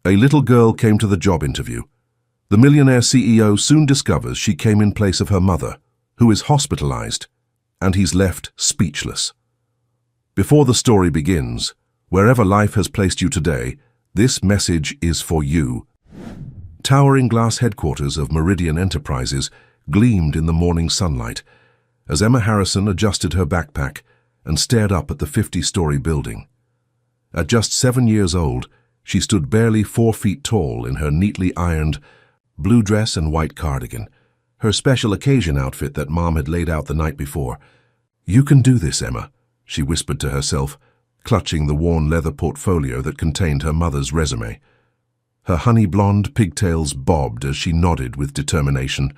A little girl came to the job interview. The millionaire CEO soon discovers she came in place of her mother, who is hospitalized, and he's left speechless. Before the story begins, wherever life has placed you today, this message is for you. Towering glass headquarters of Meridian Enterprises gleamed in the morning sunlight as Emma Harrison adjusted her backpack and stared up at the 50-story building. At just 7 years old, she stood barely 4 feet tall in her neatly ironed blue dress and white cardigan, her special occasion outfit that Mom had laid out the night before. "You can do this, Emma," she whispered to herself, clutching the worn leather portfolio that contained her mother's resume. Her honey-blonde pigtails bobbed as she nodded with determination.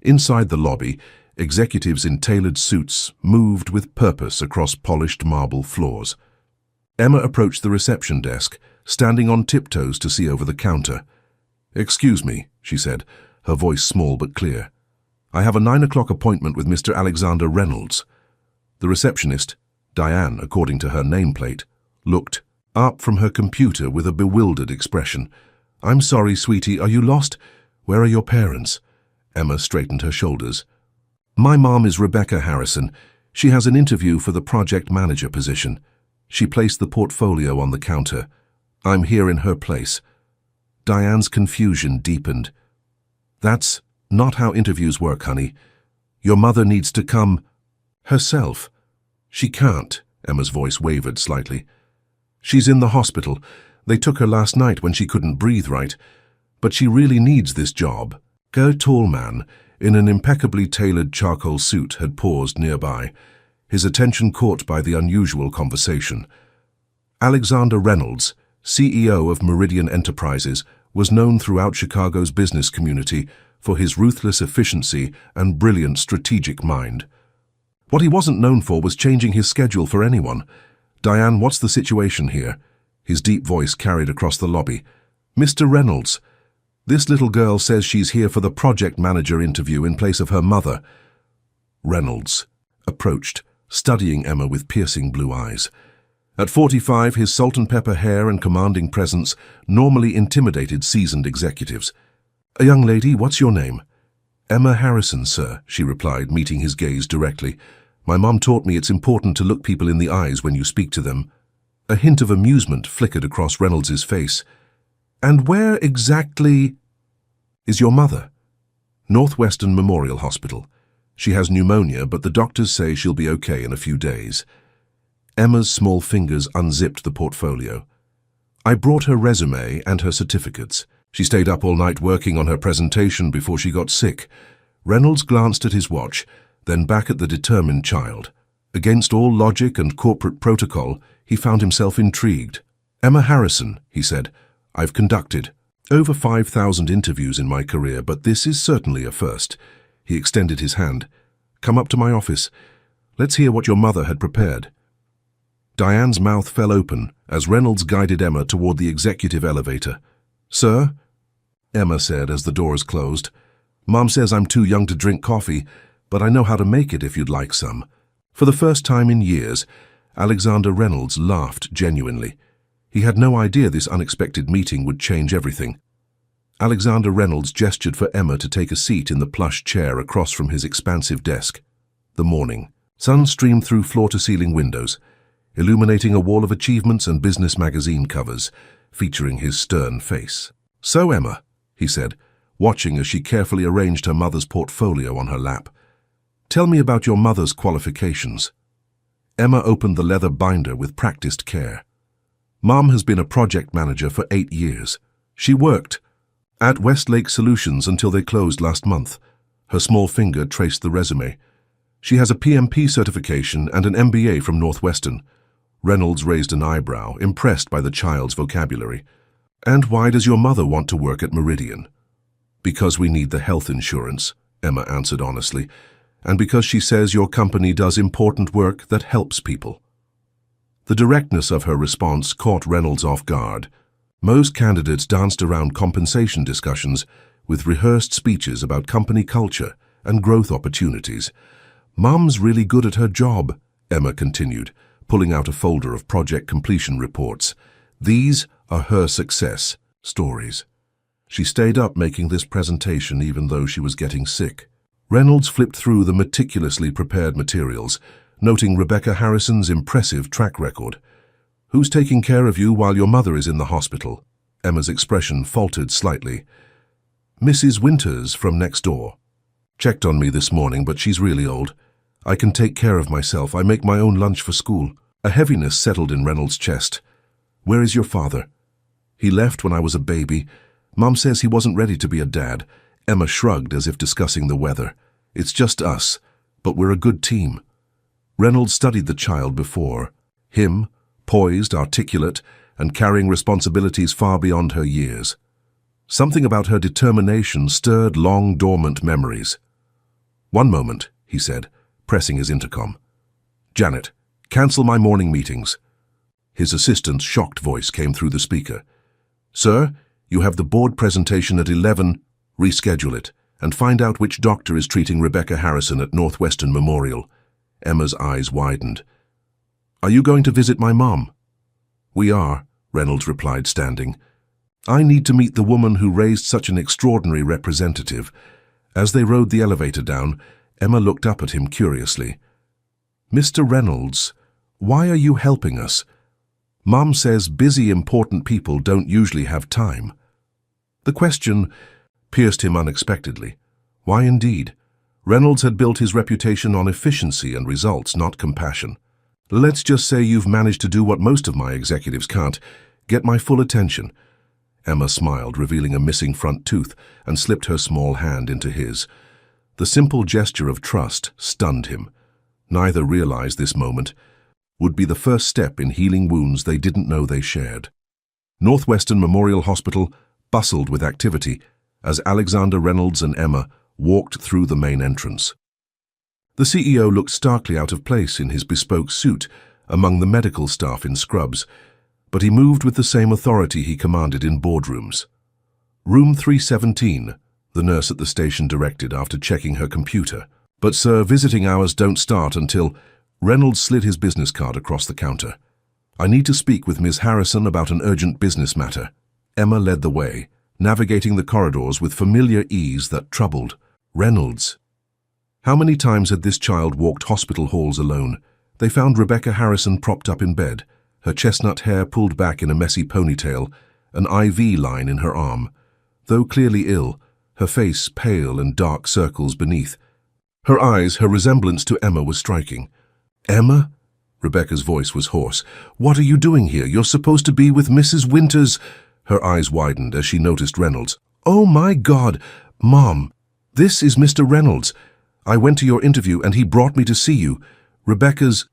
Inside the lobby, executives in tailored suits moved with purpose across polished marble floors. Emma approached the reception desk, standing on tiptoes to see over the counter. "Excuse me," she said, her voice small but clear. "I have a 9 o'clock appointment with Mr. Alexander Reynolds." The receptionist, Diane according to her nameplate, looked up from her computer with a bewildered expression. "I'm sorry, sweetie, are you lost? Where are your parents?" Emma straightened her shoulders. "My mom is Rebecca Harrison. She has an interview for the project manager position." She placed the portfolio on the counter. "I'm here in her place." Diane's confusion deepened. "That's not how interviews work, honey. Your mother needs to come herself." "She can't," Emma's voice wavered slightly. "She's in the hospital. They took her last night when she couldn't breathe right. But she really needs this job." A tall man, in an impeccably tailored charcoal suit, had paused nearby, his attention caught by the unusual conversation. Alexander Reynolds, CEO of Meridian Enterprises, was known throughout Chicago's business community for his ruthless efficiency and brilliant strategic mind. What he wasn't known for was changing his schedule for anyone. "Diane, what's the situation here?" His deep voice carried across the lobby. "Mr. Reynolds, this little girl says she's here for the project manager interview in place of her mother." Reynolds approached, studying Emma with piercing blue eyes. At 45, his salt-and-pepper hair and commanding presence normally intimidated seasoned executives. "A young lady, what's your name?" "Emma Harrison, sir," she replied, meeting his gaze directly. "My mom taught me it's important to look people in the eyes when you speak to them." A hint of amusement flickered across Reynolds's face. "And where exactly is your mother?" "Northwestern Memorial Hospital. She has pneumonia, but the doctors say she'll be okay in a few days." Emma's small fingers unzipped the portfolio. "I brought her resume and her certificates. She stayed up all night working on her presentation before she got sick." Reynolds glanced at his watch, then back at the determined child. Against all logic and corporate protocol, he found himself intrigued. "Emma Harrison," he said, "I've conducted over 5,000 interviews in my career, but this is certainly a first." He extended his hand. "Come up to my office. Let's hear what your mother had prepared." Diane's mouth fell open as Reynolds guided Emma toward the executive elevator. "Sir?" Emma said as the doors closed. "Mom says I'm too young to drink coffee, but I know how to make it if you'd like some." For the first time in years, Alexander Reynolds laughed genuinely. He had no idea this unexpected meeting would change everything. Alexander Reynolds gestured for Emma to take a seat in the plush chair across from his expansive desk. The morning sun streamed through floor-to-ceiling windows, illuminating a wall of achievements and business magazine covers, featuring his stern face. "So, Emma," he said, watching as she carefully arranged her mother's portfolio on her lap, "tell me about your mother's qualifications." Emma opened the leather binder with practiced care. "Mom has been a project manager for 8 years. She worked at Westlake Solutions until they closed last month." Her small finger traced the resume. "She has a PMP certification and an MBA from Northwestern." Reynolds raised an eyebrow, impressed by the child's vocabulary. "And why does your mother want to work at Meridian?" "Because we need the health insurance," Emma answered honestly, "and because she says your company does important work that helps people." The directness of her response caught Reynolds off guard. Most candidates danced around compensation discussions with rehearsed speeches about company culture and growth opportunities. "Mom's really good at her job," Emma continued, pulling out a folder of project completion reports. "These are her success stories. She stayed up making this presentation even though she was getting sick. Reynolds flipped through the meticulously prepared materials, noting Rebecca Harrison's impressive track record. "Who's taking care of you while your mother is in the hospital?" Emma's expression faltered slightly. "Mrs. Winters from next door. Checked on me this morning, but she's really old. I can take care of myself. I make my own lunch for school." A heaviness settled in Reynolds' chest. "Where is your father?" "He left when I was a baby. Mom says he wasn't ready to be a dad." Emma shrugged as if discussing the weather. "It's just us, but we're a good team." Reynolds studied the child before. Him, poised, articulate, and carrying responsibilities far beyond her years. Something about her determination stirred long dormant memories. "One moment," he said, pressing his intercom. "Janet, cancel my morning meetings." His assistant's shocked voice came through the speaker. "Sir, you have the board presentation at 11. Reschedule it, and find out which doctor is treating Rebecca Harrison at Northwestern Memorial." Emma's eyes widened. "Are you going to visit my mom?" "We are," Reynolds replied, standing. "I need to meet the woman who raised such an extraordinary representative." As they rode the elevator down, Emma looked up at him curiously. "Mr. Reynolds, why are you helping us? Mom says busy, important people don't usually have time." The question pierced him unexpectedly. Why indeed? Reynolds had built his reputation on efficiency and results, not compassion. "Let's just say you've managed to do what most of my executives can't. Get my full attention." Emma smiled, revealing a missing front tooth, and slipped her small hand into his. The simple gesture of trust stunned him. Neither realized this moment would be the first step in healing wounds they didn't know they shared. Northwestern Memorial Hospital bustled with activity as Alexander Reynolds and Emma walked through the main entrance. The CEO looked starkly out of place in his bespoke suit among the medical staff in scrubs, but he moved with the same authority he commanded in boardrooms. "Room 317, the nurse at the station directed after checking her computer. "But sir, visiting hours don't start until—" Reynolds slid his business card across the counter. "I need to speak with Ms. Harrison about an urgent business matter." Emma led the way, navigating the corridors with familiar ease that troubled Reynolds. How many times had this child walked hospital halls alone? They found Rebecca Harrison propped up in bed, her chestnut hair pulled back in a messy ponytail, an IV line in her arm. Though clearly ill, her face pale and dark circles beneath. Her eyes, her resemblance to Emma was striking. "Emma?" Rebecca's voice was hoarse. "What are you doing here? You're supposed to be with Mrs. Winters." Her eyes widened as she noticed Reynolds. "Oh my God! Mom, this is Mr. Reynolds. I went to your interview and he brought me to see you." Rebecca's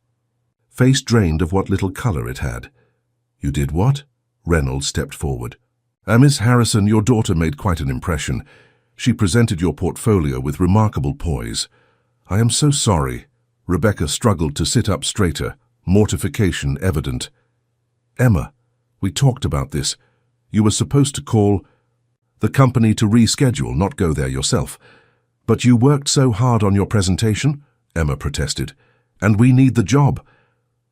face drained of what little color it had. "You did what?" Reynolds stepped forward. "Miss Harrison, your daughter made quite an impression. She presented your portfolio with remarkable poise." "I am so sorry." Rebecca struggled to sit up straighter, mortification evident. "Emma, we talked about this. You were supposed to call the company to reschedule, not go there yourself. But you worked so hard on your presentation," Emma protested, "and we need the job."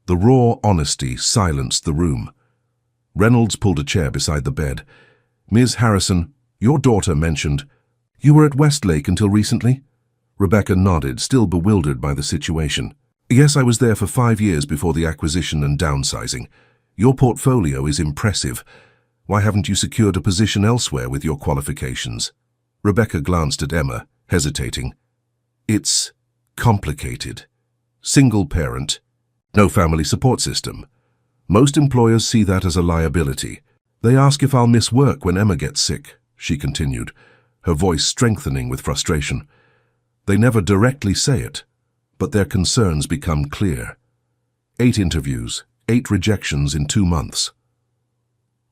The raw honesty silenced the room. Reynolds pulled a chair beside the bed. "Ms. Harrison, your daughter mentioned—" "You were at Westlake until recently?" Rebecca nodded, still bewildered by the situation. "Yes, I was there for 5 years before the acquisition and downsizing. Your portfolio is impressive. Why haven't you secured a position elsewhere with your qualifications?" Rebecca glanced at Emma, hesitating. "It's complicated. Single parent, no family support system. Most employers see that as a liability. They ask if I'll miss work when Emma gets sick," she continued, her voice strengthening with frustration. "They never directly say it, but their concerns become clear. 8 interviews, 8 rejections in 2 months.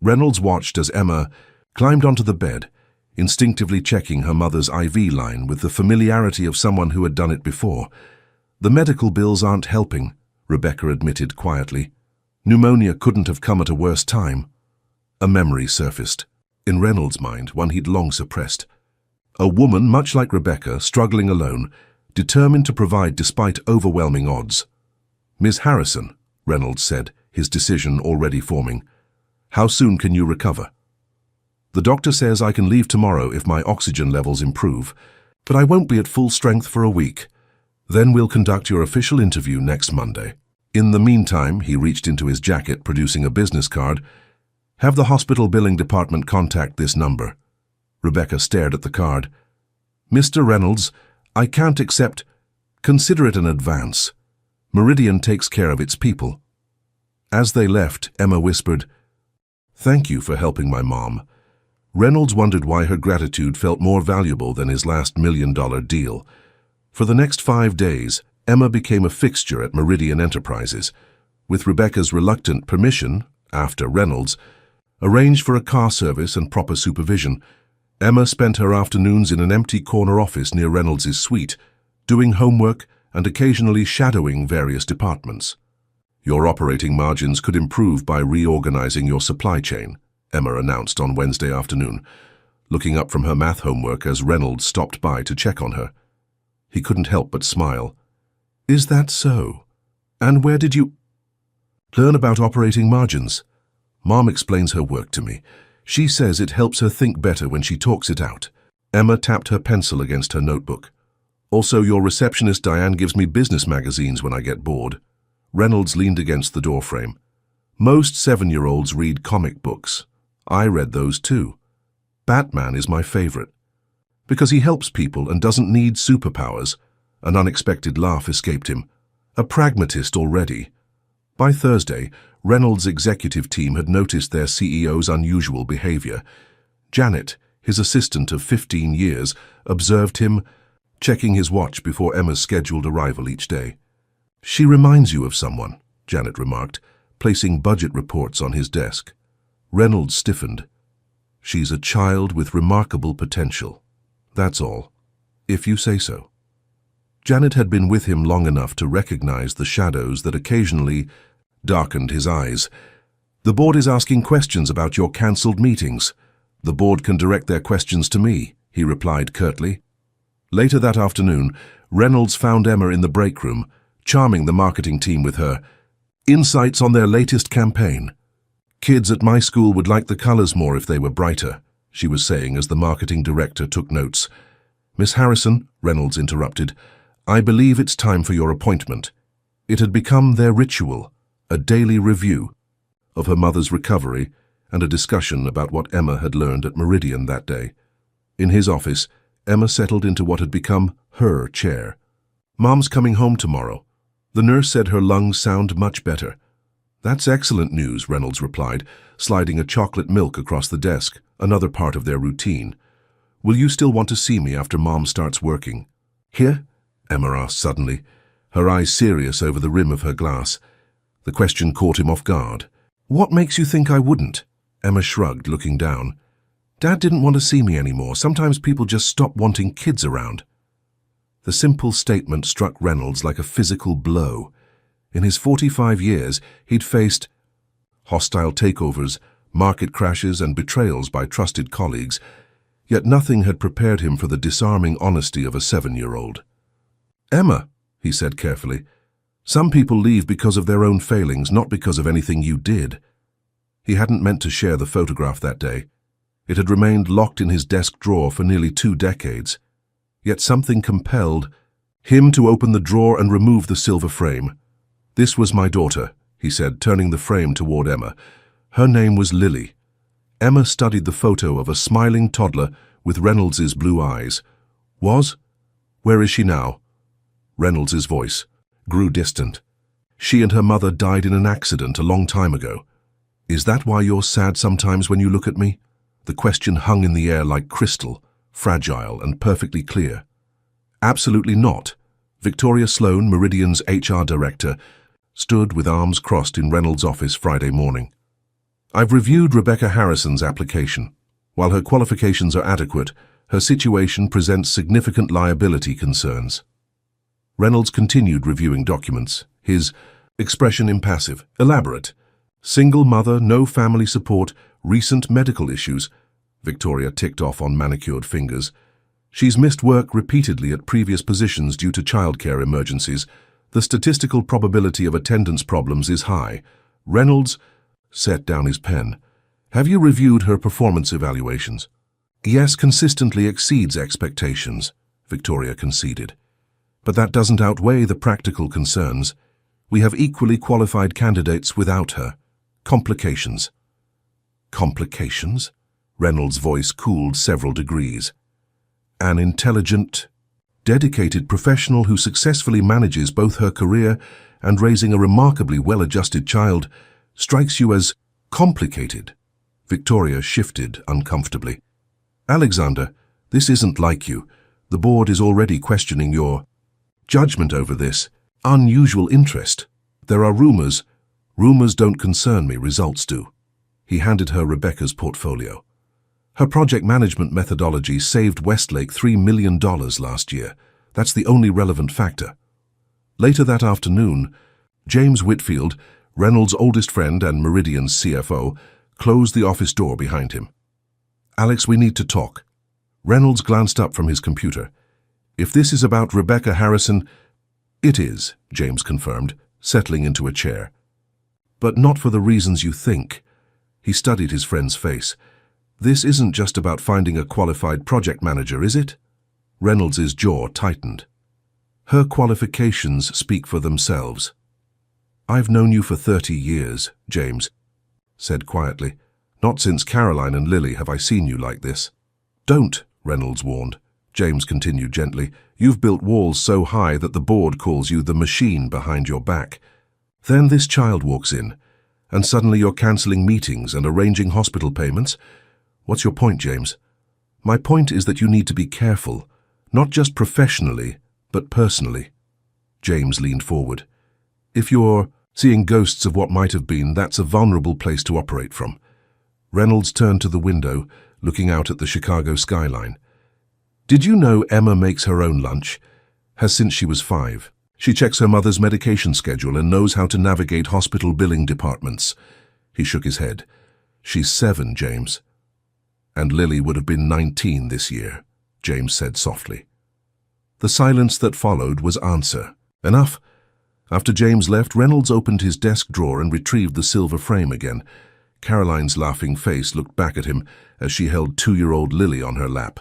Reynolds watched as Emma climbed onto the bed, instinctively checking her mother's IV line with the familiarity of someone who had done it before. "The medical bills aren't helping," Rebecca admitted quietly. "Pneumonia couldn't have come at a worse time." A memory surfaced, in Reynolds' mind, one he'd long suppressed. A woman, much like Rebecca, struggling alone, determined to provide despite overwhelming odds. "Ms. Harrison," Reynolds said, his decision already forming. How soon can you recover? The doctor says I can leave tomorrow if my oxygen levels improve, but I won't be at full strength for a week. Then we'll conduct your official interview next Monday. In the meantime, he reached into his jacket, producing a business card. Have the hospital billing department contact this number. Rebecca stared at the card. Mr. Reynolds, I can't accept. Consider it an advance. Meridian takes care of its people. As they left, Emma whispered, Thank you for helping my mom. Reynolds wondered why her gratitude felt more valuable than his last $1 million deal. For the next 5 days, Emma became a fixture at Meridian Enterprises. With Rebecca's reluctant permission, after Reynolds arranged for a car service and proper supervision, Emma spent her afternoons in an empty corner office near Reynolds' suite, doing homework and occasionally shadowing various departments. Your operating margins could improve by reorganizing your supply chain, Emma announced on Wednesday afternoon, looking up from her math homework as Reynolds stopped by to check on her. He couldn't help but smile. Is that so? And where did you learn about operating margins? Mom explains her work to me. She says it helps her think better when she talks it out. Emma tapped her pencil against her notebook. Also, your receptionist Diane gives me business magazines when I get bored. Reynolds leaned against the doorframe. Most 7-year-olds read comic books. I read those too. Batman is my favorite. Because he helps people and doesn't need superpowers. An unexpected laugh escaped him. A pragmatist already. By Thursday, Reynolds' executive team had noticed their CEO's unusual behavior. Janet, his assistant of 15 years, observed him, checking his watch before Emma's scheduled arrival each day. She reminds you of someone, Janet remarked, placing budget reports on his desk. Reynolds stiffened. She's a child with remarkable potential. That's all. If you say so. Janet had been with him long enough to recognize the shadows that occasionally darkened his eyes. The board is asking questions about your cancelled meetings. The board can direct their questions to me, he replied curtly. Later that afternoon, Reynolds found Emma in the break room, charming the marketing team with her insights on their latest campaign. Kids at my school would like the colors more if they were brighter, she was saying as the marketing director took notes. Miss Harrison, Reynolds interrupted, I believe it's time for your appointment. It had become their ritual, a daily review of her mother's recovery and a discussion about what Emma had learned at Meridian that day. In his office, Emma settled into what had become her chair. Mom's coming home tomorrow. The nurse said her lungs sound much better. That's excellent news, Reynolds replied, sliding a chocolate milk across the desk, another part of their routine. Will you still want to see me after Mom starts working? Here? Emma asked suddenly, her eyes serious over the rim of her glass. The question caught him off guard. What makes you think I wouldn't? Emma shrugged, looking down. Dad didn't want to see me anymore. Sometimes people just stop wanting kids around. The simple statement struck Reynolds like a physical blow. In his 45 years, he'd faced hostile takeovers, market crashes, and betrayals by trusted colleagues, yet nothing had prepared him for the disarming honesty of a 7-year-old. Emma, he said carefully, some people leave because of their own failings, not because of anything you did. He hadn't meant to share the photograph that day. It had remained locked in his desk drawer for nearly 2 decades. Yet something compelled him to open the drawer and remove the silver frame. This was my daughter, he said, turning the frame toward Emma. Her name was Lily. Emma studied the photo of a smiling toddler with Reynolds's blue eyes. Was? Where is she now? Reynolds's voice grew distant. She and her mother died in an accident a long time ago. Is that why you're sad sometimes when you look at me? The question hung in the air like crystal, fragile and perfectly clear. Absolutely not. Victoria Sloan, Meridian's HR director, stood with arms crossed in Reynolds' office Friday morning. I've reviewed Rebecca Harrison's application. While her qualifications are adequate, her situation presents significant liability concerns. Reynolds continued reviewing documents, his expression impassive, elaborate. Single mother, no family support, recent medical issues. Victoria ticked off on manicured fingers. She's missed work repeatedly at previous positions due to childcare emergencies. The statistical probability of attendance problems is high. Reynolds set down his pen. Have you reviewed her performance evaluations? Yes, consistently exceeds expectations, Victoria conceded. But that doesn't outweigh the practical concerns. We have equally qualified candidates without her. Complications. Complications? Reynolds' voice cooled several degrees. An intelligent, dedicated professional who successfully manages both her career and raising a remarkably well-adjusted child strikes you as complicated. Victoria shifted uncomfortably. Alexander, this isn't like you. The board is already questioning your judgment over this unusual interest. There are rumors. Rumors don't concern me, results do. He handed her Rebecca's portfolio. Her project management methodology saved Westlake $3 million last year. That's the only relevant factor. Later that afternoon, James Whitfield, Reynolds' oldest friend and Meridian's CFO, closed the office door behind him. Alex, we need to talk. Reynolds glanced up from his computer. If this is about Rebecca Harrison, it is, James confirmed, settling into a chair. But not for the reasons you think. He studied his friend's face. This isn't just about finding a qualified project manager, is it? Reynolds' jaw tightened. Her qualifications speak for themselves. I've known you for 30 years, James said quietly. Not since Caroline and Lily have I seen you like this. Don't, Reynolds warned. James continued gently. You've built walls so high that the board calls you the machine behind your back. Then this child walks in, and suddenly you're cancelling meetings and arranging hospital payments. What's your point, James? My point is that you need to be careful, not just professionally, but personally. James leaned forward. If you're seeing ghosts of what might have been, that's a vulnerable place to operate from. Reynolds turned to the window, looking out at the Chicago skyline. Did you know Emma makes her own lunch? Has since she was 5. She checks her mother's medication schedule and knows how to navigate hospital billing departments. He shook his head. She's 7, James. And Lily would have been 19 this year, James said softly. The silence that followed was answer. Enough. After James left, Reynolds opened his desk drawer and retrieved the silver frame again. Caroline's laughing face looked back at him as she held 2-year-old Lily on her lap.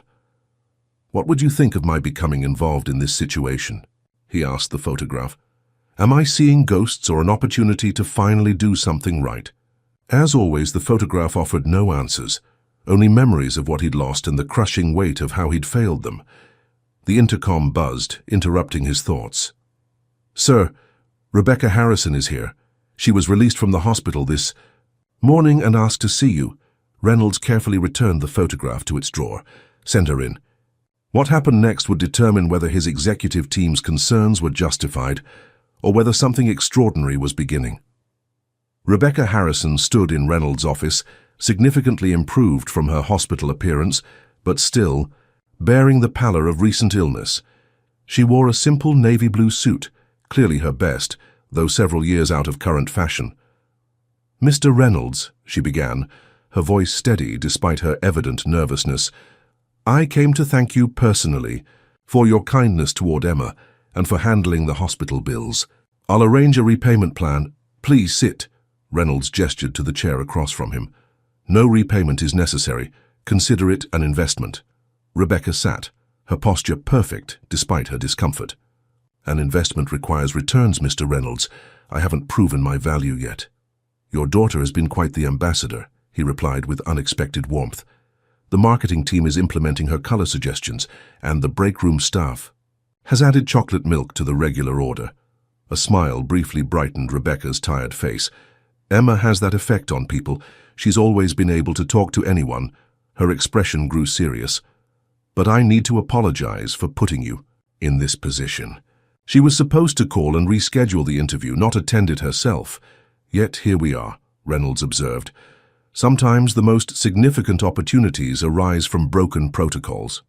What would you think of my becoming involved in this situation? He asked the photograph. Am I seeing ghosts or an opportunity to finally do something right? As always, the photograph offered no answers, only memories of what he'd lost and the crushing weight of how he'd failed them. The intercom buzzed, interrupting his thoughts. Sir, Rebecca Harrison is here. She was released from the hospital this morning and asked to see you. Reynolds carefully returned the photograph to its drawer. Send her in. What happened next would determine whether his executive team's concerns were justified or whether something extraordinary was beginning. Rebecca Harrison stood in Reynolds' office, significantly improved from her hospital appearance, but still bearing the pallor of recent illness. She wore a simple navy blue suit, clearly her best, though several years out of current fashion. Mr. Reynolds, she began, her voice steady despite her evident nervousness, I came to thank you personally for your kindness toward Emma and for handling the hospital bills. I'll arrange a repayment plan. Please sit. Reynolds gestured to the chair across from him. No repayment is necessary. Consider it an investment. Rebecca sat, her posture perfect despite her discomfort. An investment requires returns, Mr. Reynolds. I haven't proven my value yet. Your daughter has been quite the ambassador, he replied with unexpected warmth. The marketing team is implementing her color suggestions, and the break room staff has added chocolate milk to the regular order. A smile briefly brightened Rebecca's tired face. Emma has that effect on people. She's always been able to talk to anyone. Her expression grew serious. But I need to apologize for putting you in this position. She was supposed to call and reschedule the interview, not attend it herself. Yet here we are, Reynolds observed. Sometimes the most significant opportunities arise from broken protocols.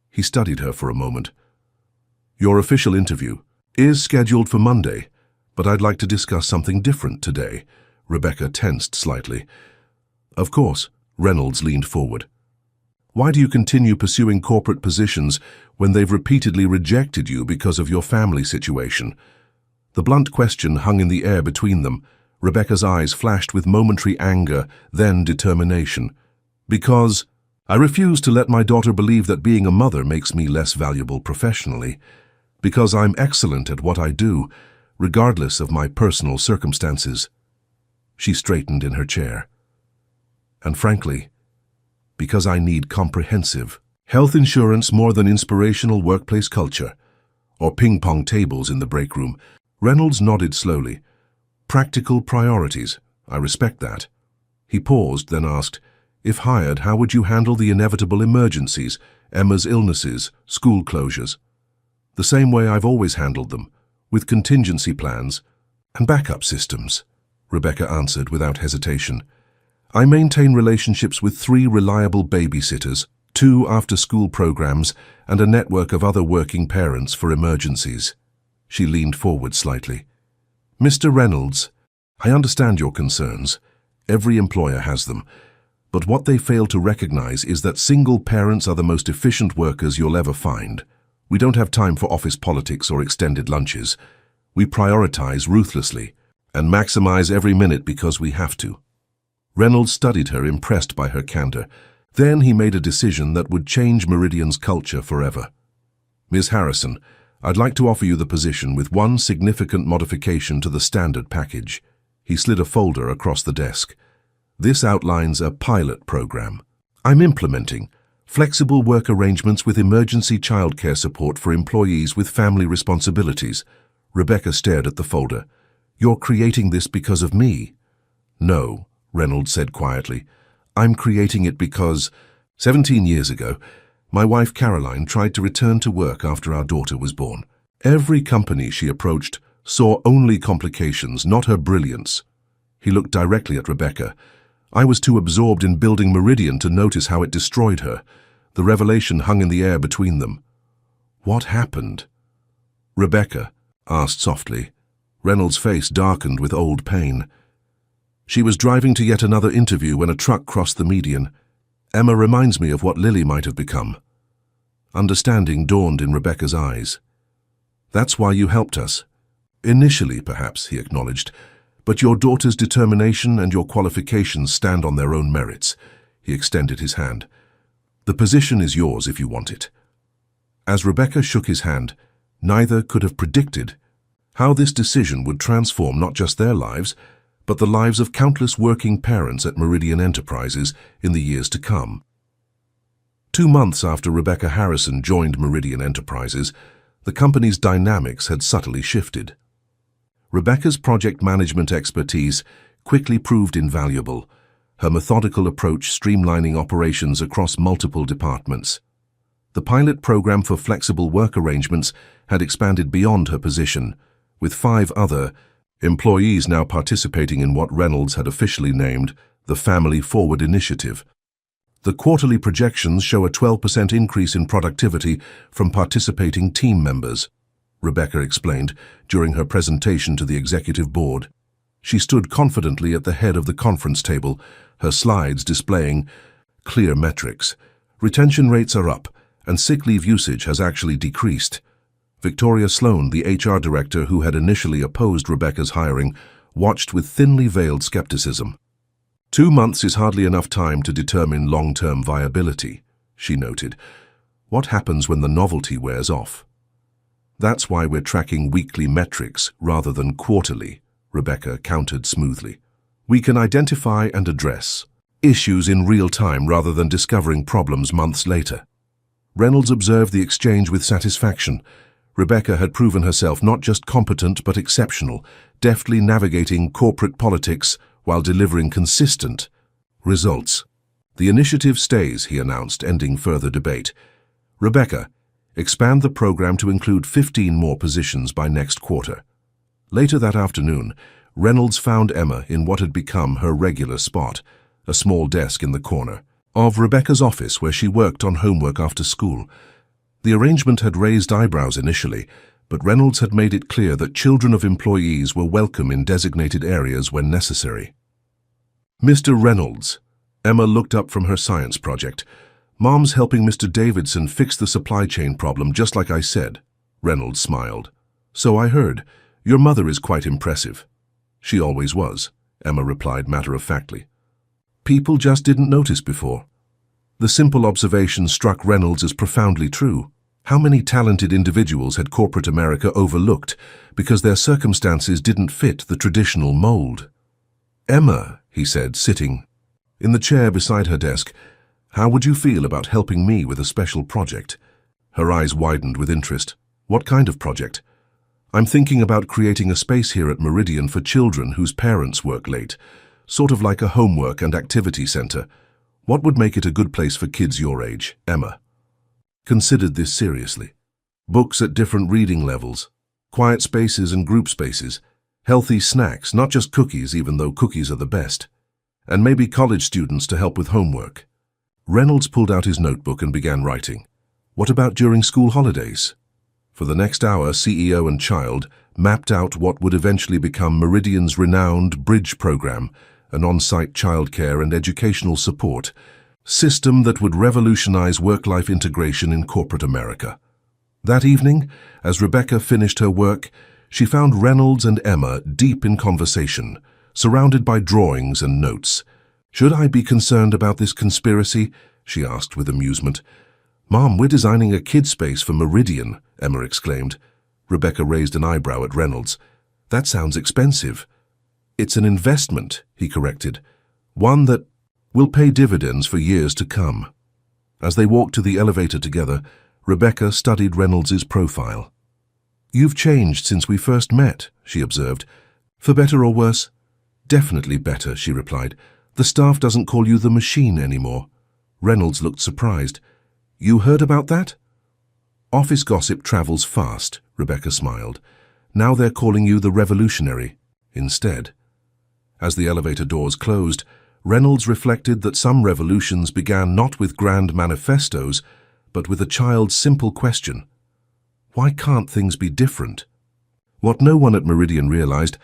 He studied her for a moment. Your official interview is scheduled for Monday, but I'd like to discuss something different today. Rebecca tensed slightly. Of course, Reynolds leaned forward. Why do you continue pursuing corporate positions when they've repeatedly rejected you because of your family situation? The blunt question hung in the air between them. Rebecca's eyes flashed with momentary anger, then determination. Because I refuse to let my daughter believe that being a mother makes me less valuable professionally. Because I'm excellent at what I do, regardless of my personal circumstances. She straightened in her chair. And frankly, because I need comprehensive health insurance more than inspirational workplace culture, or ping-pong tables in the break room. Reynolds nodded slowly. Practical priorities. I respect that. He paused, then asked, if hired, how would you handle the inevitable emergencies, Emma's illnesses, school closures? The same way I've always handled them, with contingency plans and backup systems, Rebecca answered without hesitation. I maintain relationships with 3 reliable babysitters, 2 after-school programs, and a network of other working parents for emergencies. She leaned forward slightly. Mr. Reynolds, I understand your concerns. Every employer has them. But what they fail to recognize is that single parents are the most efficient workers you'll ever find. We don't have time for office politics or extended lunches. We prioritize ruthlessly and maximize every minute because we have to. Reynolds studied her, impressed by her candor. Then he made a decision that would change Meridian's culture forever. Ms. Harrison, I'd like to offer you the position with one significant modification to the standard package. He slid a folder across the desk. This outlines a pilot program. I'm implementing flexible work arrangements with emergency childcare support for employees with family responsibilities. Rebecca stared at the folder. You're creating this because of me? No, Reynolds said quietly. I'm creating it because 17 years ago, my wife Caroline tried to return to work after our daughter was born. Every company she approached saw only complications, not her brilliance. He looked directly at Rebecca. I was too absorbed in building Meridian to notice how it destroyed her. The revelation hung in the air between them. What happened? Rebecca asked softly. Reynolds' face darkened with old pain. She was driving to yet another interview when a truck crossed the median. Emma reminds me of what Lily might have become. Understanding dawned in Rebecca's eyes. That's why you helped us. Initially, perhaps, he acknowledged, but your daughter's determination and your qualifications stand on their own merits. He extended his hand. The position is yours if you want it. As Rebecca shook his hand, neither could have predicted how this decision would transform not just their lives, but the lives of countless working parents at Meridian Enterprises in the years to come. 2 months after Rebecca Harrison joined Meridian Enterprises, the company's dynamics had subtly shifted. Rebecca's project management expertise quickly proved invaluable, her methodical approach streamlining operations across multiple departments. The pilot program for flexible work arrangements had expanded beyond her position, with 5 other employees now participating in what Reynolds had officially named the Family Forward Initiative. The quarterly projections show a 12% increase in productivity from participating team members, Rebecca explained during her presentation to the executive board. She stood confidently at the head of the conference table, her slides displaying clear metrics. Retention rates are up, and sick leave usage has actually decreased. Victoria Sloan, the HR director who had initially opposed Rebecca's hiring, watched with thinly veiled skepticism. 2 months is hardly enough time to determine long-term viability, she noted. What happens when the novelty wears off? That's why we're tracking weekly metrics rather than quarterly, Rebecca countered smoothly. We can identify and address issues in real time rather than discovering problems months later. Reynolds observed the exchange with satisfaction. Rebecca had proven herself not just competent but exceptional, deftly navigating corporate politics while delivering consistent results. The initiative stays, he announced, ending further debate. Rebecca, expand the program to include 15 more positions by next quarter. Later that afternoon, Reynolds found Emma in what had become her regular spot, a small desk in the corner of Rebecca's office where she worked on homework after school. The arrangement had raised eyebrows initially, but Reynolds had made it clear that children of employees were welcome in designated areas when necessary. Mr. Reynolds, Emma looked up from her science project. Mom's helping Mr. Davidson fix the supply chain problem just like I said. Reynolds smiled. So I heard. Your mother is quite impressive. She always was, Emma replied matter-of-factly. People just didn't notice before. The simple observation struck Reynolds as profoundly true. How many talented individuals had corporate America overlooked because their circumstances didn't fit the traditional mold? Emma, he said, sitting in the chair beside her desk, how would you feel about helping me with a special project? Her eyes widened with interest. What kind of project? I'm thinking about creating a space here at Meridian for children whose parents work late, sort of like a homework and activity center. What would make it a good place for kids your age, Emma? Considered this seriously. Books at different reading levels, quiet spaces and group spaces, healthy snacks, not just cookies, even though cookies are the best, and maybe college students to help with homework. Reynolds pulled out his notebook and began writing. What about during school holidays? For the next hour, CEO and Child mapped out what would eventually become Meridian's renowned Bridge program, an on-site childcare and educational support system that would revolutionize work-life integration in corporate America. That evening, as Rebecca finished her work, she found Reynolds and Emma deep in conversation, surrounded by drawings and notes. Should I be concerned about this conspiracy? She asked with amusement. Mom, we're designing a kid space for Meridian, Emma exclaimed. Rebecca raised an eyebrow at Reynolds. That sounds expensive. It's an investment, he corrected. One that will pay dividends for years to come. As they walked to the elevator together, Rebecca studied Reynolds's profile. You've changed since we first met, she observed. For better or worse? Definitely better, she replied. The staff doesn't call you the machine anymore. Reynolds looked surprised. You heard about that? Office gossip travels fast, Rebecca smiled. Now they're calling you the revolutionary instead. As the elevator doors closed, Reynolds reflected that some revolutions began not with grand manifestos, but with a child's simple question. Why can't things be different? What no one at Meridian realized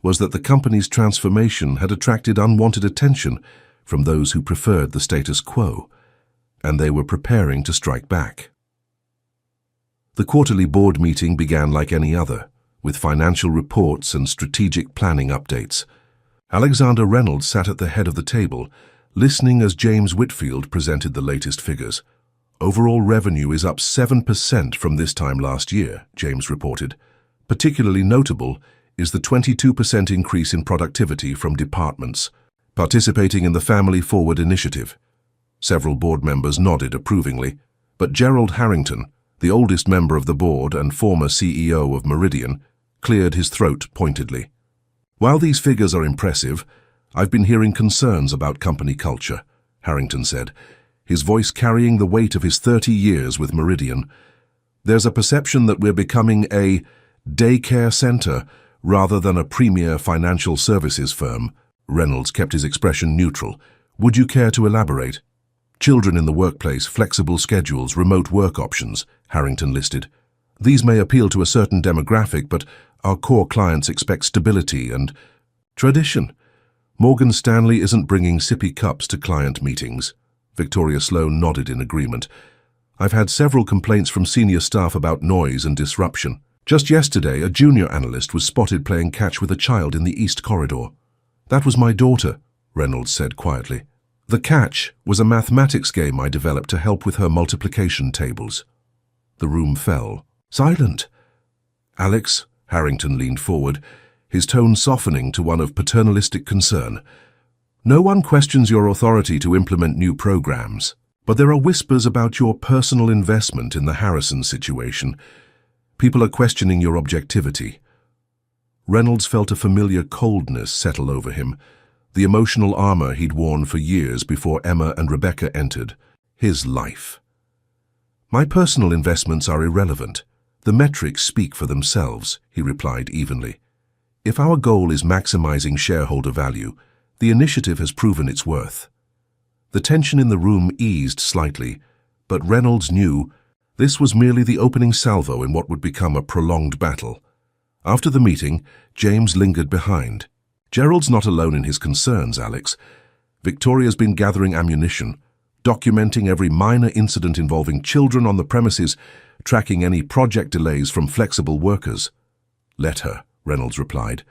was that the company's transformation had attracted unwanted attention from those who preferred the status quo, and they were preparing to strike back. The quarterly board meeting began like any other, with financial reports and strategic planning updates. Alexander Reynolds sat at the head of the table, listening as James Whitfield presented the latest figures. Overall revenue is up 7% from this time last year, James reported. Particularly notable is the 22% increase in productivity from departments participating in the Family Forward initiative. Several board members nodded approvingly, but Gerald Harrington, the oldest member of the board and former CEO of Meridian, cleared his throat pointedly. While these figures are impressive, I've been hearing concerns about company culture, Harrington said, his voice carrying the weight of his 30 years with Meridian. There's a perception that we're becoming a daycare center rather than a premier financial services firm. Reynolds kept his expression neutral. Would you care to elaborate? Children in the workplace, flexible schedules, remote work options, Harrington listed. These may appeal to a certain demographic, but our core clients expect stability and tradition. Morgan Stanley isn't bringing sippy cups to client meetings. Victoria Sloan nodded in agreement. I've had several complaints from senior staff about noise and disruption. Just yesterday, a junior analyst was spotted playing catch with a child in the East Corridor. That was my daughter, Reynolds said quietly. The catch was a mathematics game I developed to help with her multiplication tables. The room fell. Silent. Alex, Harrington leaned forward, his tone softening to one of paternalistic concern. No one questions your authority to implement new programs, but there are whispers about your personal investment in the Harrison situation. People are questioning your objectivity. Reynolds felt a familiar coldness settle over him, the emotional armor he'd worn for years before Emma and Rebecca entered his life. My personal investments are irrelevant. The metrics speak for themselves, he replied evenly. If our goal is maximizing shareholder value, the initiative has proven its worth. The tension in the room eased slightly, but Reynolds knew this was merely the opening salvo in what would become a prolonged battle. After the meeting, James lingered behind. Gerald's not alone in his concerns, Alex. Victoria's been gathering ammunition, documenting every minor incident involving children on the premises, tracking any project delays from flexible workers. Let her, Reynolds replied.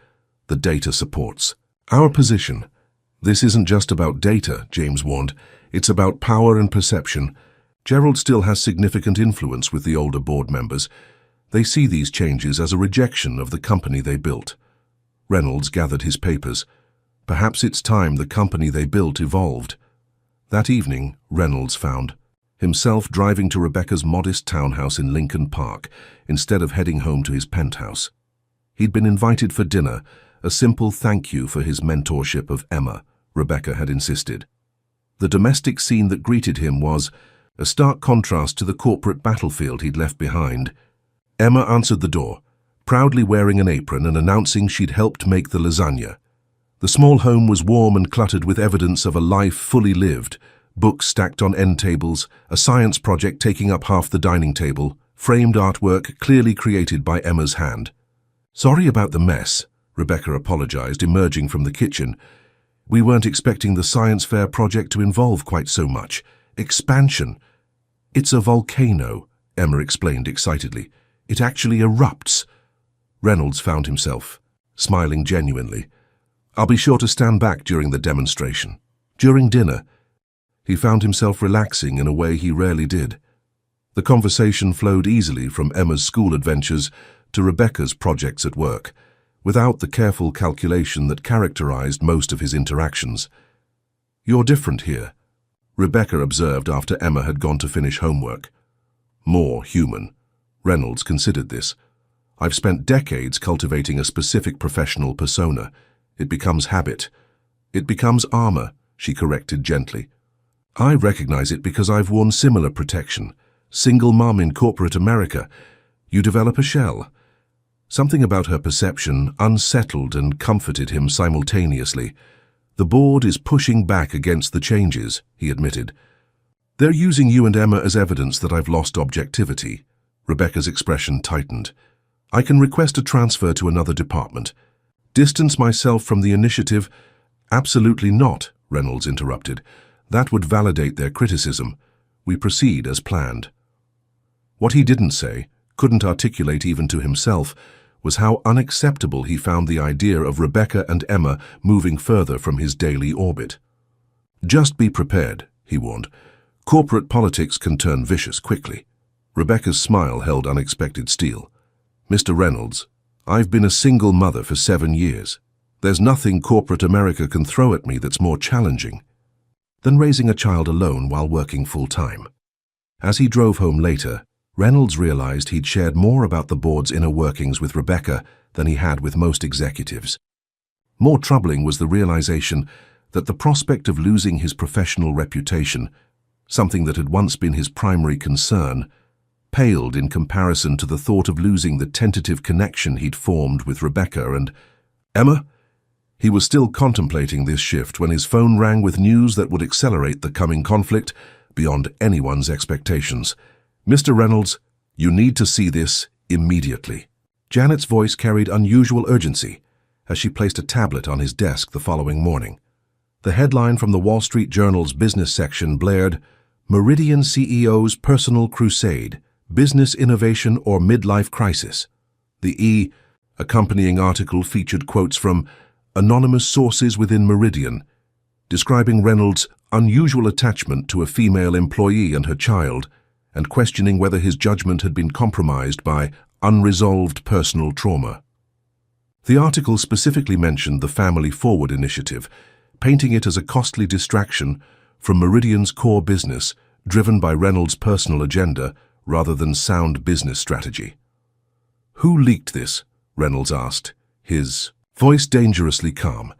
the data supports our position. This isn't just about data, James warned. It's about power and perception. Gerald still has significant influence with the older board members. They see these changes as a rejection of the company they built. Reynolds gathered his papers. Perhaps it's time the company they built evolved. That evening, Reynolds found himself driving to Rebecca's modest townhouse in Lincoln Park instead of heading home to his penthouse. He'd been invited for dinner, a simple thank you for his mentorship of Emma, Rebecca had insisted. The domestic scene that greeted him was a stark contrast to the corporate battlefield he'd left behind. Emma answered the door, proudly wearing an apron and announcing she'd helped make the lasagna. The small home was warm and cluttered with evidence of a life fully lived, books stacked on end tables, a science project taking up half the dining table, framed artwork clearly created by Emma's hand. "Sorry about the mess," Rebecca apologized, emerging from the kitchen. "We weren't expecting the science fair project to involve quite so much. Expansion." "It's a volcano," Emma explained excitedly. "It actually erupts." Reynolds found himself smiling genuinely. "I'll be sure to stand back during the demonstration." During dinner, he found himself relaxing in a way he rarely did. The conversation flowed easily from Emma's school adventures to Rebecca's projects at work, without the careful calculation that characterized most of his interactions. "You're different here," Rebecca observed after Emma had gone to finish homework. "More human." Reynolds considered this. "I've spent decades cultivating a specific professional persona. It becomes habit. It becomes armor," she corrected gently. "I recognize it because I've worn similar protection. Single mom in corporate America. You develop a shell." Something about her perception unsettled and comforted him simultaneously. "The board is pushing back against the changes," he admitted. "They're using you and Emma as evidence that I've lost objectivity." Rebecca's expression tightened. "I can request a transfer to another department. Distance myself from the initiative?" "Absolutely not," Reynolds interrupted. "That would validate their criticism. We proceed as planned." What he didn't say, couldn't articulate even to himself, was how unacceptable he found the idea of Rebecca and Emma moving further from his daily orbit. "Just be prepared," he warned. "Corporate politics can turn vicious quickly." Rebecca's smile held unexpected steel. "Mr. Reynolds, I've been a single mother for 7 years. There's nothing corporate America can throw at me that's more challenging than raising a child alone while working full-time." As he drove home later, Reynolds realized he'd shared more about the board's inner workings with Rebecca than he had with most executives. More troubling was the realization that the prospect of losing his professional reputation, something that had once been his primary concern, paled in comparison to the thought of losing the tentative connection he'd formed with Rebecca and Emma. He was still contemplating this shift when his phone rang with news that would accelerate the coming conflict beyond anyone's expectations. "Mr. Reynolds, you need to see this immediately." Janet's voice carried unusual urgency as she placed a tablet on his desk the following morning. The headline from the Wall Street Journal's business section blared, "Meridian CEO's Personal Crusade, Business Innovation or Midlife Crisis." The accompanying article featured quotes from anonymous sources within Meridian, describing Reynolds' unusual attachment to a female employee and her child, and questioning whether his judgment had been compromised by unresolved personal trauma. The article specifically mentioned the Family Forward initiative, painting it as a costly distraction from Meridian's core business, driven by Reynolds' personal agenda rather than sound business strategy. "Who leaked this?" Reynolds asked, his voice dangerously calm.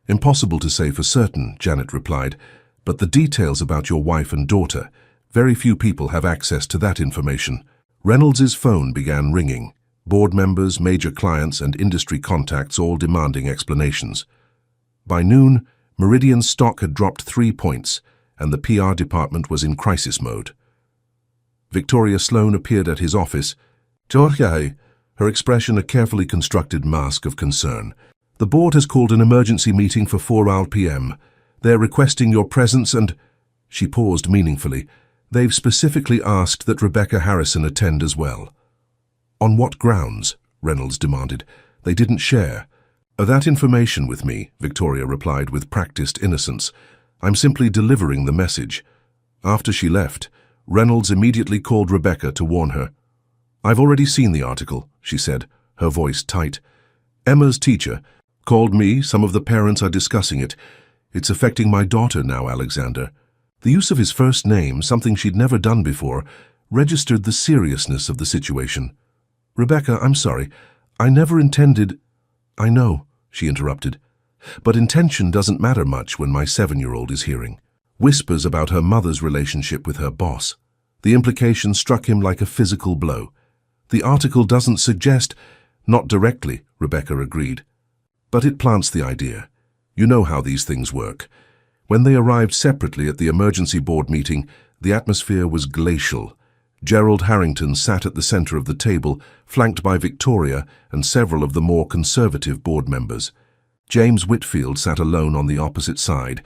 "Impossible to say for certain," Janet replied, "but the details about your wife and daughter, very few people have access to that information." Reynolds's phone began ringing, board members, major clients, and industry contacts all demanding explanations. By noon, Meridian's stock had dropped 3 points, and the PR department was in crisis mode. Victoria Sloan appeared at his office. "Georgia," her expression a carefully constructed mask of concern. "The board has called an emergency meeting for 4 p.m. They're requesting your presence and—" She paused meaningfully. "They've specifically asked that Rebecca Harrison attend as well." "On what grounds?" Reynolds demanded. "They didn't share." That information with me," Victoria replied with practiced innocence. "I'm simply delivering the message." After she left, Reynolds immediately called Rebecca to warn her. "I've already seen the article," she said, her voice tight. "Emma's teacher called me. Some of the parents are discussing it. It's affecting my daughter now, Alexander." The use of his first name, something she'd never done before, registered the seriousness of the situation. "Rebecca, I'm sorry. I never intended—" "I know," she interrupted. "But intention doesn't matter much when my 7-year-old is hearing whispers about her mother's relationship with her boss." The implication struck him like a physical blow. "The article doesn't suggest—" "Not directly," Rebecca agreed. "But it plants the idea. You know how these things work." When they arrived separately at the emergency board meeting, the atmosphere was glacial. Gerald Harrington sat at the center of the table, flanked by Victoria and several of the more conservative board members. James Whitfield sat alone on the opposite side,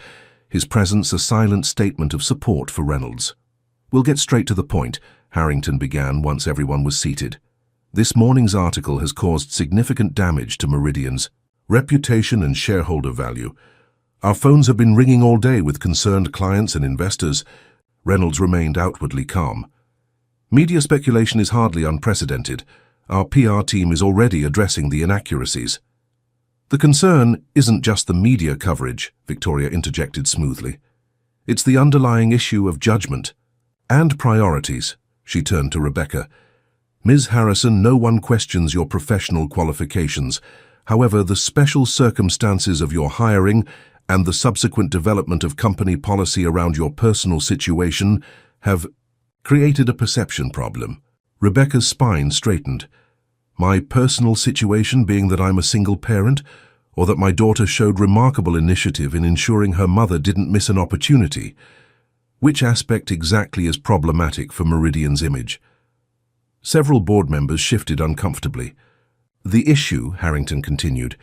his presence a silent statement of support for Reynolds. "We'll get straight to the point," Harrington began once everyone was seated. "This morning's article has caused significant damage to Meridian's reputation and shareholder value. Our phones have been ringing all day with concerned clients and investors." Reynolds remained outwardly calm. "Media speculation is hardly unprecedented. Our PR team is already addressing the inaccuracies." "The concern isn't just the media coverage," Victoria interjected smoothly. "It's the underlying issue of judgment and priorities." She turned to Rebecca. "Ms. Harrison, no one questions your professional qualifications. However, the special circumstances of your hiring and the subsequent development of company policy around your personal situation have created a perception problem." Rebecca's spine straightened. "My personal situation being that I'm a single parent, or that my daughter showed remarkable initiative in ensuring her mother didn't miss an opportunity? Which aspect exactly is problematic for Meridian's image?" Several board members shifted uncomfortably. "The issue," Harrington continued,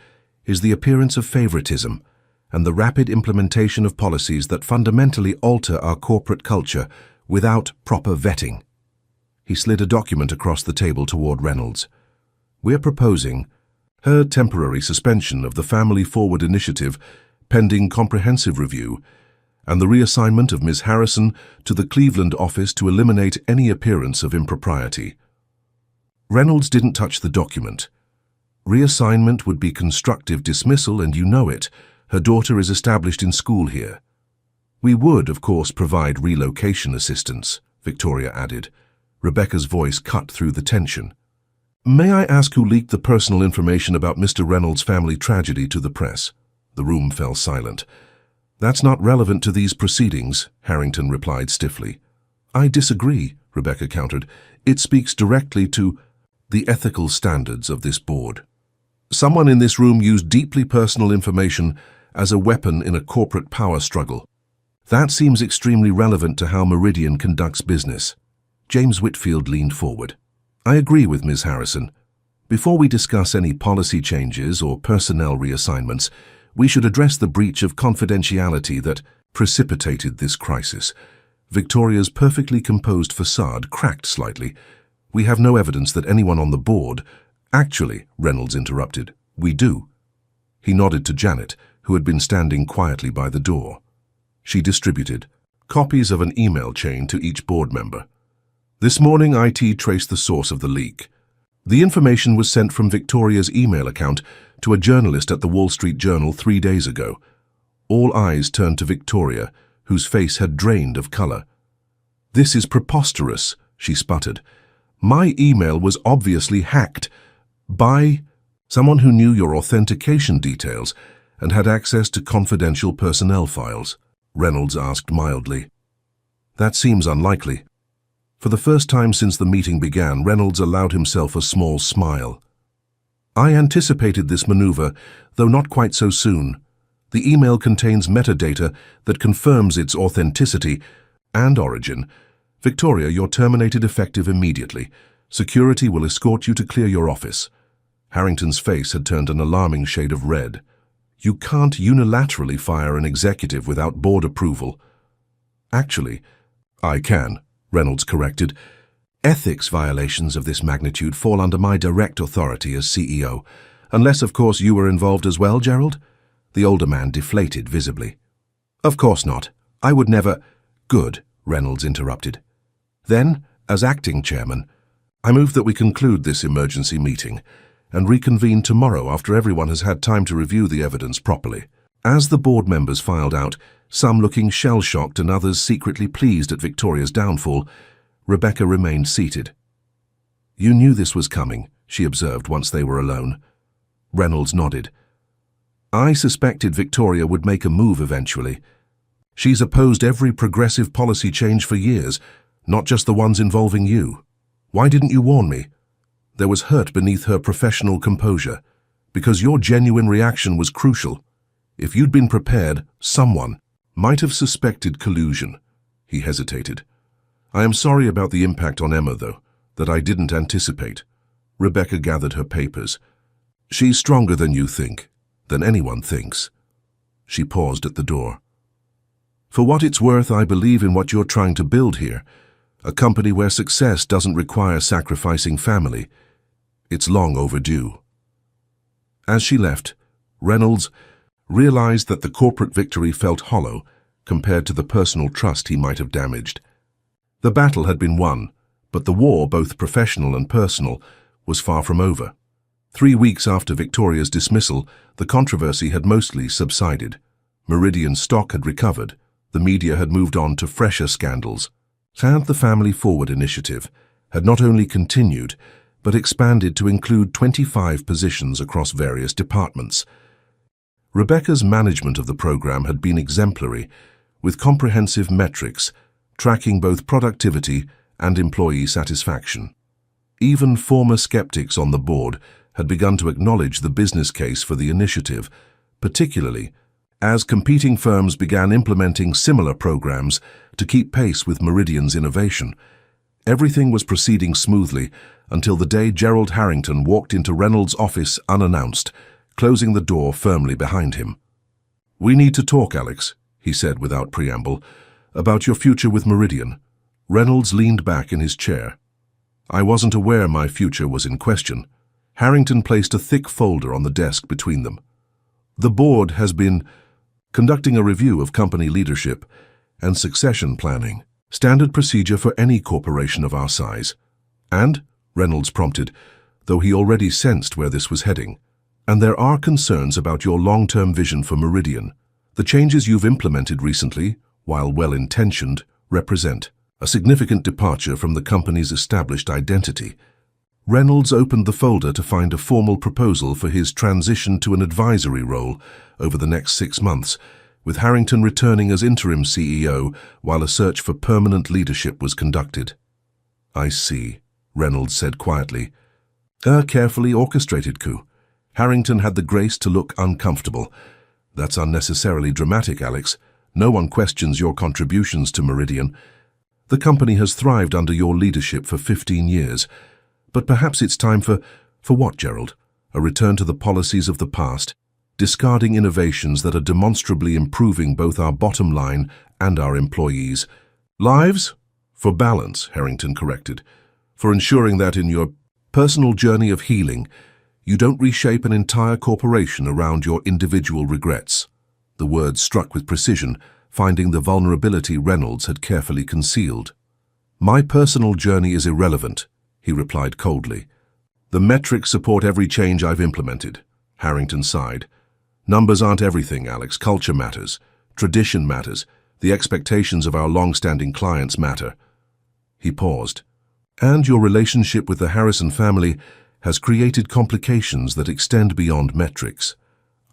"is the appearance of favoritism and the rapid implementation of policies that fundamentally alter our corporate culture without proper vetting." He slid a document across the table toward Reynolds. "We're proposing her temporary suspension of the Family Forward Initiative pending comprehensive review and the reassignment of Ms. Harrison to the Cleveland office to eliminate any appearance of impropriety." Reynolds didn't touch the document. "Reassignment would be constructive dismissal, and you know it. Her daughter is established in school here." "We would, of course, provide relocation assistance," Victoria added. Rebecca's voice cut through the tension. "May I ask who leaked the personal information about Mr. Reynolds' family tragedy to the press?" The room fell silent. "That's not relevant to these proceedings," Harrington replied stiffly. "I disagree," Rebecca countered. "It speaks directly to the ethical standards of this board. Someone in this room used deeply personal information as a weapon in a corporate power struggle. That seems extremely relevant to how Meridian conducts business." James Whitfield leaned forward. "I agree with Ms. Harrison. Before we discuss any policy changes or personnel reassignments, we should address the breach of confidentiality that precipitated this crisis." Victoria's perfectly composed facade cracked slightly. "We have no evidence that anyone on the board—" "Actually," Reynolds interrupted, "we do." He nodded to Janet, who had been standing quietly by the door. She distributed copies of an email chain to each board member. "This morning, IT traced the source of the leak. The information was sent from Victoria's email account to a journalist at the Wall Street Journal 3 days ago." All eyes turned to Victoria, whose face had drained of color. "This is preposterous," she sputtered. "My email was obviously hacked by someone who knew your authentication details and had access to confidential personnel files," Reynolds asked mildly. "That seems unlikely." For the first time since the meeting began, Reynolds allowed himself a small smile. "I anticipated this maneuver, though not quite so soon. The email contains metadata that confirms its authenticity and origin. Victoria, you're terminated effective immediately. Security will escort you to clear your office." Harrington's face had turned an alarming shade of red. "You can't unilaterally fire an executive without board approval." "Actually, I can," Reynolds corrected. "Ethics violations of this magnitude fall under my direct authority as CEO. Unless, of course, you were involved as well, Gerald? The older man deflated visibly. Of course not. I would never— Good, Reynolds interrupted. Then, as acting chairman, I move that we conclude this emergency meeting and reconvene tomorrow after everyone has had time to review the evidence properly. As the board members filed out, some looking shell-shocked and others secretly pleased at Victoria's downfall, Rebecca remained seated. You knew this was coming, she observed once they were alone. Reynolds nodded. I suspected Victoria would make a move eventually. She's opposed every progressive policy change for years, not just the ones involving you. Why didn't you warn me? There was hurt beneath her professional composure, because your genuine reaction was crucial. If you'd been prepared, someone might have suspected collusion. He hesitated. I am sorry about the impact on Emma, though, that I didn't anticipate. Rebecca gathered her papers. She's stronger than you think, than anyone thinks. She paused at the door. For what it's worth, I believe in what you're trying to build here, a company where success doesn't require sacrificing family. It's long overdue. As she left, Reynolds realized that the corporate victory felt hollow compared to the personal trust he might have damaged. The battle had been won, but the war, both professional and personal, was far from over. 3 weeks after Victoria's dismissal, the controversy had mostly subsided. Meridian's stock had recovered. The media had moved on to fresher scandals. And the Family Forward initiative had not only continued, but expanded to include 25 positions across various departments. Rebecca's management of the program had been exemplary, with comprehensive metrics tracking both productivity and employee satisfaction. Even former skeptics on the board had begun to acknowledge the business case for the initiative, particularly as competing firms began implementing similar programs to keep pace with Meridian's innovation. Everything was proceeding smoothly until the day Gerald Harrington walked into Reynolds' office unannounced, closing the door firmly behind him. We need to talk, Alex, he said without preamble, about your future with Meridian. Reynolds leaned back in his chair. I wasn't aware my future was in question. Harrington placed a thick folder on the desk between them. The board has been conducting a review of company leadership and succession planning, standard procedure for any corporation of our size. And, Reynolds prompted, though he already sensed where this was heading, and there are concerns about your long-term vision for Meridian. The changes you've implemented recently, while well-intentioned, represent a significant departure from the company's established identity. Reynolds opened the folder to find a formal proposal for his transition to an advisory role over the next 6 months, with Harrington returning as interim CEO while a search for permanent leadership was conducted. I see, Reynolds said quietly. A carefully orchestrated coup. Harrington had the grace to look uncomfortable. That's unnecessarily dramatic, Alex. No one questions your contributions to Meridian. The company has thrived under your leadership for 15 years. But perhaps it's time for what, Gerald? A return to the policies of the past, discarding innovations that are demonstrably improving both our bottom line and our employees' lives? For balance, Harrington corrected. For ensuring that in your personal journey of healing, you don't reshape an entire corporation around your individual regrets. The words struck with precision, finding the vulnerability Reynolds had carefully concealed. My personal journey is irrelevant, he replied coldly. The metrics support every change I've implemented, Harrington sighed. Numbers aren't everything, Alex. Culture matters. Tradition matters. The expectations of our long-standing clients matter. He paused. And your relationship with the Harrison family has created complications that extend beyond metrics.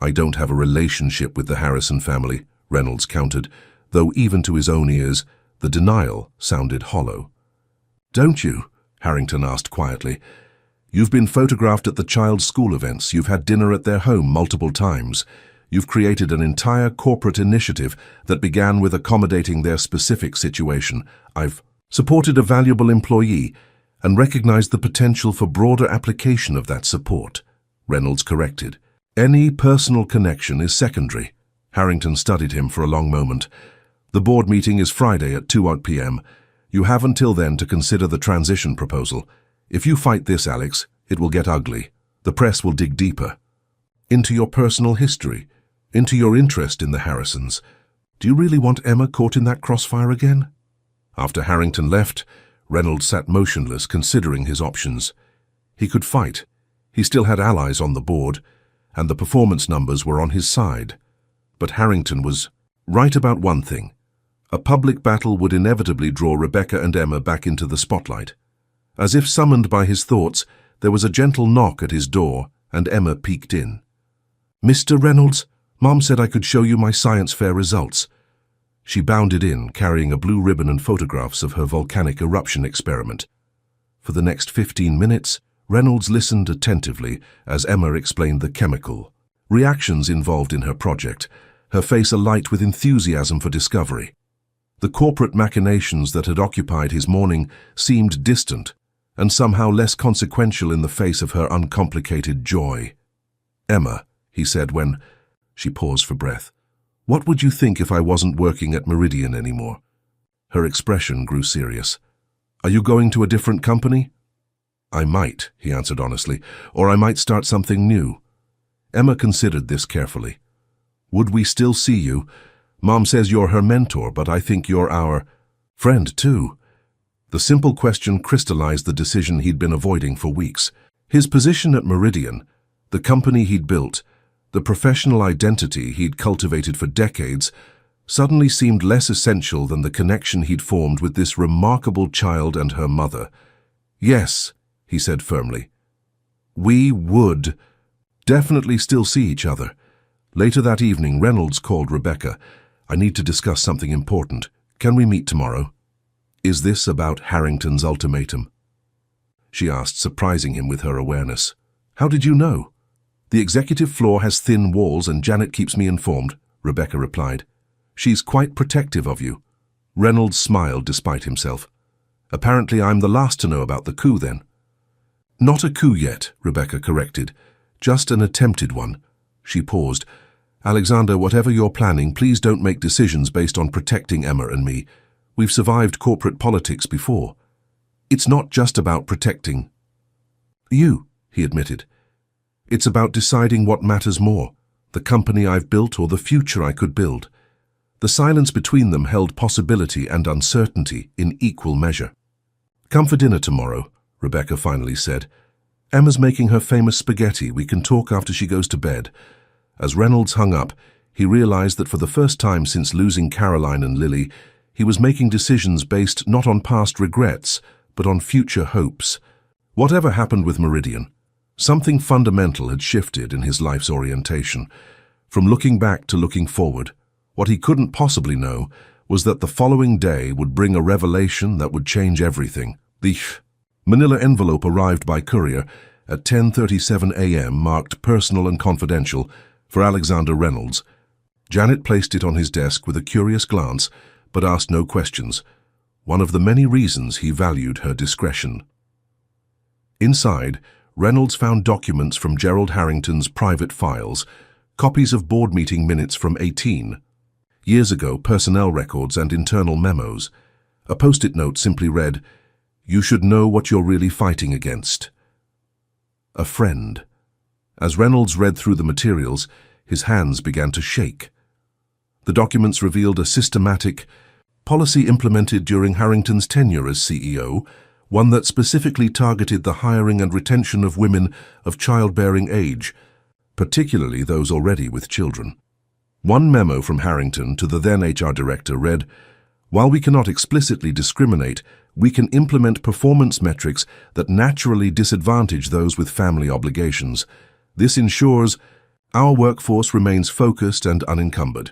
I don't have a relationship with the Harrison family, Reynolds countered, though even to his own ears, the denial sounded hollow. Don't you? Harrington asked quietly. You've been photographed at the child's school events. You've had dinner at their home multiple times. You've created an entire corporate initiative that began with accommodating their specific situation. I've supported a valuable employee and recognized the potential for broader application of that support, Reynolds corrected. Any personal connection is secondary. Harrington studied him for a long moment. The board meeting is Friday at 2 p.m. You have until then to consider the transition proposal. If you fight this, Alex, it will get ugly. The press will dig deeper. into your personal history, into your interest in the Harrisons. Do you really want Emma caught in that crossfire again? After Harrington left, Reynolds sat motionless, considering his options. He could fight. He still had allies on the board, and the performance numbers were on his side. But Harrington was right about one thing. A public battle would inevitably draw Rebecca and Emma back into the spotlight. As if summoned by his thoughts, there was a gentle knock at his door, and Emma peeked in. "Mr. Reynolds, Mom said I could show you my science fair results." She bounded in, carrying a blue ribbon and photographs of her volcanic eruption experiment. For the next 15 minutes, Reynolds listened attentively as Emma explained the chemical reactions involved in her project, her face alight with enthusiasm for discovery. The corporate machinations that had occupied his morning seemed distant and somehow less consequential in the face of her uncomplicated joy. "Emma," he said when she paused for breath, "what would you think if I wasn't working at Meridian anymore?" Her expression grew serious. "Are you going to a different company?" "I might," he answered honestly, "or I might start something new." Emma considered this carefully. "Would we still see you? Mom says you're her mentor, but I think you're our friend too." The simple question crystallized the decision he'd been avoiding for weeks. His position at Meridian, the company he'd built, the professional identity he'd cultivated for decades, suddenly seemed less essential than the connection he'd formed with this remarkable child and her mother. "Yes," he said firmly. "We would definitely still see each other." Later that evening, Reynolds called Rebecca. "I need to discuss something important. Can we meet tomorrow?" "Is this about Harrington's ultimatum?" she asked, surprising him with her awareness. "How did you know?" "The executive floor has thin walls and Janet keeps me informed," Rebecca replied. "She's quite protective of you." Reynolds smiled despite himself. "Apparently I'm the last to know about the coup then." "Not a coup yet," Rebecca corrected. "Just an attempted one." She paused. "Alexander, whatever you're planning, please don't make decisions based on protecting Emma and me. We've survived corporate politics before. It's not just about protecting you," he admitted. "It's about deciding what matters more, the company I've built or the future I could build." The silence between them held possibility and uncertainty in equal measure. "Come for dinner tomorrow," Rebecca finally said. "Emma's making her famous spaghetti. We can talk after she goes to bed." As Reynolds hung up, he realized that for the first time since losing Caroline and Lily, he was making decisions based not on past regrets, but on future hopes. Whatever happened with Meridian, something fundamental had shifted in his life's orientation. From looking back to looking forward, what he couldn't possibly know was that the following day would bring a revelation that would change everything. The manila envelope arrived by courier at 10:37 a.m. marked personal and confidential for Alexander Reynolds. Janet placed it on his desk with a curious glance, but asked no questions, one of the many reasons he valued her discretion. Inside, Reynolds found documents from Gerald Harrington's private files, copies of board meeting minutes from 18 years ago, personnel records and internal memos. A post-it note simply read, "You should know what you're really fighting against." A friend. As Reynolds read through the materials, his hands began to shake. The documents revealed a systematic policy implemented during Harrington's tenure as CEO, one that specifically targeted the hiring and retention of women of childbearing age, particularly those already with children. One memo from Harrington to the then HR director read, "While we cannot explicitly discriminate, we can implement performance metrics that naturally disadvantage those with family obligations. This ensures our workforce remains focused and unencumbered."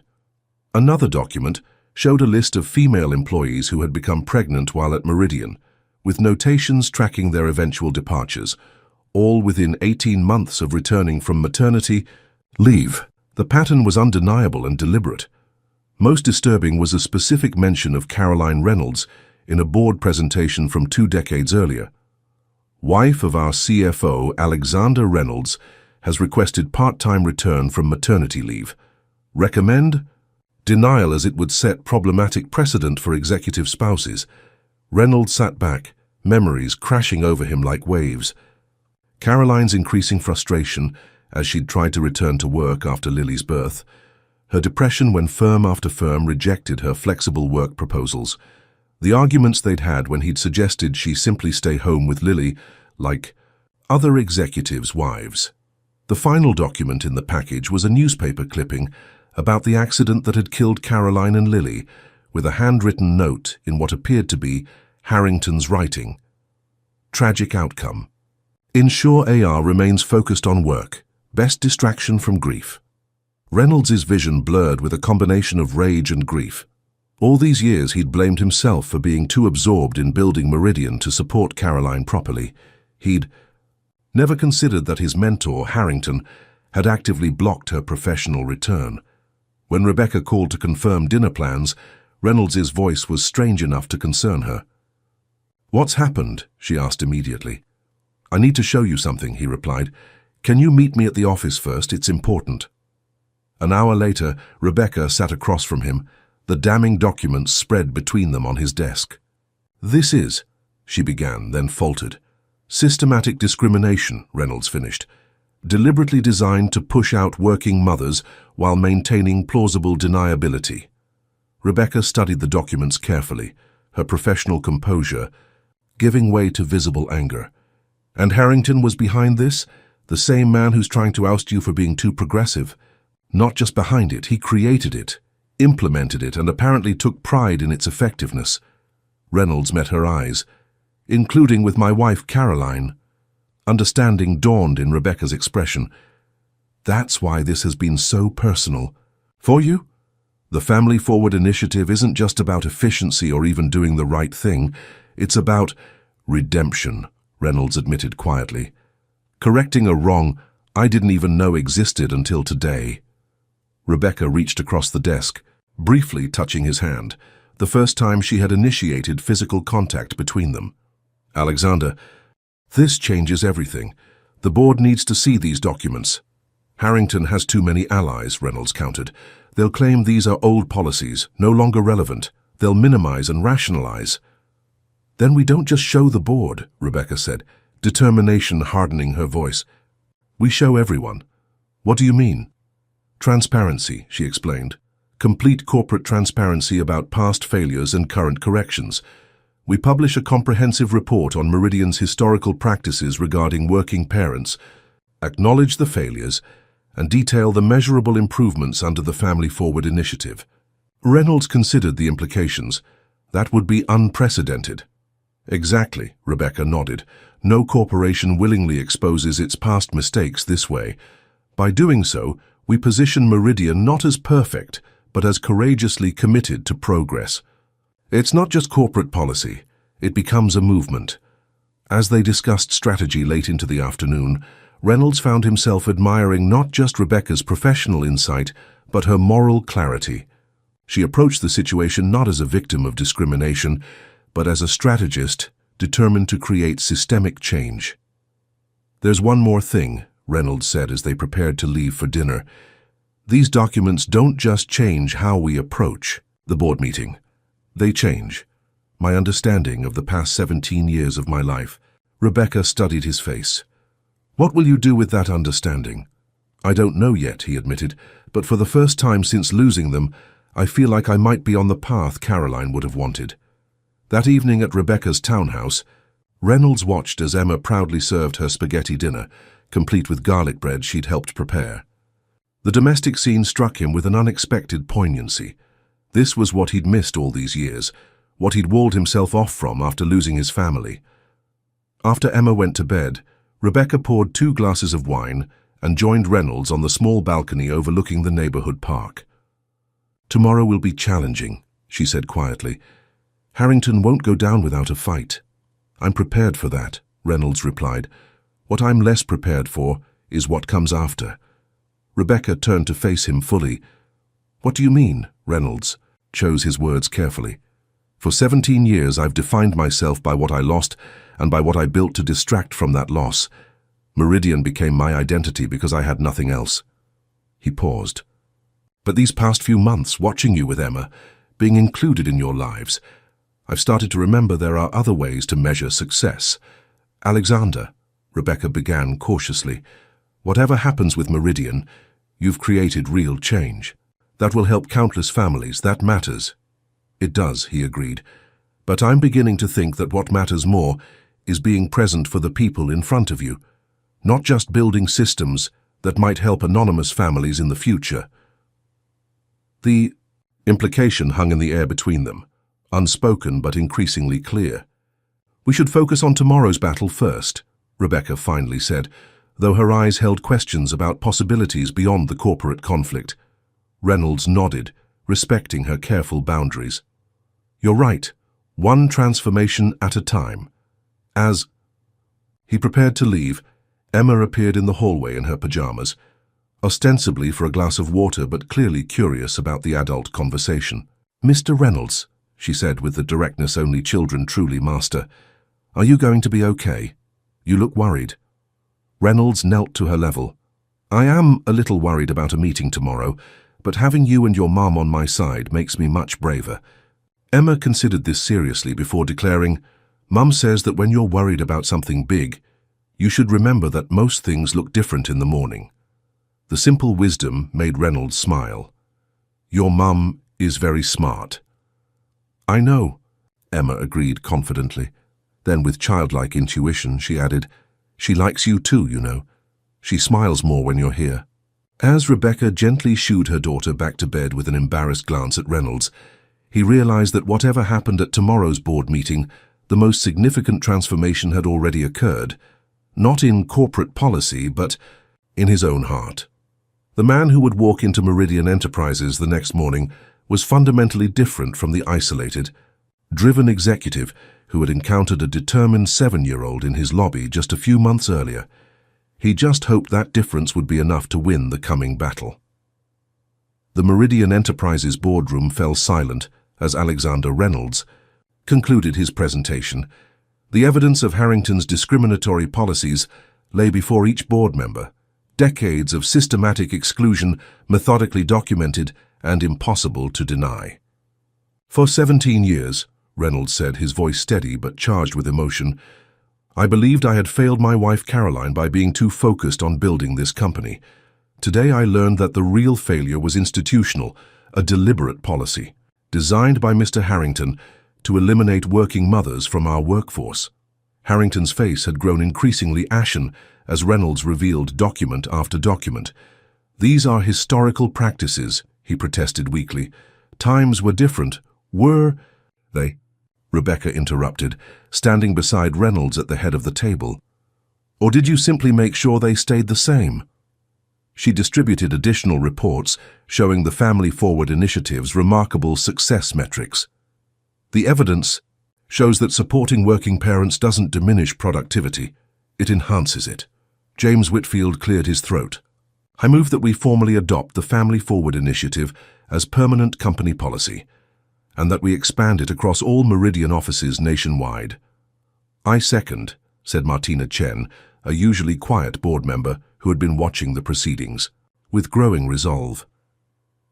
Another document showed a list of female employees who had become pregnant while at Meridian, with notations tracking their eventual departures, all within 18 months of returning from maternity leave. The pattern was undeniable and deliberate. Most disturbing was a specific mention of Caroline Reynolds in a board presentation from 2 decades earlier. "Wife of our CFO, Alexander Reynolds, has requested part-time return from maternity leave. Recommend?" Denial, as it would set problematic precedent for executive spouses. Reynolds sat back, memories crashing over him like waves. Caroline's increasing frustration as she'd tried to return to work after Lily's birth. Her depression when firm after firm rejected her flexible work proposals. The arguments they'd had when he'd suggested she simply stay home with Lily, like other executives' wives. The final document in the package was a newspaper clipping about the accident that had killed Caroline and Lily, with a handwritten note in what appeared to be Harrington's writing. Tragic outcome. Ensure AR remains focused on work. Best distraction from grief. Reynolds's vision blurred with a combination of rage and grief. All these years he'd blamed himself for being too absorbed in building Meridian to support Caroline properly. He'd never considered that his mentor, Harrington, had actively blocked her professional return. When Rebecca called to confirm dinner plans, Reynolds's voice was strange enough to concern her. "What's happened?" she asked immediately. "I need to show you something," he replied. "Can you meet me at the office first? It's important." An hour later, Rebecca sat across from him, the damning documents spread between them on his desk. "This is," she began, then faltered. "Systematic discrimination," Reynolds finished. "Deliberately designed to push out working mothers while maintaining plausible deniability." Rebecca studied the documents carefully, her professional composure giving way to visible anger. "And Harrington was behind this? The same man who's trying to oust you for being too progressive? Not just behind it, he created it, implemented it, and apparently took pride in its effectiveness." Reynolds met her eyes. "Including with my wife, Caroline." Understanding dawned in Rebecca's expression. "That's why this has been so personal. For you? The Family Forward initiative isn't just about efficiency or even doing the right thing. It's about redemption," Reynolds admitted quietly. "Correcting a wrong I didn't even know existed until today." Rebecca reached across the desk, briefly touching his hand, the first time she had initiated physical contact between them. "Alexander, this changes everything. The board needs to see these documents." "Harrington has too many allies," Reynolds countered. "They'll claim these are old policies, no longer relevant. They'll minimize and rationalize." "Then we don't just show the board," Rebecca said, determination hardening her voice. "We show everyone." "What do you mean?" "Transparency," she explained. "Complete corporate transparency about past failures and current corrections. We publish a comprehensive report on Meridian's historical practices regarding working parents, acknowledge the failures, and detail the measurable improvements under the Family Forward initiative." Reynolds considered the implications. That would be unprecedented. "Exactly," Rebecca nodded. "No corporation willingly exposes its past mistakes this way. By doing so, we position Meridian not as perfect, but as courageously committed to progress. It's not just corporate policy, it becomes a movement." As they discussed strategy late into the afternoon, Reynolds found himself admiring not just Rebecca's professional insight, but her moral clarity. She approached the situation not as a victim of discrimination, but as a strategist determined to create systemic change. "There's one more thing," Reynolds said as they prepared to leave for dinner. "These documents don't just change how we approach the board meeting. They change my understanding of the past 17 years of my life." Rebecca studied his face. "What will you do with that understanding?" "I don't know yet," he admitted, "but for the first time since losing them, I feel like I might be on the path Caroline would have wanted." That evening at Rebecca's townhouse, Reynolds watched as Emma proudly served her spaghetti dinner, complete with garlic bread she'd helped prepare. The domestic scene struck him with an unexpected poignancy. This was what he'd missed all these years, what he'd walled himself off from after losing his family. After Emma went to bed, Rebecca poured 2 glasses of wine and joined Reynolds on the small balcony overlooking the neighborhood park. "Tomorrow will be challenging," she said quietly. "Harrington won't go down without a fight." "I'm prepared for that," Reynolds replied. "What I'm less prepared for is what comes after." Rebecca turned to face him fully. "What do you mean?" Reynolds chose his words carefully. "For 17 years I've defined myself by what I lost and by what I built to distract from that loss. Meridian became my identity because I had nothing else." He paused. "But these past few months, watching you with Emma, being included in your lives, I've started to remember there are other ways to measure success." "Alexander," Rebecca began cautiously, Whatever happens with Meridian, you've created real change. That will help countless families. That matters. It does, he agreed. But I'm beginning to think that what matters more is being present for the people in front of you, not just building systems that might help anonymous families in the future. The implication hung in the air between them, unspoken but increasingly clear. We should focus on tomorrow's battle first, Rebecca finally said, though her eyes held questions about possibilities beyond the corporate conflict. Reynolds nodded, respecting her careful boundaries. You're right, one transformation at a time. As he prepared to leave, Emma appeared in the hallway in her pajamas, ostensibly for a glass of water but clearly curious about the adult conversation. Mr. Reynolds, she said with the directness only children truly master, are you going to be okay? You look worried. Reynolds knelt to her level. I am a little worried about a meeting tomorrow, but having you and your mom on my side makes me much braver. Emma considered this seriously before declaring, Mum says that when you're worried about something big, you should remember that most things look different in the morning. The simple wisdom made Reynolds smile. Your mum is very smart. I know, Emma agreed confidently. Then with childlike intuition, she added, she likes you too, you know. She smiles more when you're here. As Rebecca gently shooed her daughter back to bed with an embarrassed glance at Reynolds, he realized that whatever happened at tomorrow's board meeting, the most significant transformation had already occurred, not in corporate policy, but in his own heart. The man who would walk into Meridian Enterprises the next morning was fundamentally different from the isolated, driven executive who had encountered a determined 7-year-old in his lobby just a few months earlier. He just hoped that difference would be enough to win the coming battle. The Meridian Enterprises boardroom fell silent as Alexander Reynolds concluded his presentation. The evidence of Harrington's discriminatory policies lay before each board member, decades of systematic exclusion methodically documented and impossible to deny. For 17 years, Reynolds said, his voice steady but charged with emotion, I believed I had failed my wife Caroline by being too focused on building this company. Today I learned that the real failure was institutional, a deliberate policy, designed by Mr. Harrington to eliminate working mothers from our workforce. Harrington's face had grown increasingly ashen as Reynolds revealed document after document. These are historical practices, he protested weakly. Times were different. Were they? Rebecca interrupted, standing beside Reynolds at the head of the table. Or did you simply make sure they stayed the same? She distributed additional reports showing the Family Forward Initiative's remarkable success metrics. The evidence shows that supporting working parents doesn't diminish productivity, it enhances it. James Whitfield cleared his throat. I move that we formally adopt the Family Forward Initiative as permanent company policy, and that we expand it across all Meridian offices nationwide. I second, said Martina Chen, a usually quiet board member who had been watching the proceedings, with growing resolve.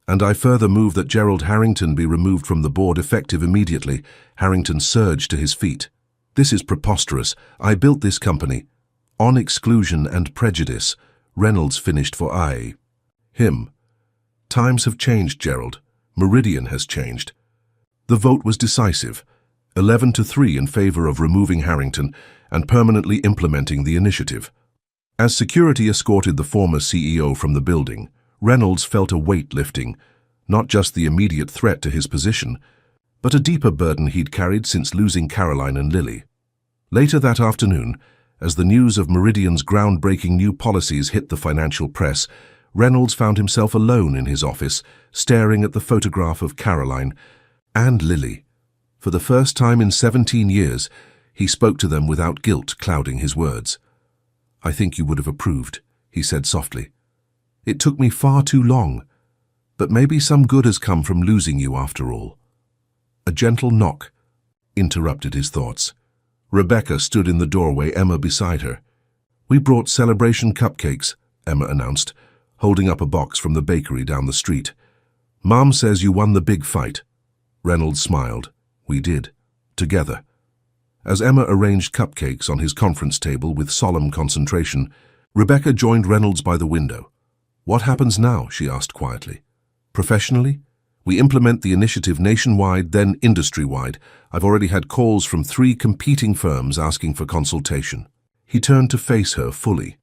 And I further move that Gerald Harrington be removed from the board effective immediately. Harrington surged to his feet. This is preposterous. I built this company. On exclusion and prejudice, Reynolds finished for him. Times have changed, Gerald. Meridian has changed. The vote was decisive, 11-3 in favor of removing Harrington and permanently implementing the initiative. As security escorted the former CEO from the building, Reynolds felt a weight lifting, not just the immediate threat to his position, but a deeper burden he'd carried since losing Caroline and Lily. Later that afternoon, as the news of Meridian's groundbreaking new policies hit the financial press, Reynolds found himself alone in his office, staring at the photograph of Caroline and Lily. For the first time in 17 years, he spoke to them without guilt clouding his words. I think you would have approved, he said softly. It took me far too long, but maybe some good has come from losing you after all. A gentle knock interrupted his thoughts. Rebecca stood in the doorway, Emma beside her. We brought celebration cupcakes, Emma announced, holding up a box from the bakery down the street. Mom says you won the big fight. Reynolds smiled. We did. Together. As Emma arranged cupcakes on his conference table with solemn concentration, Rebecca joined Reynolds by the window. "What happens now?" she asked quietly. "Professionally? We implement the initiative nationwide, then industry-wide. I've already had calls from 3 competing firms asking for consultation." He turned to face her fully.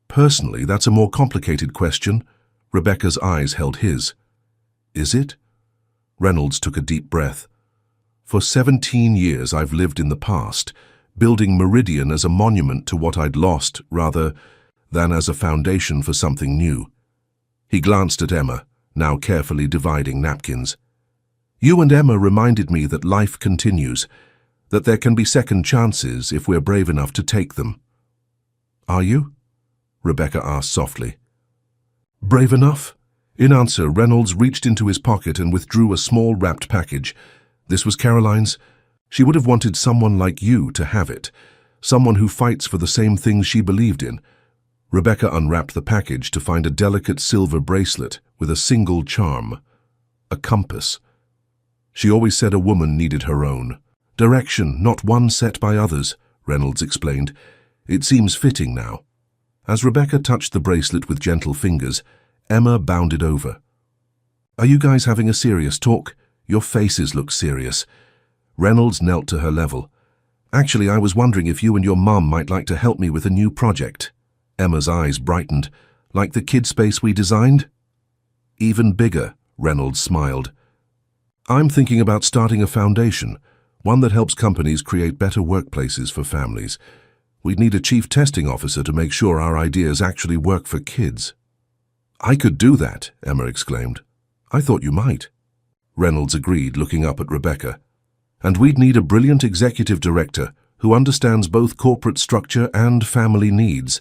"Personally, that's a more complicated question." Rebecca's eyes held his. "Is it?" Reynolds took a deep breath. "For 17 years I've lived in the past, building Meridian as a monument to what I'd lost rather than as a foundation for something new." He glanced at Emma, now carefully dividing napkins. "You and Emma reminded me that life continues, that there can be second chances if we're brave enough to take them." "Are you?" Rebecca asked softly. "Brave enough?" In answer, Reynolds reached into his pocket and withdrew a small wrapped package. This was Caroline's. She would have wanted someone like you to have it, someone who fights for the same things she believed in. Rebecca unwrapped the package to find a delicate silver bracelet with a single charm, a compass. She always said a woman needed her own direction, not one set by others, Reynolds explained. It seems fitting now. As Rebecca touched the bracelet with gentle fingers, Emma bounded over. "Are you guys having a serious talk? Your faces look serious." Reynolds knelt to her level. "Actually, I was wondering if you and your mum might like to help me with a new project." Emma's eyes brightened. "Like the kid space we designed?" "Even bigger," Reynolds smiled. "I'm thinking about starting a foundation, one that helps companies create better workplaces for families. We'd need a chief testing officer to make sure our ideas actually work for kids." "I could do that," Emma exclaimed. "I thought you might." Reynolds agreed, looking up at Rebecca. "And we'd need a brilliant executive director who understands both corporate structure and family needs."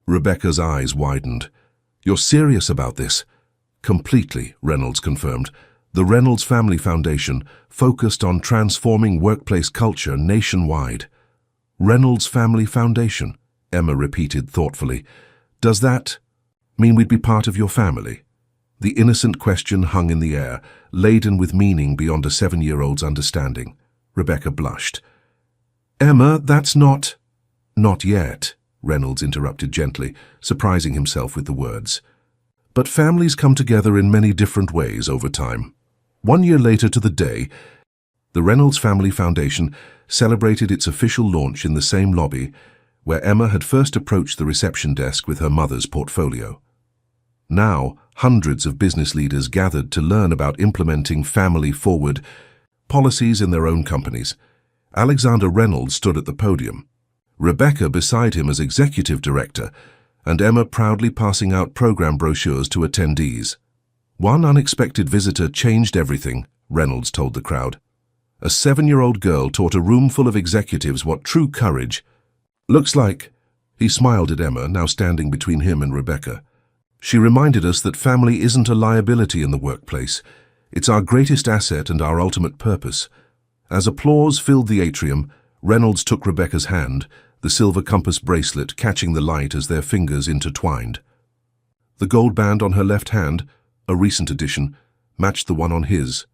Rebecca's eyes widened. "You're serious about this?" "Completely," Reynolds confirmed. "The Reynolds Family Foundation, focused on transforming workplace culture nationwide." "Reynolds Family Foundation," Emma repeated thoughtfully. "Does that mean we'd be part of your family?" The innocent question hung in the air, laden with meaning beyond a 7-year-old's understanding. Rebecca blushed. "Emma, that's not—" "Not yet," Reynolds interrupted gently, surprising himself with the words. "But families come together in many different ways over time." 1 year later to the day, the Reynolds Family Foundation celebrated its official launch in the same lobby where Emma had first approached the reception desk with her mother's portfolio. Now, hundreds of business leaders gathered to learn about implementing family-forward policies in their own companies. Alexander Reynolds stood at the podium, Rebecca beside him as executive director, and Emma proudly passing out program brochures to attendees. "One unexpected visitor changed everything," Reynolds told the crowd. "A 7-year-old girl taught a room full of executives what true courage looks like." He smiled at Emma, now standing between him and Rebecca. "She reminded us that family isn't a liability in the workplace. It's our greatest asset and our ultimate purpose." As applause filled the atrium, Reynolds took Rebecca's hand, the silver compass bracelet catching the light as their fingers intertwined. The gold band on her left hand, a recent addition, matched the one on his.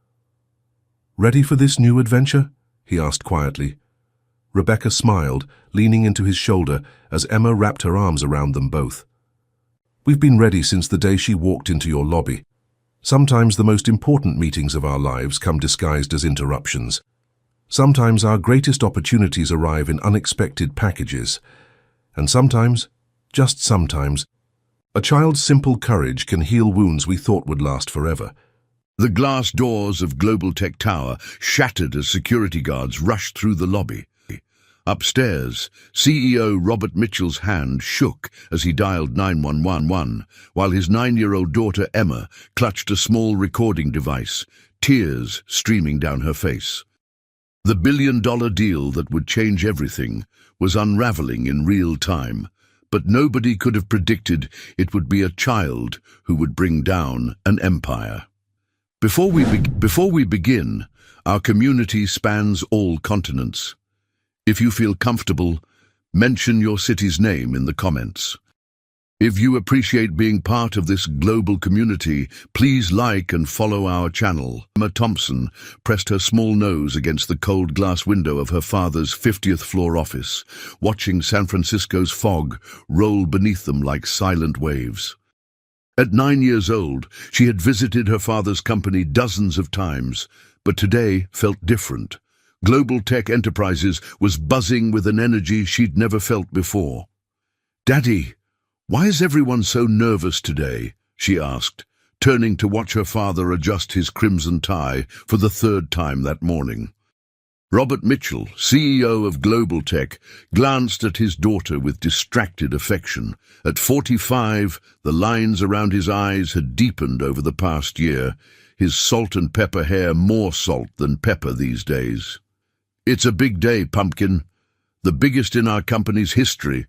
"Ready for this new adventure?" he asked quietly. Rebecca smiled, leaning into his shoulder as Emma wrapped her arms around them both. "We've been ready since the day she walked into your lobby. Sometimes the most important meetings of our lives come disguised as interruptions. Sometimes our greatest opportunities arrive in unexpected packages. And sometimes, just sometimes, a child's simple courage can heal wounds we thought would last forever." The glass doors of Global Tech Tower shattered as security guards rushed through the lobby. Upstairs, CEO Robert Mitchell's hand shook as he dialed 911, while his 9-year-old daughter Emma clutched a small recording device, tears streaming down her face. The billion-dollar deal that would change everything was unraveling in real time, but nobody could have predicted it would be a child who would bring down an empire. Before we begin, our community spans all continents. If you feel comfortable, mention your city's name in the comments. If you appreciate being part of this global community, please like and follow our channel. Emma Thompson pressed her small nose against the cold glass window of her father's 50th floor office, watching San Francisco's fog roll beneath them like silent waves. At 9 years old, she had visited her father's company dozens of times, but today felt different. Global Tech Enterprises was buzzing with an energy she'd never felt before. "Daddy, why is everyone so nervous today?" she asked, turning to watch her father adjust his crimson tie for the third time that morning. Robert Mitchell, CEO of Global Tech, glanced at his daughter with distracted affection. At 45, the lines around his eyes had deepened over the past year, his salt and pepper hair more salt than pepper these days. "It's a big day, Pumpkin. The biggest in our company's history."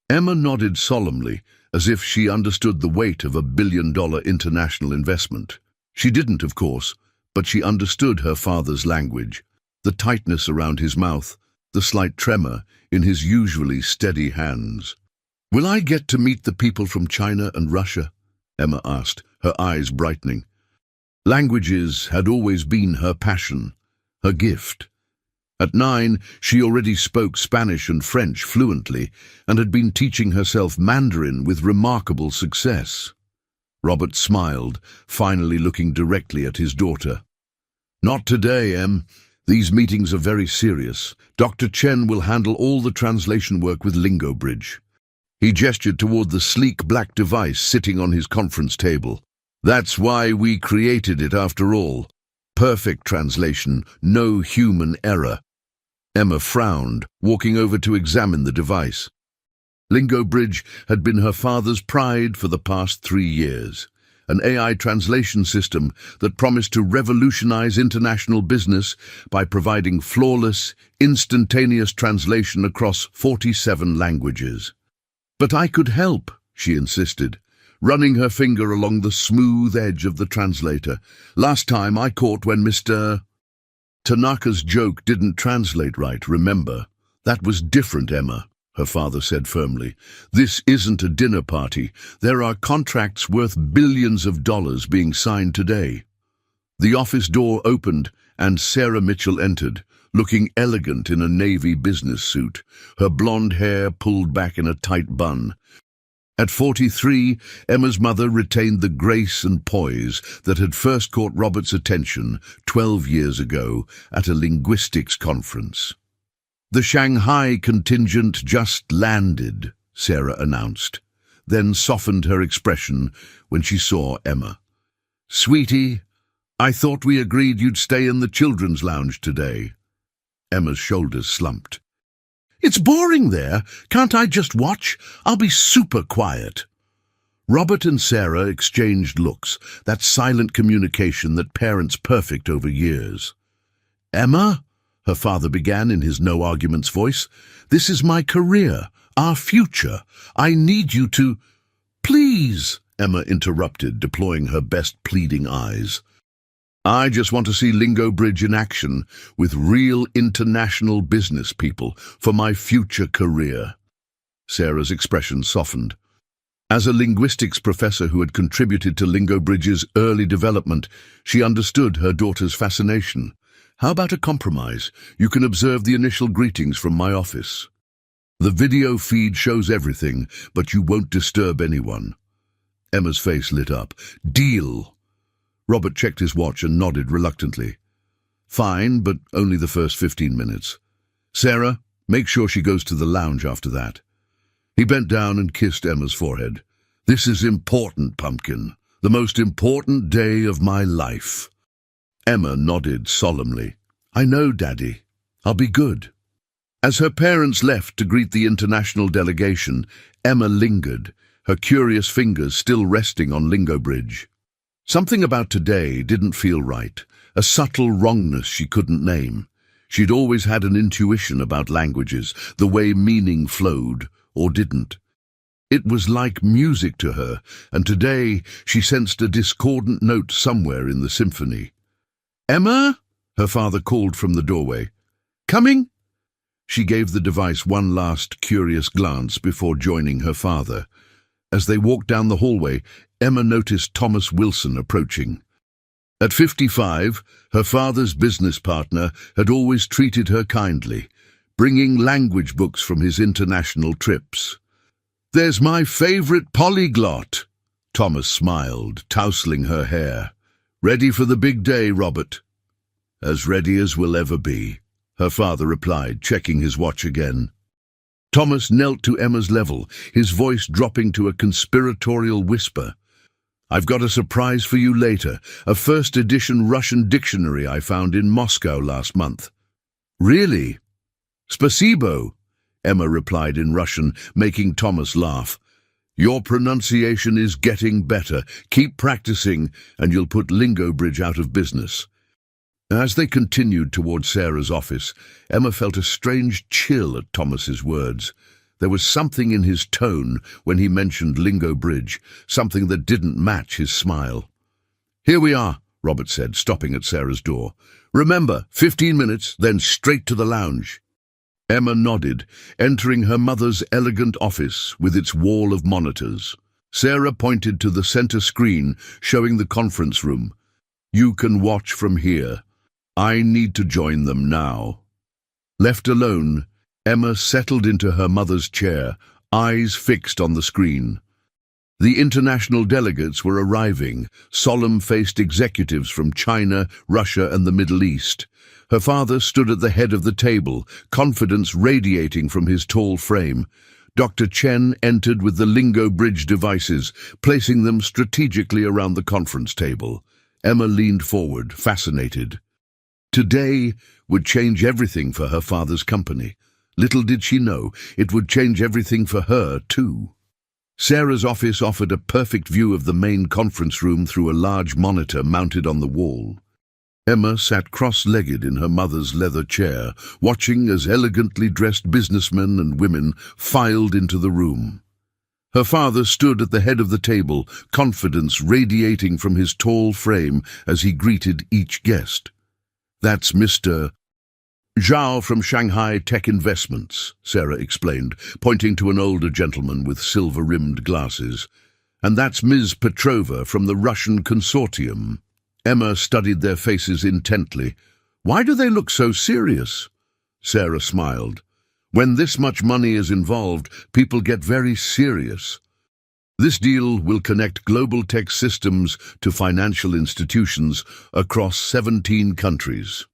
Emma nodded solemnly, as if she understood the weight of $1 billion international investment. She didn't, of course, but she understood her father's language, the tightness around his mouth, the slight tremor in his usually steady hands. "Will I get to meet the people from China and Russia?" Emma asked, her eyes brightening. Languages had always been her passion, her gift. At 9, she already spoke Spanish and French fluently and had been teaching herself Mandarin with remarkable success. Robert smiled, finally looking directly at his daughter. "Not today, Em. These meetings are very serious. Dr. Chen will handle all the translation work with Lingo Bridge." He gestured toward the sleek black device sitting on his conference table. "That's why we created it after all. Perfect translation, no human error." Emma frowned, walking over to examine the device. Lingo Bridge had been her father's pride for the past 3 years, an AI translation system that promised to revolutionize international business by providing flawless, instantaneous translation across 47 languages. "But I could help," she insisted, running her finger along the smooth edge of the translator. "Last time I caught when Mr. Tanaka's joke didn't translate right, remember? That was different, Emma," her father said firmly. "This isn't a dinner party. There are contracts worth billions of dollars being signed today." The office door opened and Sarah Mitchell entered, looking elegant in a navy business suit, her blonde hair pulled back in a tight bun. At 43, Emma's mother retained the grace and poise that had first caught Robert's attention 12 years ago at a linguistics conference. "The Shanghai contingent just landed," Sarah announced, then softened her expression when she saw Emma. "Sweetie, I thought we agreed you'd stay in the children's lounge today." Emma's shoulders slumped. "It's boring there. Can't I just watch? I'll be super quiet." Robert and Sarah exchanged looks, that silent communication that parents perfect over years. "Emma," her father began in his no-arguments voice, "this is my career, our future. I need you to—" "Please," Emma interrupted, deploying her best pleading eyes. "I just want to see Lingo Bridge in action with real international business people for my future career." Sarah's expression softened. As a linguistics professor who had contributed to Lingo Bridge's early development, she understood her daughter's fascination. "How about a compromise? You can observe the initial greetings from my office. The video feed shows everything, but you won't disturb anyone." Emma's face lit up. "Deal." Robert checked his watch and nodded reluctantly. "Fine, but only the first 15 minutes. Sarah, make sure she goes to the lounge after that." He bent down and kissed Emma's forehead. "This is important, Pumpkin. The most important day of my life." Emma nodded solemnly. "I know, Daddy. I'll be good." As her parents left to greet the international delegation, Emma lingered, her curious fingers still resting on Lingo Bridge. Something about today didn't feel right, a subtle wrongness she couldn't name. She'd always had an intuition about languages, the way meaning flowed, or didn't. It was like music to her, and today she sensed a discordant note somewhere in the symphony. "Emma?" her father called from the doorway. "Coming?" She gave the device one last curious glance before joining her father. As they walked down the hallway, Emma noticed Thomas Wilson approaching. At 55, her father's business partner had always treated her kindly, bringing language books from his international trips. "There's my favorite polyglot," Thomas smiled, tousling her hair. "Ready for the big day, Robert?" "As ready as we'll ever be," her father replied, checking his watch again. Thomas knelt to Emma's level, his voice dropping to a conspiratorial whisper. "I've got a surprise for you later, a first-edition Russian dictionary I found in Moscow last month." "Really?" "Spasibo," Emma replied in Russian, making Thomas laugh. "Your pronunciation is getting better. Keep practicing, and you'll put Lingo Bridge out of business." As they continued toward Sarah's office, Emma felt a strange chill at Thomas's words. There was something in his tone when he mentioned Lingo Bridge, something that didn't match his smile. "Here we are," Robert said, stopping at Sarah's door. "Remember, 15 minutes, then straight to the lounge." Emma nodded, entering her mother's elegant office with its wall of monitors. Sarah pointed to the center screen, showing the conference room. "You can watch from here. I need to join them now." Left alone, Emma settled into her mother's chair, eyes fixed on the screen. The international delegates were arriving, solemn-faced executives from China, Russia, and the Middle East. Her father stood at the head of the table, confidence radiating from his tall frame. Dr. Chen entered with the Lingo Bridge devices, placing them strategically around the conference table. Emma leaned forward, fascinated. Today would change everything for her father's company. Little did she know, it would change everything for her, too. Sarah's office offered a perfect view of the main conference room through a large monitor mounted on the wall. Emma sat cross-legged in her mother's leather chair, watching as elegantly dressed businessmen and women filed into the room. Her father stood at the head of the table, confidence radiating from his tall frame as he greeted each guest. "That's Mr. Zhao from Shanghai Tech Investments," Sarah explained, pointing to an older gentleman with silver-rimmed glasses. "And that's Ms. Petrova from the Russian Consortium." Emma studied their faces intently. "Why do they look so serious?" Sarah smiled. "When this much money is involved, people get very serious. This deal will connect global tech systems to financial institutions across 17 countries.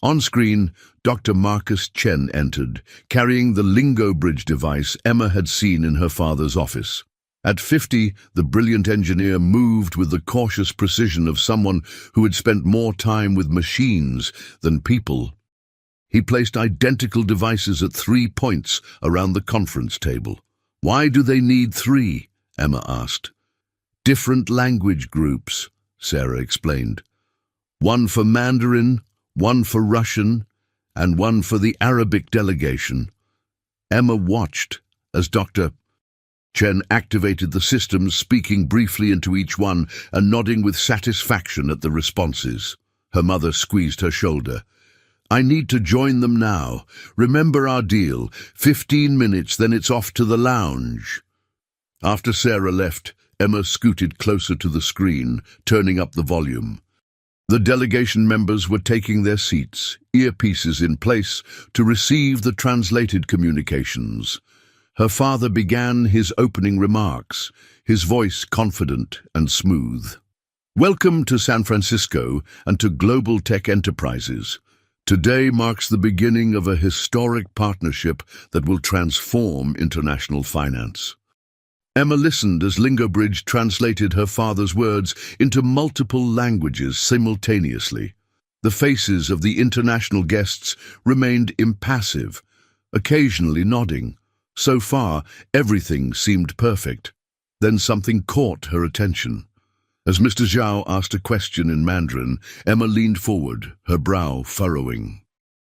On screen, Dr. Marcus Chen entered, carrying the Lingo Bridge device Emma had seen in her father's office. At 50, the brilliant engineer moved with the cautious precision of someone who had spent more time with machines than people. He placed identical devices at 3 points around the conference table. "Why do they need 3? Emma asked. "Different language groups," Sarah explained. "One for Mandarin, one for Russian, and one for the Arabic delegation." Emma watched as Dr. Chen activated the systems, speaking briefly into each one and nodding with satisfaction at the responses. Her mother squeezed her shoulder. "I need to join them now. Remember our deal. 15 minutes, then it's off to the lounge." After Sarah left, Emma scooted closer to the screen, turning up the volume. The delegation members were taking their seats, earpieces in place, to receive the translated communications. Her father began his opening remarks, his voice confident and smooth. "Welcome to San Francisco and to Global Tech Enterprises. Today marks the beginning of a historic partnership that will transform international finance." Emma listened as Lingo Bridge translated her father's words into multiple languages simultaneously. The faces of the international guests remained impassive, occasionally nodding. So far, everything seemed perfect. Then something caught her attention. As Mr. Zhao asked a question in Mandarin, Emma leaned forward, her brow furrowing.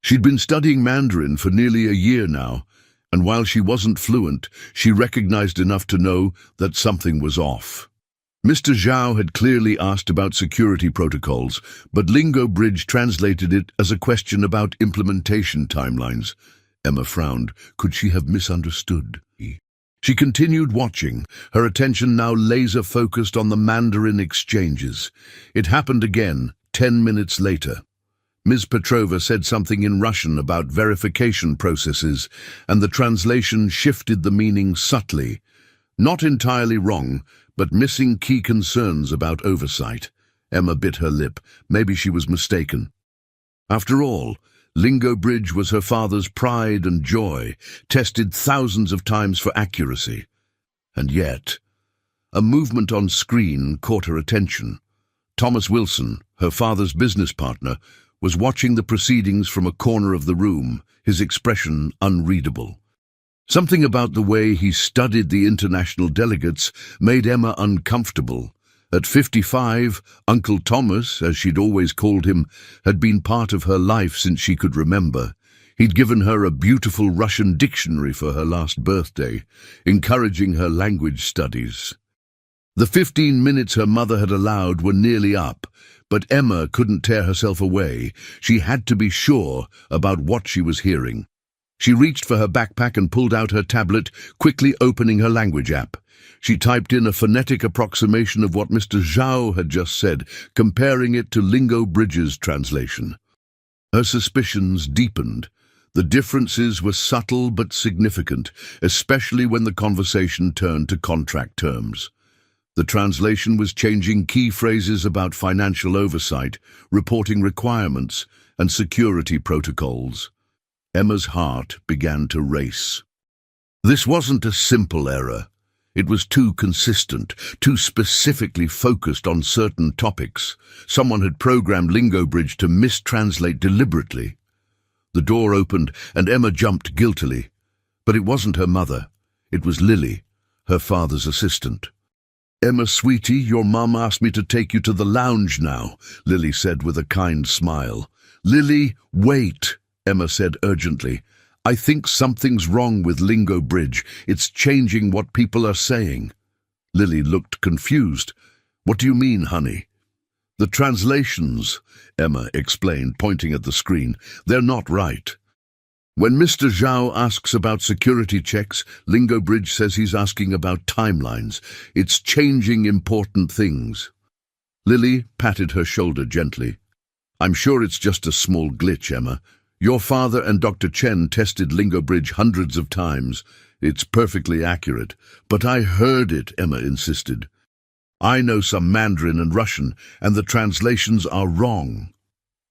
She'd been studying Mandarin for nearly a year now, and while she wasn't fluent, she recognized enough to know that something was off. Mr. Zhao had clearly asked about security protocols, but Lingo Bridge translated it as a question about implementation timelines. Emma frowned. Could she have misunderstood? She continued watching, her attention now laser-focused on the Mandarin exchanges. It happened again, 10 minutes later. Ms. Petrova said something in Russian about verification processes, and the translation shifted the meaning subtly. Not entirely wrong, but missing key concerns about oversight. Emma bit her lip. Maybe she was mistaken. After all, Lingo Bridge was her father's pride and joy, tested thousands of times for accuracy. And yet, a movement on screen caught her attention. Thomas Wilson, her father's business partner, was watching the proceedings from a corner of the room, his expression unreadable. Something about the way he studied the international delegates made Emma uncomfortable. At 55, Uncle Thomas, as she'd always called him, had been part of her life since she could remember. He'd given her a beautiful Russian dictionary for her last birthday, encouraging her language studies. The 15 minutes her mother had allowed were nearly up, but Emma couldn't tear herself away. She had to be sure about what she was hearing. She reached for her backpack and pulled out her tablet, quickly opening her language app. She typed in a phonetic approximation of what Mr. Zhao had just said, comparing it to Lingo Bridge's translation. Her suspicions deepened. The differences were subtle but significant, especially when the conversation turned to contract terms. The translation was changing key phrases about financial oversight, reporting requirements, and security protocols. Emma's heart began to race. This wasn't a simple error. It was too consistent, too specifically focused on certain topics. Someone had programmed Lingo Bridge to mistranslate deliberately. The door opened and Emma jumped guiltily. But it wasn't her mother. It was Lily, her father's assistant. "Emma, sweetie, your mum asked me to take you to the lounge now," Lily said with a kind smile. "Lily, wait," Emma said urgently. "I think something's wrong with Lingo Bridge. It's changing what people are saying." Lily looked confused. "What do you mean, honey?" "The translations," Emma explained, pointing at the screen. "They're not right. When Mr. Zhao asks about security checks, Lingo Bridge says he's asking about timelines. It's changing important things." Lily patted her shoulder gently. "I'm sure it's just a small glitch, Emma. Your father and Dr. Chen tested Lingo Bridge hundreds of times. It's perfectly accurate." "But I heard it," Emma insisted. "I know some Mandarin and Russian, and the translations are wrong."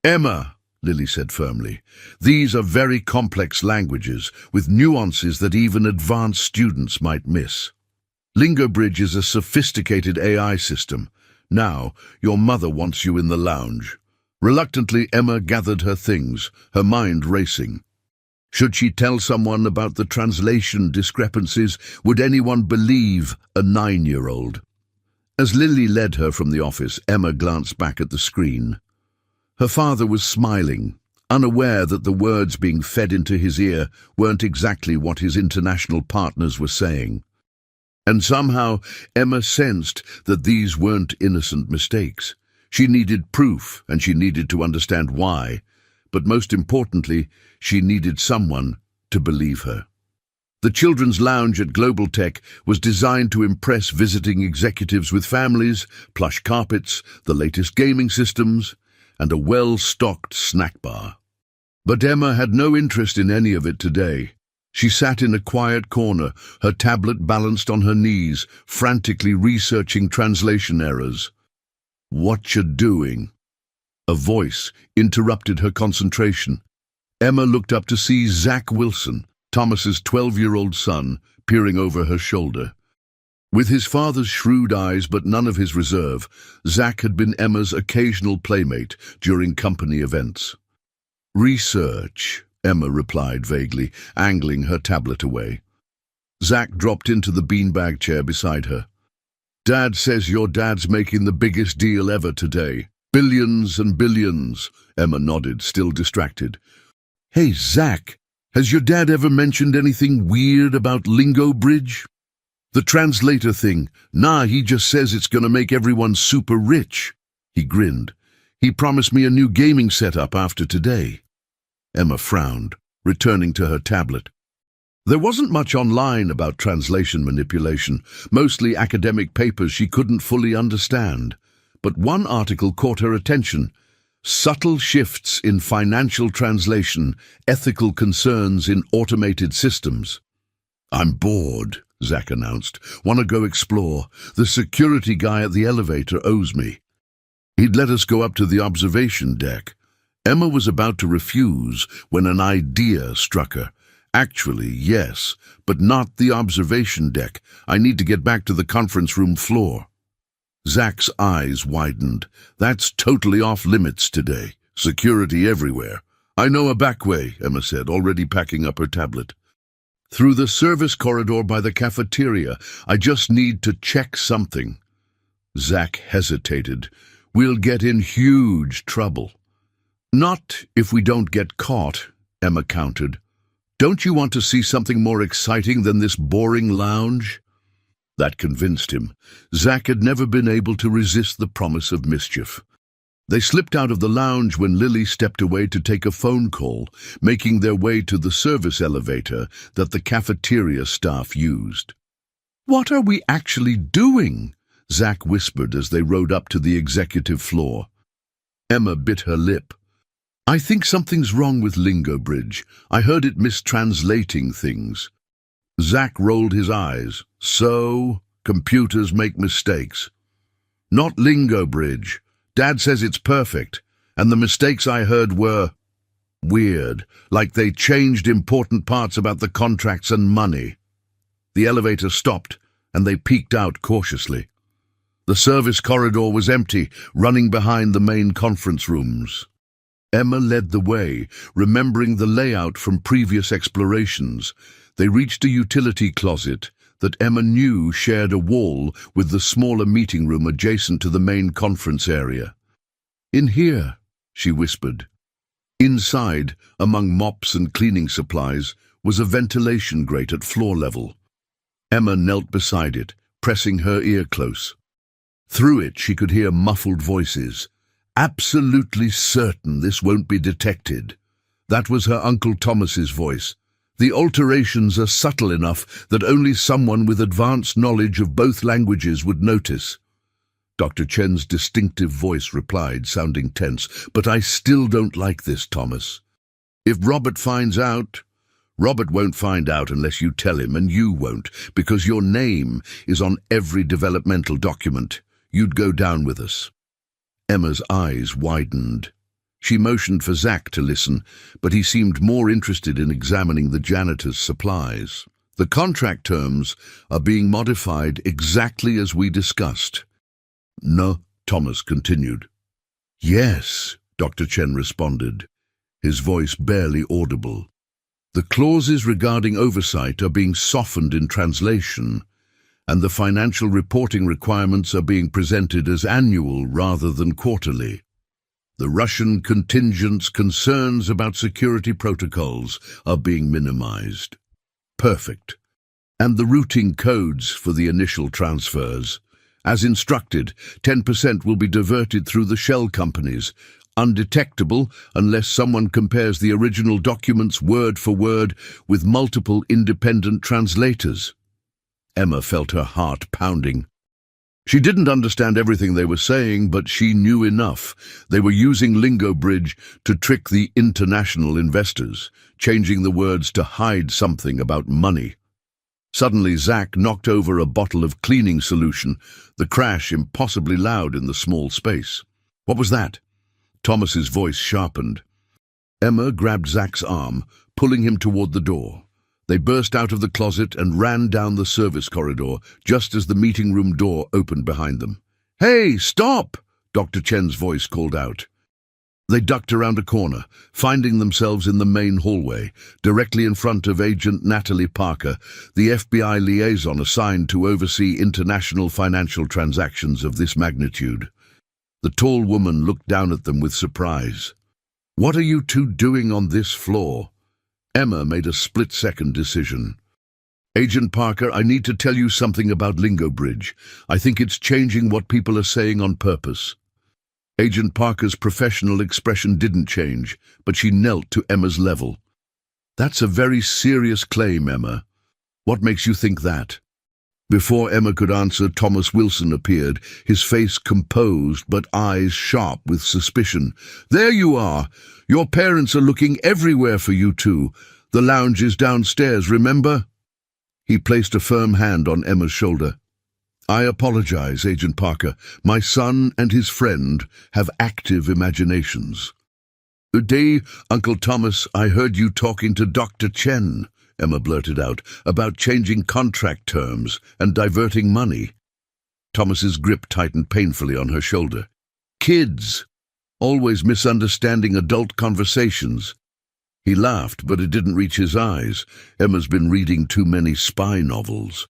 "Emma," Lily said firmly, "these are very complex languages, with nuances that even advanced students might miss. Lingo Bridge is a sophisticated AI system. Now, your mother wants you in the lounge." Reluctantly, Emma gathered her things, her mind racing. Should she tell someone about the translation discrepancies? Would anyone believe a 9-year-old? As Lily led her from the office, Emma glanced back at the screen. Her father was smiling, unaware that the words being fed into his ear weren't exactly what his international partners were saying. And somehow Emma sensed that these weren't innocent mistakes. She needed proof, and she needed to understand why. But most importantly, she needed someone to believe her. The children's lounge at Global Tech was designed to impress visiting executives with families, plush carpets, the latest gaming systems, and a well-stocked snack bar. But Emma had no interest in any of it today. She sat in a quiet corner, her tablet balanced on her knees, frantically researching translation errors. "What you doing?" A voice interrupted her concentration. Emma looked up to see Zach Wilson, Thomas's 12-year-old son, peering over her shoulder. With his father's shrewd eyes but none of his reserve, Zach had been Emma's occasional playmate during company events. "Research," Emma replied vaguely, angling her tablet away. Zach dropped into the beanbag chair beside her. "Dad says your dad's making the biggest deal ever today. Billions and billions." Emma nodded, still distracted. "Hey, Zach, has your dad ever mentioned anything weird about Lingo Bridge?" "The translator thing. Nah, he just says it's gonna make everyone super rich." He grinned. "He promised me a new gaming setup after today." Emma frowned, returning to her tablet. There wasn't much online about translation manipulation, mostly academic papers she couldn't fully understand. But one article caught her attention. Subtle shifts in financial translation, ethical concerns in automated systems. "I'm bored," Zach announced. "Want to go explore? The security guy at the elevator owes me." He'd let us go up to the observation deck. Emma was about to refuse when an idea struck her. "Actually, yes, but not the observation deck. I need to get back to the conference room floor." Zach's eyes widened. "That's totally off limits today. Security everywhere." "I know a back way," Emma said, already packing up her tablet. "Through the service corridor by the cafeteria. I just need to check something." Zach hesitated. "We'll get in huge trouble." "Not if we don't get caught," Emma countered. "Don't you want to see something more exciting than this boring lounge?" That convinced him. Zach had never been able to resist the promise of mischief. They slipped out of the lounge when Lily stepped away to take a phone call, making their way to the service elevator that the cafeteria staff used. "What are we actually doing?" Zach whispered as they rode up to the executive floor. Emma bit her lip. "I think something's wrong with Lingo Bridge. I heard it mistranslating things." Zach rolled his eyes. "So, computers make mistakes." "Not Lingo Bridge. Dad says it's perfect, and the mistakes I heard were weird, like they changed important parts about the contracts and money." The elevator stopped, and they peeked out cautiously. The service corridor was empty, running behind the main conference rooms. Emma led the way, remembering the layout from previous explorations. They reached a utility closet that Emma knew shared a wall with the smaller meeting room adjacent to the main conference area. "In here," she whispered. Inside, among mops and cleaning supplies, was a ventilation grate at floor level. Emma knelt beside it, pressing her ear close. Through it she could hear muffled voices. "Absolutely certain this won't be detected." That was her Uncle Thomas's voice. "The alterations are subtle enough that only someone with advanced knowledge of both languages would notice." Dr. Chen's distinctive voice replied, sounding tense, "But I still don't like this, Thomas. If Robert finds out..." "Robert won't find out unless you tell him, and you won't, because your name is on every developmental document. You'd go down with us." Emma's eyes widened. She motioned for Zach to listen, but he seemed more interested in examining the janitor's supplies. "The contract terms are being modified exactly as we discussed." "No," Thomas continued. "Yes," Dr. Chen responded, his voice barely audible. "The clauses regarding oversight are being softened in translation, and the financial reporting requirements are being presented as annual rather than quarterly. The Russian contingent's concerns about security protocols are being minimized." "Perfect. And the routing codes for the initial transfers. As instructed, 10% will be diverted through the shell companies, undetectable unless someone compares the original documents word for word with multiple independent translators." Emma felt her heart pounding. She didn't understand everything they were saying, but she knew enough. They were using Lingo Bridge to trick the international investors, changing the words to hide something about money. Suddenly, Zach knocked over a bottle of cleaning solution, the crash impossibly loud in the small space. "What was that?" Thomas's voice sharpened. Emma grabbed Zach's arm, pulling him toward the door. They burst out of the closet and ran down the service corridor, just as the meeting room door opened behind them. "Hey, stop!" Dr. Chen's voice called out. They ducked around a corner, finding themselves in the main hallway, directly in front of Agent Natalie Parker, the FBI liaison assigned to oversee international financial transactions of this magnitude. The tall woman looked down at them with surprise. "What are you two doing on this floor?" Emma made a split-second decision. "Agent Parker, I need to tell you something about Lingo Bridge. I think it's changing what people are saying on purpose." Agent Parker's professional expression didn't change, but she knelt to Emma's level. That's a very serious claim, Emma. What makes you think that? Before Emma could answer, Thomas Wilson appeared, his face composed but eyes sharp with suspicion. "There you are. Your parents are looking everywhere for you two. The lounge is downstairs, remember?" He placed a firm hand on Emma's shoulder. "I apologize, Agent Parker. My son and his friend have active imaginations." "Good day, Uncle Thomas. I heard you talking to Dr. Chen," Emma blurted out, "about changing contract terms and diverting money." Thomas's grip tightened painfully on her shoulder. "Kids, always misunderstanding adult conversations." He laughed, but it didn't reach his eyes. Emma's been reading too many spy novels.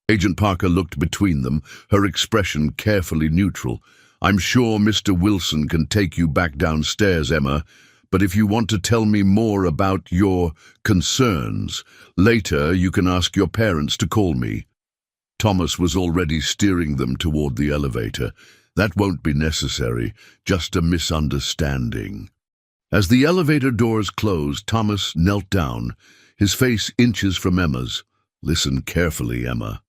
Agent Parker looked between them, her expression carefully neutral. "I'm sure Mr. Wilson can take you back downstairs, Emma, but if you want to tell me more about your concerns, later you can ask your parents to call me." Thomas was already steering them toward the elevator. "That won't be necessary, just a misunderstanding." As the elevator doors closed, Thomas knelt down, his face inches from Emma's. "Listen carefully, Emma.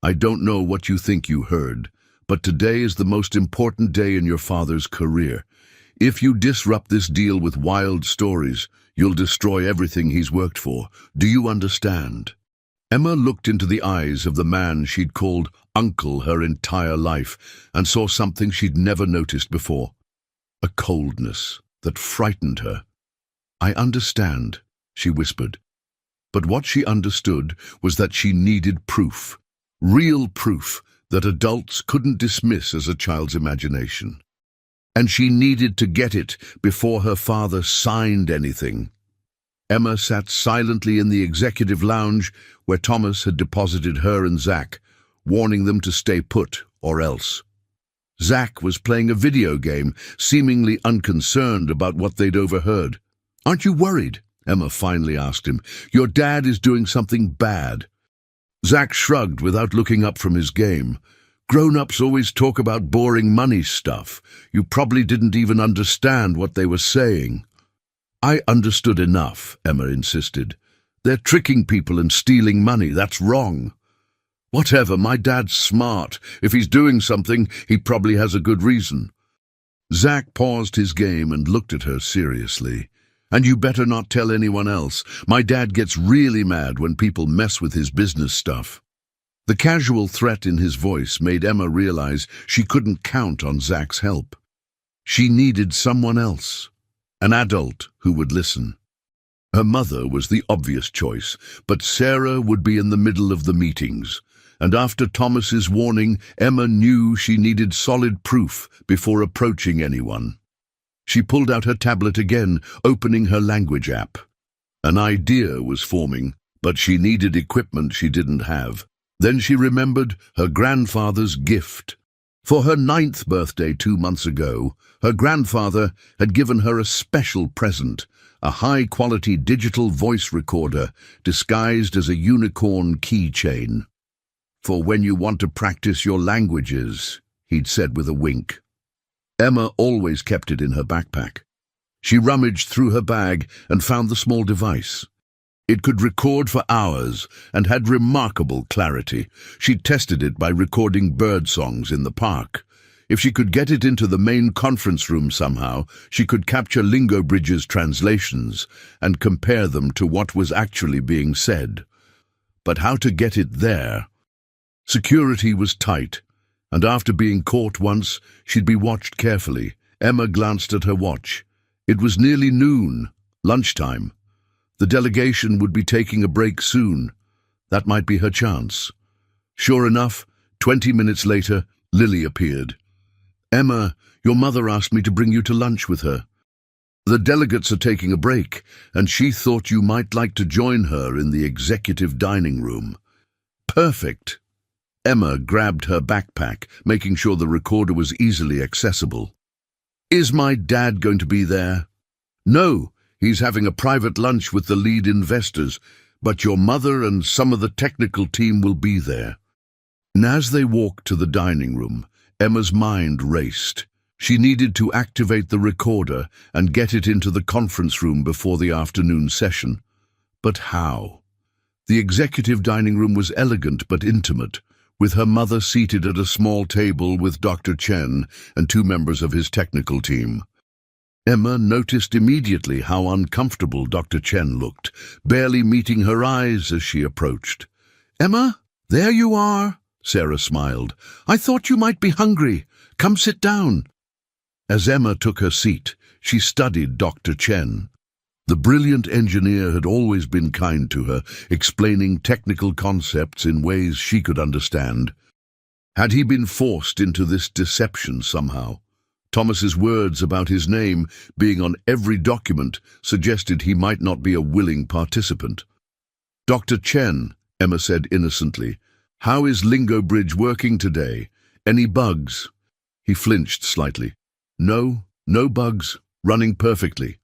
I don't know what you think you heard, but today is the most important day in your father's career. If you disrupt this deal with wild stories, you'll destroy everything he's worked for. Do you understand?" Emma looked into the eyes of the man she'd called uncle her entire life and saw something she'd never noticed before. A coldness that frightened her. "I understand," she whispered. But what she understood was that she needed proof. Real proof that adults couldn't dismiss as a child's imagination. And she needed to get it before her father signed anything. Emma sat silently in the executive lounge where Thomas had deposited her and Zach, warning them to stay put or else. Zach was playing a video game, seemingly unconcerned about what they'd overheard. "Aren't you worried?" Emma finally asked him. "Your dad is doing something bad." Zach shrugged without looking up from his game. "Grown-ups always talk about boring money stuff. You probably didn't even understand what they were saying." "I understood enough," Emma insisted. "They're tricking people and stealing money. That's wrong." "Whatever, my dad's smart. If he's doing something, he probably has a good reason." Zach paused his game and looked at her seriously. "And you better not tell anyone else. My dad gets really mad when people mess with his business stuff." The casual threat in his voice made Emma realize she couldn't count on Zach's help. She needed someone else, an adult who would listen. Her mother was the obvious choice, but Sarah would be in the middle of the meetings. And after Thomas's warning, Emma knew she needed solid proof before approaching anyone. She pulled out her tablet again, opening her language app. An idea was forming, but she needed equipment she didn't have. Then she remembered her grandfather's gift. For her 9th birthday 2 months ago, her grandfather had given her a special present, a high-quality digital voice recorder disguised as a unicorn keychain. "For when you want to practice your languages," he'd said with a wink. Emma always kept it in her backpack. She rummaged through her bag and found the small device. It could record for hours and had remarkable clarity. She'd tested it by recording bird songs in the park. If she could get it into the main conference room somehow, she could capture Lingo Bridge's translations and compare them to what was actually being said. But how to get it there? Security was tight, and after being caught once, she'd be watched carefully. Emma glanced at her watch. It was nearly noon, lunchtime. The delegation would be taking a break soon. That might be her chance. Sure enough, 20 minutes later, Lily appeared. "Emma, your mother asked me to bring you to lunch with her. The delegates are taking a break, and she thought you might like to join her in the executive dining room." "Perfect." Emma grabbed her backpack, making sure the recorder was easily accessible. "Is my dad going to be there?" "No, he's having a private lunch with the lead investors, but your mother and some of the technical team will be there." And as they walked to the dining room, Emma's mind raced. She needed to activate the recorder and get it into the conference room before the afternoon session. But how? The executive dining room was elegant but intimate, with her mother seated at a small table with Dr. Chen and two members of his technical team. Emma noticed immediately how uncomfortable Dr. Chen looked, barely meeting her eyes as she approached. "Emma, there you are," Sarah smiled. "I thought you might be hungry. Come sit down." As Emma took her seat, she studied Dr. Chen. The brilliant engineer had always been kind to her, explaining technical concepts in ways she could understand. Had he been forced into this deception somehow? Thomas's words about his name being on every document suggested he might not be a willing participant. "Dr. Chen," Emma said innocently, "how is Lingo Bridge working today? Any bugs?" He flinched slightly. "No bugs. Running perfectly."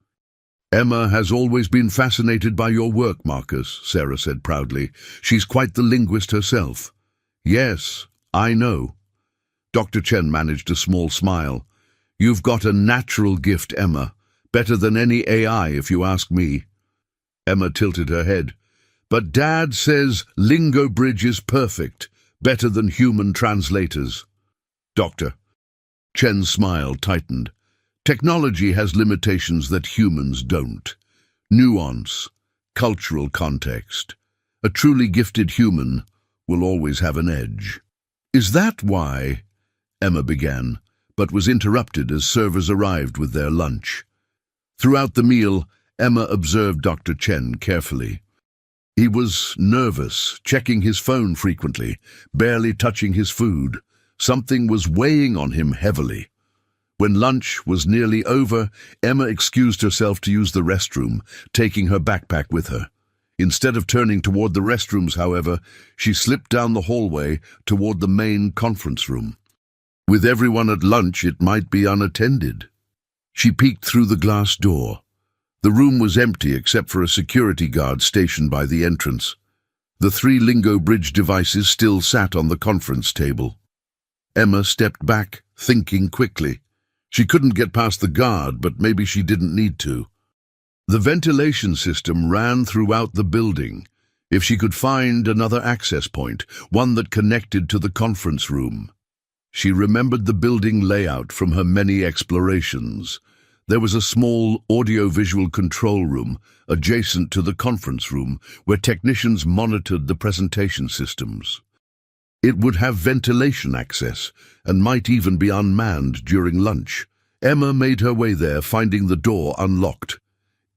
"Emma has always been fascinated by your work, Marcus," Sarah said proudly. "She's quite the linguist herself." "Yes, I know." Dr. Chen managed a small smile. "You've got a natural gift, Emma. Better than any AI, if you ask me." Emma tilted her head. "But Dad says Lingo Bridge is perfect, better than human translators." "Doctor." Chen's smile tightened. "Technology has limitations that humans don't. Nuance, cultural context. A truly gifted human will always have an edge." "Is that why?" Emma began, but was interrupted as servers arrived with their lunch. Throughout the meal, Emma observed Dr. Chen carefully. He was nervous, checking his phone frequently, barely touching his food. Something was weighing on him heavily. When lunch was nearly over, Emma excused herself to use the restroom, taking her backpack with her. Instead of turning toward the restrooms, however, she slipped down the hallway toward the main conference room. With everyone at lunch, it might be unattended. She peeked through the glass door. The room was empty except for a security guard stationed by the entrance. The 3 Lingo Bridge devices still sat on the conference table. Emma stepped back, thinking quickly. She couldn't get past the guard, but maybe she didn't need to. The ventilation system ran throughout the building. If she could find another access point, one that connected to the conference room. She remembered the building layout from her many explorations. There was a small audio-visual control room adjacent to the conference room where technicians monitored the presentation systems. It would have ventilation access and might even be unmanned during lunch. Emma made her way there, finding the door unlocked.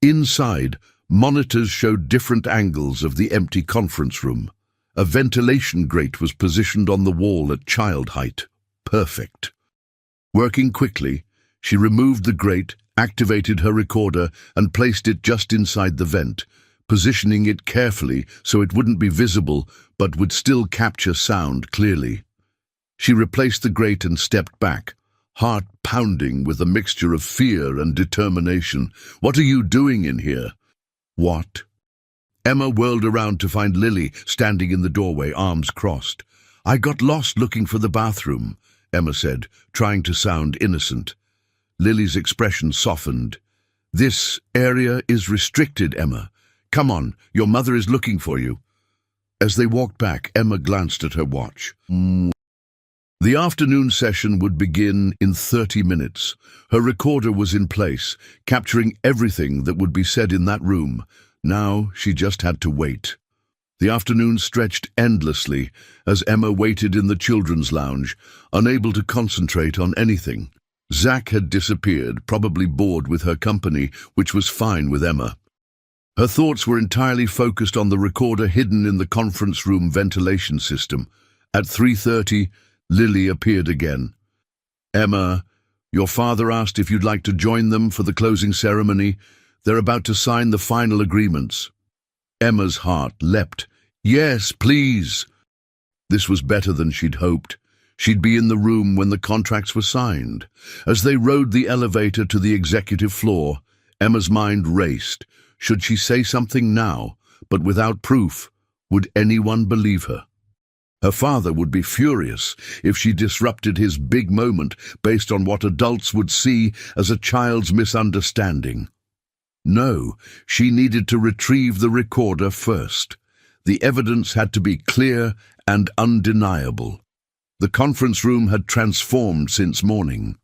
Inside, monitors showed different angles of the empty conference room. A ventilation grate was positioned on the wall at child height. Perfect. Working quickly, she removed the grate, activated her recorder, and placed it just inside the vent, positioning it carefully so it wouldn't be visible but would still capture sound clearly. She replaced the grate and stepped back, heart pounding with a mixture of fear and determination. "What are you doing in here?" "What?" Emma whirled around to find Lily standing in the doorway, arms crossed. "I got lost looking for the bathroom," Emma said, trying to sound innocent. Lily's expression softened. "This area is restricted, Emma. Come on, your mother is looking for you." As they walked back, Emma glanced at her watch. The afternoon session would begin in 30 minutes. Her recorder was in place, capturing everything that would be said in that room. Now she just had to wait. The afternoon stretched endlessly as Emma waited in the children's lounge, unable to concentrate on anything. Zach had disappeared, probably bored with her company, which was fine with Emma. Her thoughts were entirely focused on the recorder hidden in the conference room ventilation system. At 3:30, Lily appeared again. "Emma, your father asked if you'd like to join them for the closing ceremony. They're about to sign the final agreements." Emma's heart leapt. "Yes, please." This was better than she'd hoped. She'd be in the room when the contracts were signed. As they rode the elevator to the executive floor, Emma's mind raced. Should she say something now, but without proof? Would anyone believe her? Her father would be furious if she disrupted his big moment based on what adults would see as a child's misunderstanding. No, she needed to retrieve the recorder first. The evidence had to be clear and undeniable. The conference room had transformed since morning.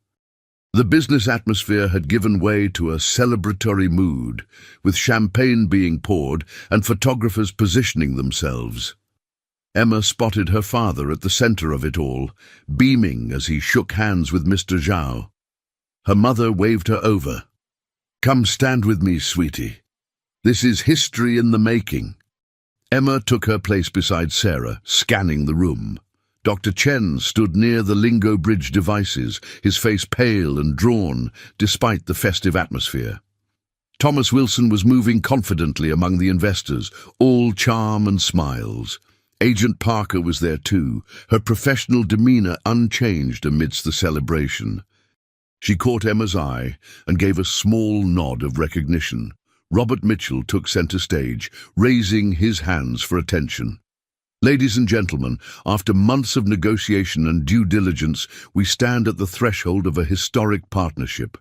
The business atmosphere had given way to a celebratory mood, with champagne being poured and photographers positioning themselves. Emma spotted her father at the center of it all, beaming as he shook hands with Mr. Zhao. Her mother waved her over. "Come stand with me, sweetie. This is history in the making." Emma took her place beside Sarah, scanning the room. Dr. Chen stood near the Lingo Bridge devices, his face pale and drawn, despite the festive atmosphere. Thomas Wilson was moving confidently among the investors, all charm and smiles. Agent Parker was there too, her professional demeanor unchanged amidst the celebration. She caught Emma's eye and gave a small nod of recognition. Robert Mitchell took center stage, raising his hands for attention. "Ladies and gentlemen, after months of negotiation and due diligence, we stand at the threshold of a historic partnership.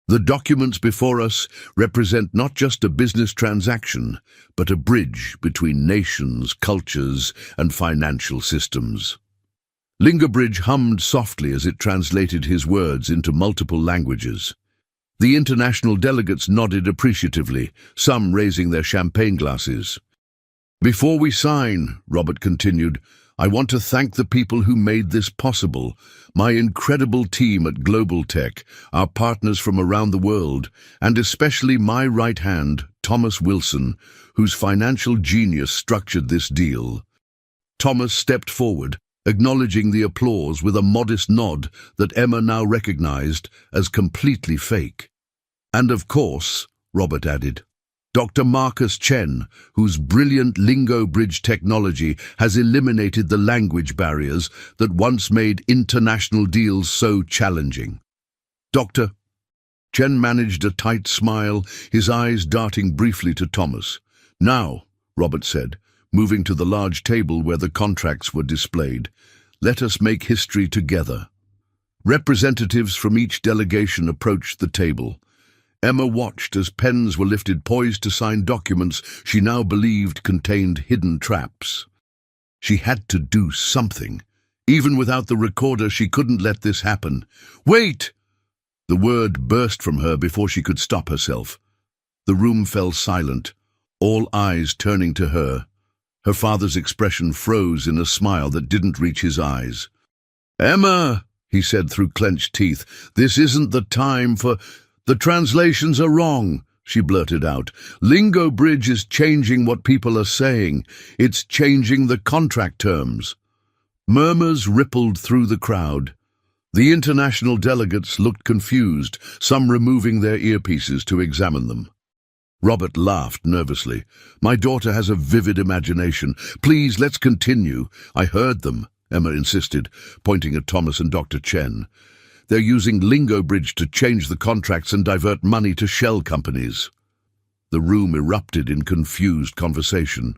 The documents before us represent not just a business transaction, but a bridge between nations, cultures, and financial systems." Lingerbridge hummed softly as it translated his words into multiple languages. The international delegates nodded appreciatively, some raising their champagne glasses. "Before we sign," Robert continued, "I want to thank the people who made this possible, my incredible team at Global Tech, our partners from around the world, and especially my right hand, Thomas Wilson, whose financial genius structured this deal." Thomas stepped forward, acknowledging the applause with a modest nod that Emma now recognized as completely fake. "And of course," Robert added, "Dr. Marcus Chen, whose brilliant Lingo Bridge technology has eliminated the language barriers that once made international deals so challenging." "Dr." Chen managed a tight smile, his eyes darting briefly to Thomas. "Now," Robert said, moving to the large table where the contracts were displayed, "let us make history together." Representatives from each delegation approached the table. Emma watched as pens were lifted poised to sign documents she now believed contained hidden traps. She had to do something. Even without the recorder, she couldn't let this happen. "Wait!" The word burst from her before she could stop herself. The room fell silent, all eyes turning to her. Her father's expression froze in a smile that didn't reach his eyes. "Emma," he said through clenched teeth, "this isn't the time for—" "The translations are wrong," she blurted out. "Lingo Bridge is changing what people are saying. It's changing the contract terms." Murmurs rippled through the crowd. The international delegates looked confused, some removing their earpieces to examine them. Robert laughed nervously. "My daughter has a vivid imagination. Please, let's continue." "I heard them," Emma insisted, pointing at Thomas and Dr. Chen. "They're using Lingo Bridge to change the contracts and divert money to shell companies." The room erupted in confused conversation.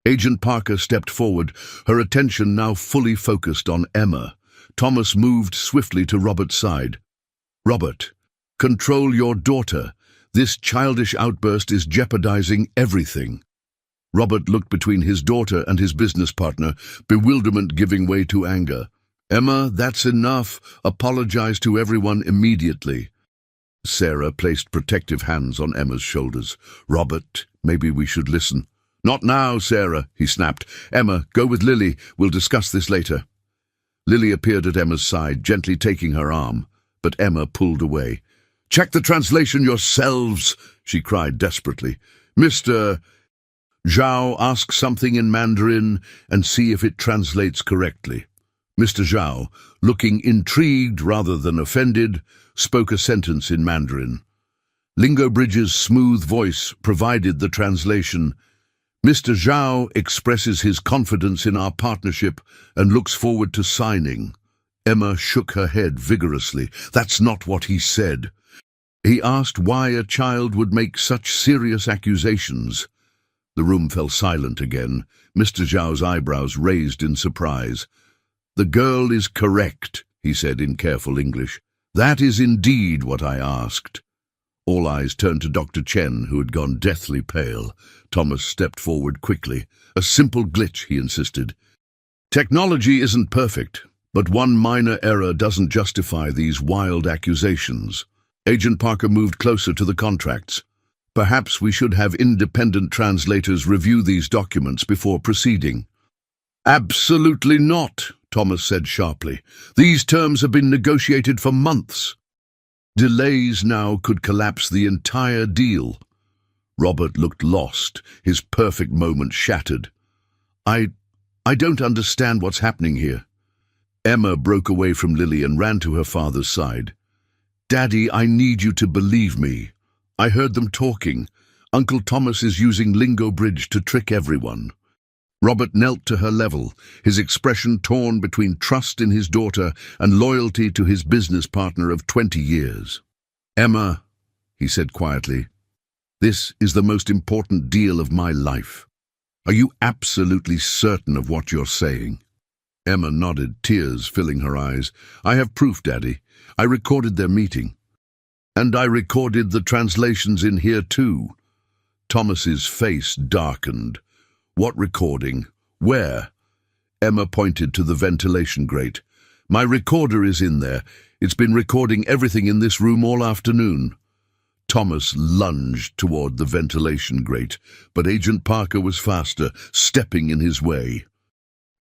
Agent Parker stepped forward, her attention now fully focused on Emma. Thomas moved swiftly to Robert's side. "Robert, control your daughter. This childish outburst is jeopardizing everything." Robert looked between his daughter and his business partner, bewilderment giving way to anger. "Emma, that's enough. Apologize to everyone immediately." Sarah placed protective hands on Emma's shoulders. "Robert, maybe we should listen." "Not now, Sarah," he snapped. "Emma, go with Lily. We'll discuss this later." Lily appeared at Emma's side, gently taking her arm, but Emma pulled away. "Check the translation yourselves," she cried desperately. "Mr. Zhao, ask something in Mandarin and see if it translates correctly." Mr. Zhao, looking intrigued rather than offended, spoke a sentence in Mandarin. Lingo Bridge's smooth voice provided the translation. "Mr. Zhao expresses his confidence in our partnership and looks forward to signing." Emma shook her head vigorously. "That's not what he said. He asked why a child would make such serious accusations." The room fell silent again, Mr. Zhao's eyebrows raised in surprise. "The girl is correct," he said in careful English. "That is indeed what I asked." All eyes turned to Dr. Chen, who had gone deathly pale. Thomas stepped forward quickly. A simple glitch, he insisted. Technology isn't perfect, but one minor error doesn't justify these wild accusations. Agent Parker moved closer to the contracts. Perhaps we should have independent translators review these documents before proceeding. Absolutely not, Thomas said sharply. These terms have been negotiated for months. Delays now could collapse the entire deal. Robert looked lost, his perfect moment shattered. I don't understand what's happening here. Emma broke away from Lily and ran to her father's side. Daddy, I need you to believe me. I heard them talking. Uncle Thomas is using Lingo Bridge to trick everyone. Robert knelt to her level, his expression torn between trust in his daughter and loyalty to his business partner of 20 years. Emma, he said quietly, this is the most important deal of my life. Are you absolutely certain of what you're saying? Emma nodded, tears filling her eyes. I have proof, Daddy. I recorded their meeting. And I recorded the translations in here too. Thomas's face darkened. What recording? Where? Emma pointed to the ventilation grate. My recorder is in there. It's been recording everything in this room all afternoon. Thomas lunged toward the ventilation grate, but Agent Parker was faster, stepping in his way.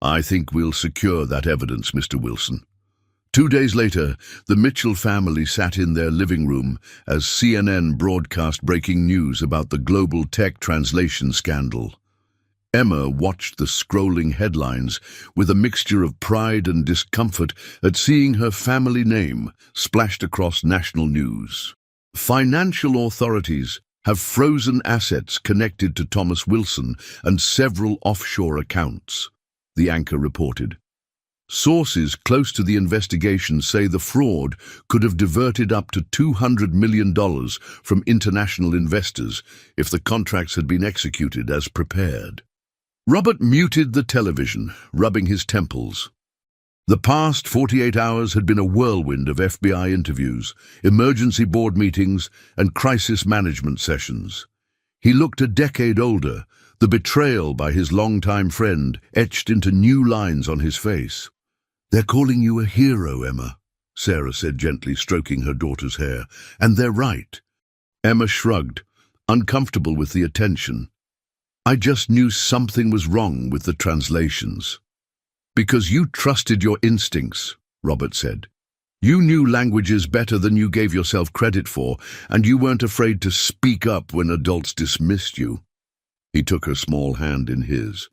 I think we'll secure that evidence, Mr. Wilson. 2 days later, the Mitchell family sat in their living room as CNN broadcast breaking news about the global tech translation scandal. Emma watched the scrolling headlines with a mixture of pride and discomfort at seeing her family name splashed across national news. Financial authorities have frozen assets connected to Thomas Wilson and several offshore accounts, the anchor reported. Sources close to the investigation say the fraud could have diverted up to $200 million from international investors if the contracts had been executed as prepared. Robert muted the television, rubbing his temples. The past 48 hours had been a whirlwind of FBI interviews, emergency board meetings, and crisis management sessions. He looked a decade older, the betrayal by his longtime friend etched into new lines on his face. They're calling you a hero, Emma, Sarah said gently, stroking her daughter's hair. And they're right. Emma shrugged, uncomfortable with the attention. I just knew something was wrong with the translations. Because you trusted your instincts, Robert said. You knew languages better than you gave yourself credit for, and you weren't afraid to speak up when adults dismissed you. He took her small hand in his.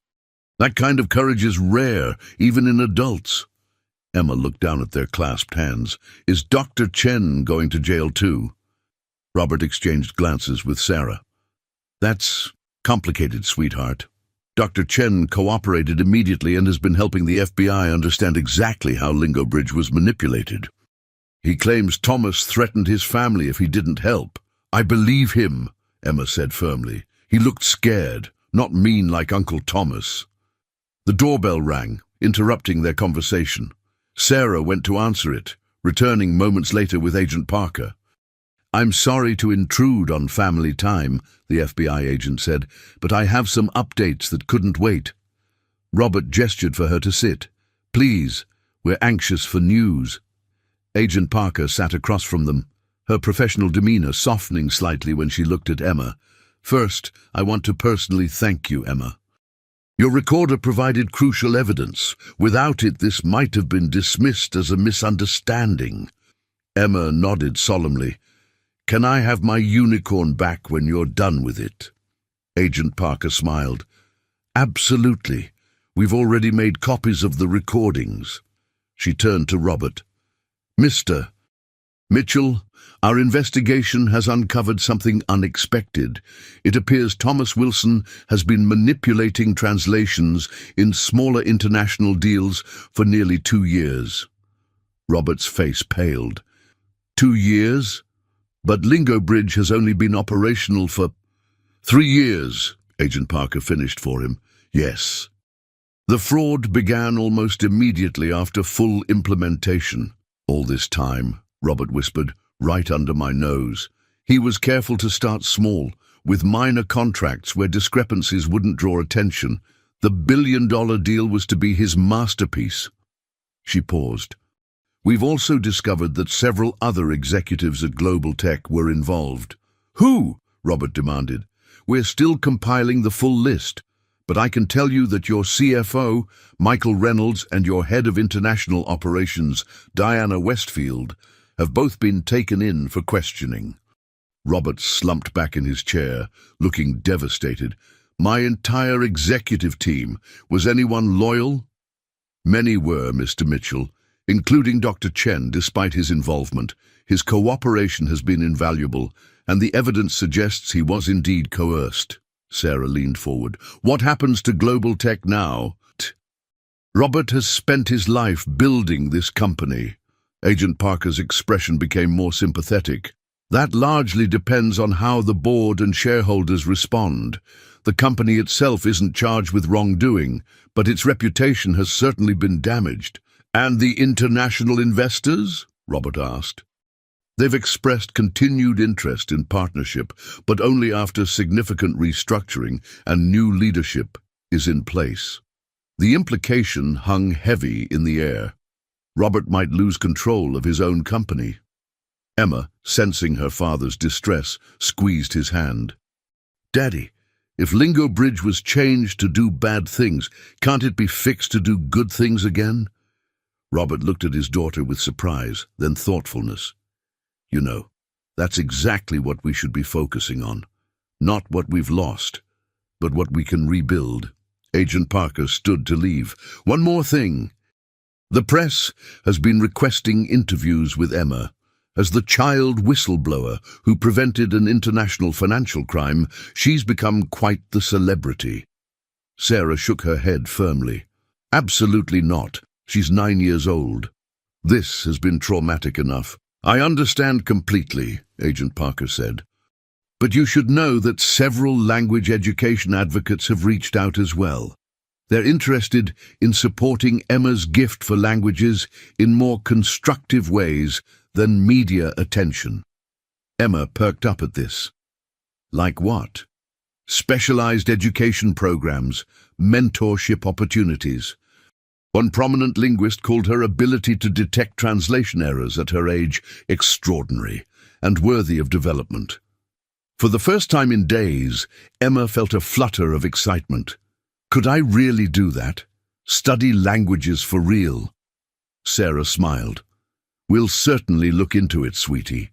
That kind of courage is rare, even in adults. Emma looked down at their clasped hands. Is Dr. Chen going to jail too? Robert exchanged glances with Sarah. That's complicated, sweetheart. Dr. Chen cooperated immediately and has been helping the FBI understand exactly how Lingo Bridge was manipulated. He claims Thomas threatened his family if he didn't help. I believe him, Emma said firmly. He looked scared, not mean like Uncle Thomas. The doorbell rang, interrupting their conversation. Sarah went to answer it, returning moments later with Agent Parker. I'm sorry to intrude on family time, the FBI agent said, but I have some updates that couldn't wait. Robert gestured for her to sit. Please, we're anxious for news. Agent Parker sat across from them, her professional demeanor softening slightly when she looked at Emma. First, I want to personally thank you, Emma. Your recorder provided crucial evidence. Without it, this might have been dismissed as a misunderstanding. Emma nodded solemnly. Can I have my unicorn back when you're done with it? Agent Parker smiled. Absolutely. We've already made copies of the recordings. She turned to Robert. Mr. Mitchell, our investigation has uncovered something unexpected. It appears Thomas Wilson has been manipulating translations in smaller international deals for nearly 2 years. Robert's face paled. 2 years? But Lingo Bridge has only been operational for 3 years, Agent Parker finished for him. Yes. The fraud began almost immediately after full implementation. All this time, Robert whispered, right under my nose. He was careful to start small, with minor contracts where discrepancies wouldn't draw attention. The billion-dollar deal was to be his masterpiece. She paused. We've also discovered that several other executives at Global Tech were involved. Who? Robert demanded. We're still compiling the full list, but I can tell you that your CFO, Michael Reynolds, and your head of international operations, Diana Westfield, have both been taken in for questioning. Robert slumped back in his chair, looking devastated. My entire executive team. Was anyone loyal? Many were, Mr. Mitchell, including Dr. Chen, despite his involvement. His cooperation has been invaluable, and the evidence suggests he was indeed coerced. Sarah leaned forward. What happens to Global Tech now? Robert has spent his life building this company. Agent Parker's expression became more sympathetic. That largely depends on how the board and shareholders respond. The company itself isn't charged with wrongdoing, but its reputation has certainly been damaged. And the international investors? Robert asked. They've expressed continued interest in partnership, but only after significant restructuring and new leadership is in place. The implication hung heavy in the air. Robert might lose control of his own company. Emma, sensing her father's distress, squeezed his hand. Daddy, if Lingo Bridge was changed to do bad things, can't it be fixed to do good things again? Robert looked at his daughter with surprise, then thoughtfulness. You know, that's exactly what we should be focusing on. Not what we've lost, but what we can rebuild. Agent Parker stood to leave. One more thing. The press has been requesting interviews with Emma. As the child whistleblower who prevented an international financial crime, she's become quite the celebrity. Sarah shook her head firmly. Absolutely not. She's 9 years old. This has been traumatic enough. I understand completely, Agent Parker said. But you should know that several language education advocates have reached out as well. They're interested in supporting Emma's gift for languages in more constructive ways than media attention. Emma perked up at this. Like what? Specialized education programs, mentorship opportunities. One prominent linguist called her ability to detect translation errors at her age extraordinary and worthy of development. For the first time in days, Emma felt a flutter of excitement. Could I really do that? Study languages for real? Sarah smiled. We'll certainly look into it, sweetie.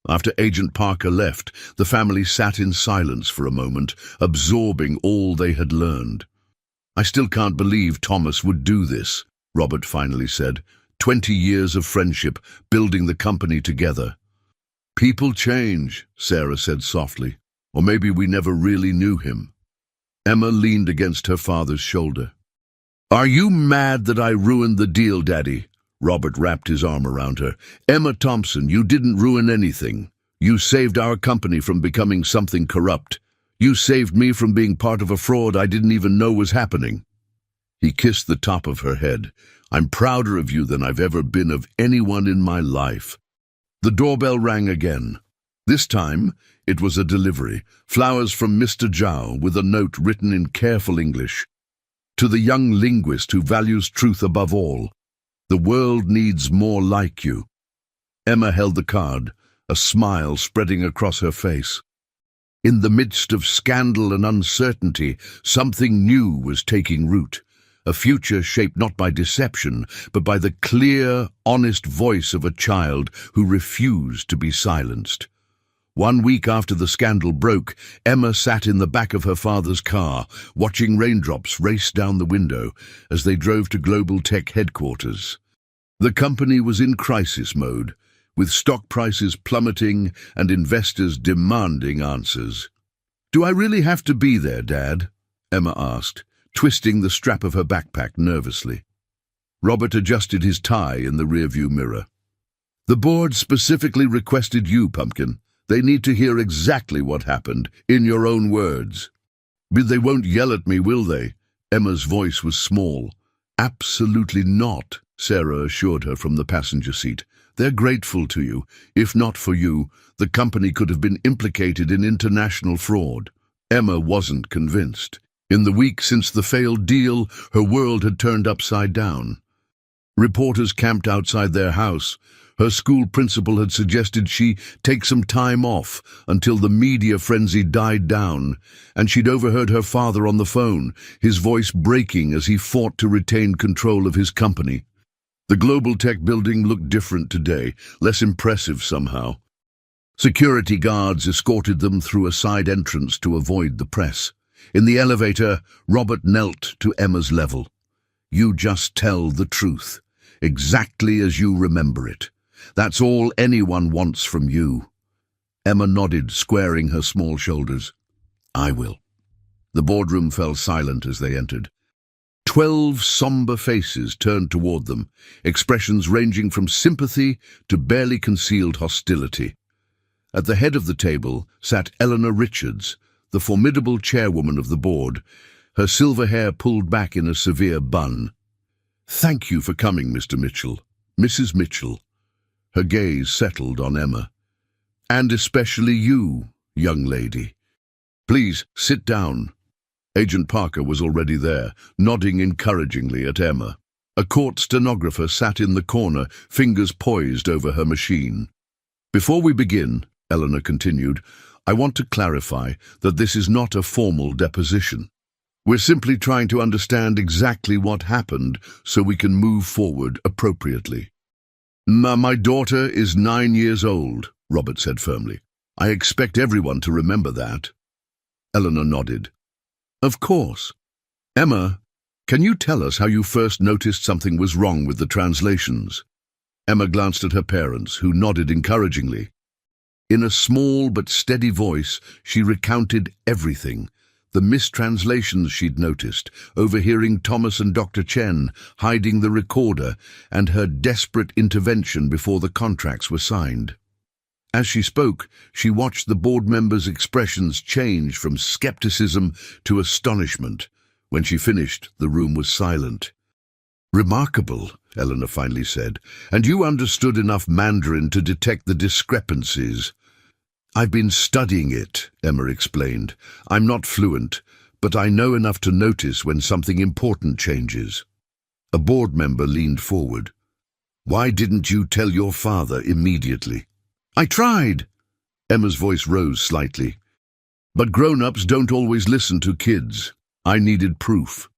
After Agent Parker left, the family sat in silence for a moment, absorbing all they had learned. I still can't believe Thomas would do this, Robert finally said. 20 years of friendship, building the company together. People change, Sarah said softly. Or maybe we never really knew him. Emma leaned against her father's shoulder. Are you mad that I ruined the deal, Daddy? Robert wrapped his arm around her. Emma Thompson, you didn't ruin anything. You saved our company from becoming something corrupt. You saved me from being part of a fraud I didn't even know was happening. He kissed the top of her head. I'm prouder of you than I've ever been of anyone in my life. The doorbell rang again. This time, it was a delivery. Flowers from Mr. Zhao with a note written in careful English. To the young linguist who values truth above all. The world needs more like you. Emma held the card, a smile spreading across her face. In the midst of scandal and uncertainty, something new was taking root. A future shaped not by deception, but by the clear, honest voice of a child who refused to be silenced. 1 week after the scandal broke, Emma sat in the back of her father's car, watching raindrops race down the window as they drove to Global Tech headquarters. The company was in crisis mode, with stock prices plummeting and investors demanding answers. Do I really have to be there, Dad? Emma asked, twisting the strap of her backpack nervously. Robert adjusted his tie in the rearview mirror. The board specifically requested you, Pumpkin. They need to hear exactly what happened, in your own words. But they won't yell at me, will they? Emma's voice was small. Absolutely not, Sarah assured her from the passenger seat. They're grateful to you. If not for you, the company could have been implicated in international fraud. Emma wasn't convinced. In the week since the failed deal, her world had turned upside down. Reporters camped outside their house. Her school principal had suggested she take some time off until the media frenzy died down, and she'd overheard her father on the phone, his voice breaking as he fought to retain control of his company. The Global Tech building looked different today, less impressive somehow. Security guards escorted them through a side entrance to avoid the press. In the elevator, Robert knelt to Emma's level. "You just tell the truth, exactly as you remember it. That's all anyone wants from you." Emma nodded, squaring her small shoulders. "I will." The boardroom fell silent as they entered. 12 somber faces turned toward them, expressions ranging from sympathy to barely concealed hostility. At the head of the table sat Eleanor Richards, the formidable chairwoman of the board, her silver hair pulled back in a severe bun. "Thank you for coming, Mr. Mitchell. Mrs. Mitchell." Her gaze settled on Emma. "And especially you, young lady. Please sit down." Agent Parker was already there, nodding encouragingly at Emma. A court stenographer sat in the corner, fingers poised over her machine. "Before we begin," Eleanor continued, "I want to clarify that this is not a formal deposition. We're simply trying to understand exactly what happened so we can move forward appropriately." My daughter is 9 years old," Robert said firmly. "I expect everyone to remember that." Eleanor nodded. "Of course. Emma, can you tell us how you first noticed something was wrong with the translations?" Emma glanced at her parents, who nodded encouragingly. In a small but steady voice, she recounted everything. The mistranslations she'd noticed, overhearing Thomas and Dr. Chen, hiding the recorder, and her desperate intervention before the contracts were signed. As she spoke, she watched the board members' expressions change from skepticism to astonishment. When she finished, the room was silent. "Remarkable," Eleanor finally said, "and you understood enough Mandarin to detect the discrepancies." "I've been studying it," Emma explained. "I'm not fluent, but I know enough to notice when something important changes." A board member leaned forward. "Why didn't you tell your father immediately?" "I tried." Emma's voice rose slightly. "But grown-ups don't always listen to kids. I needed proof."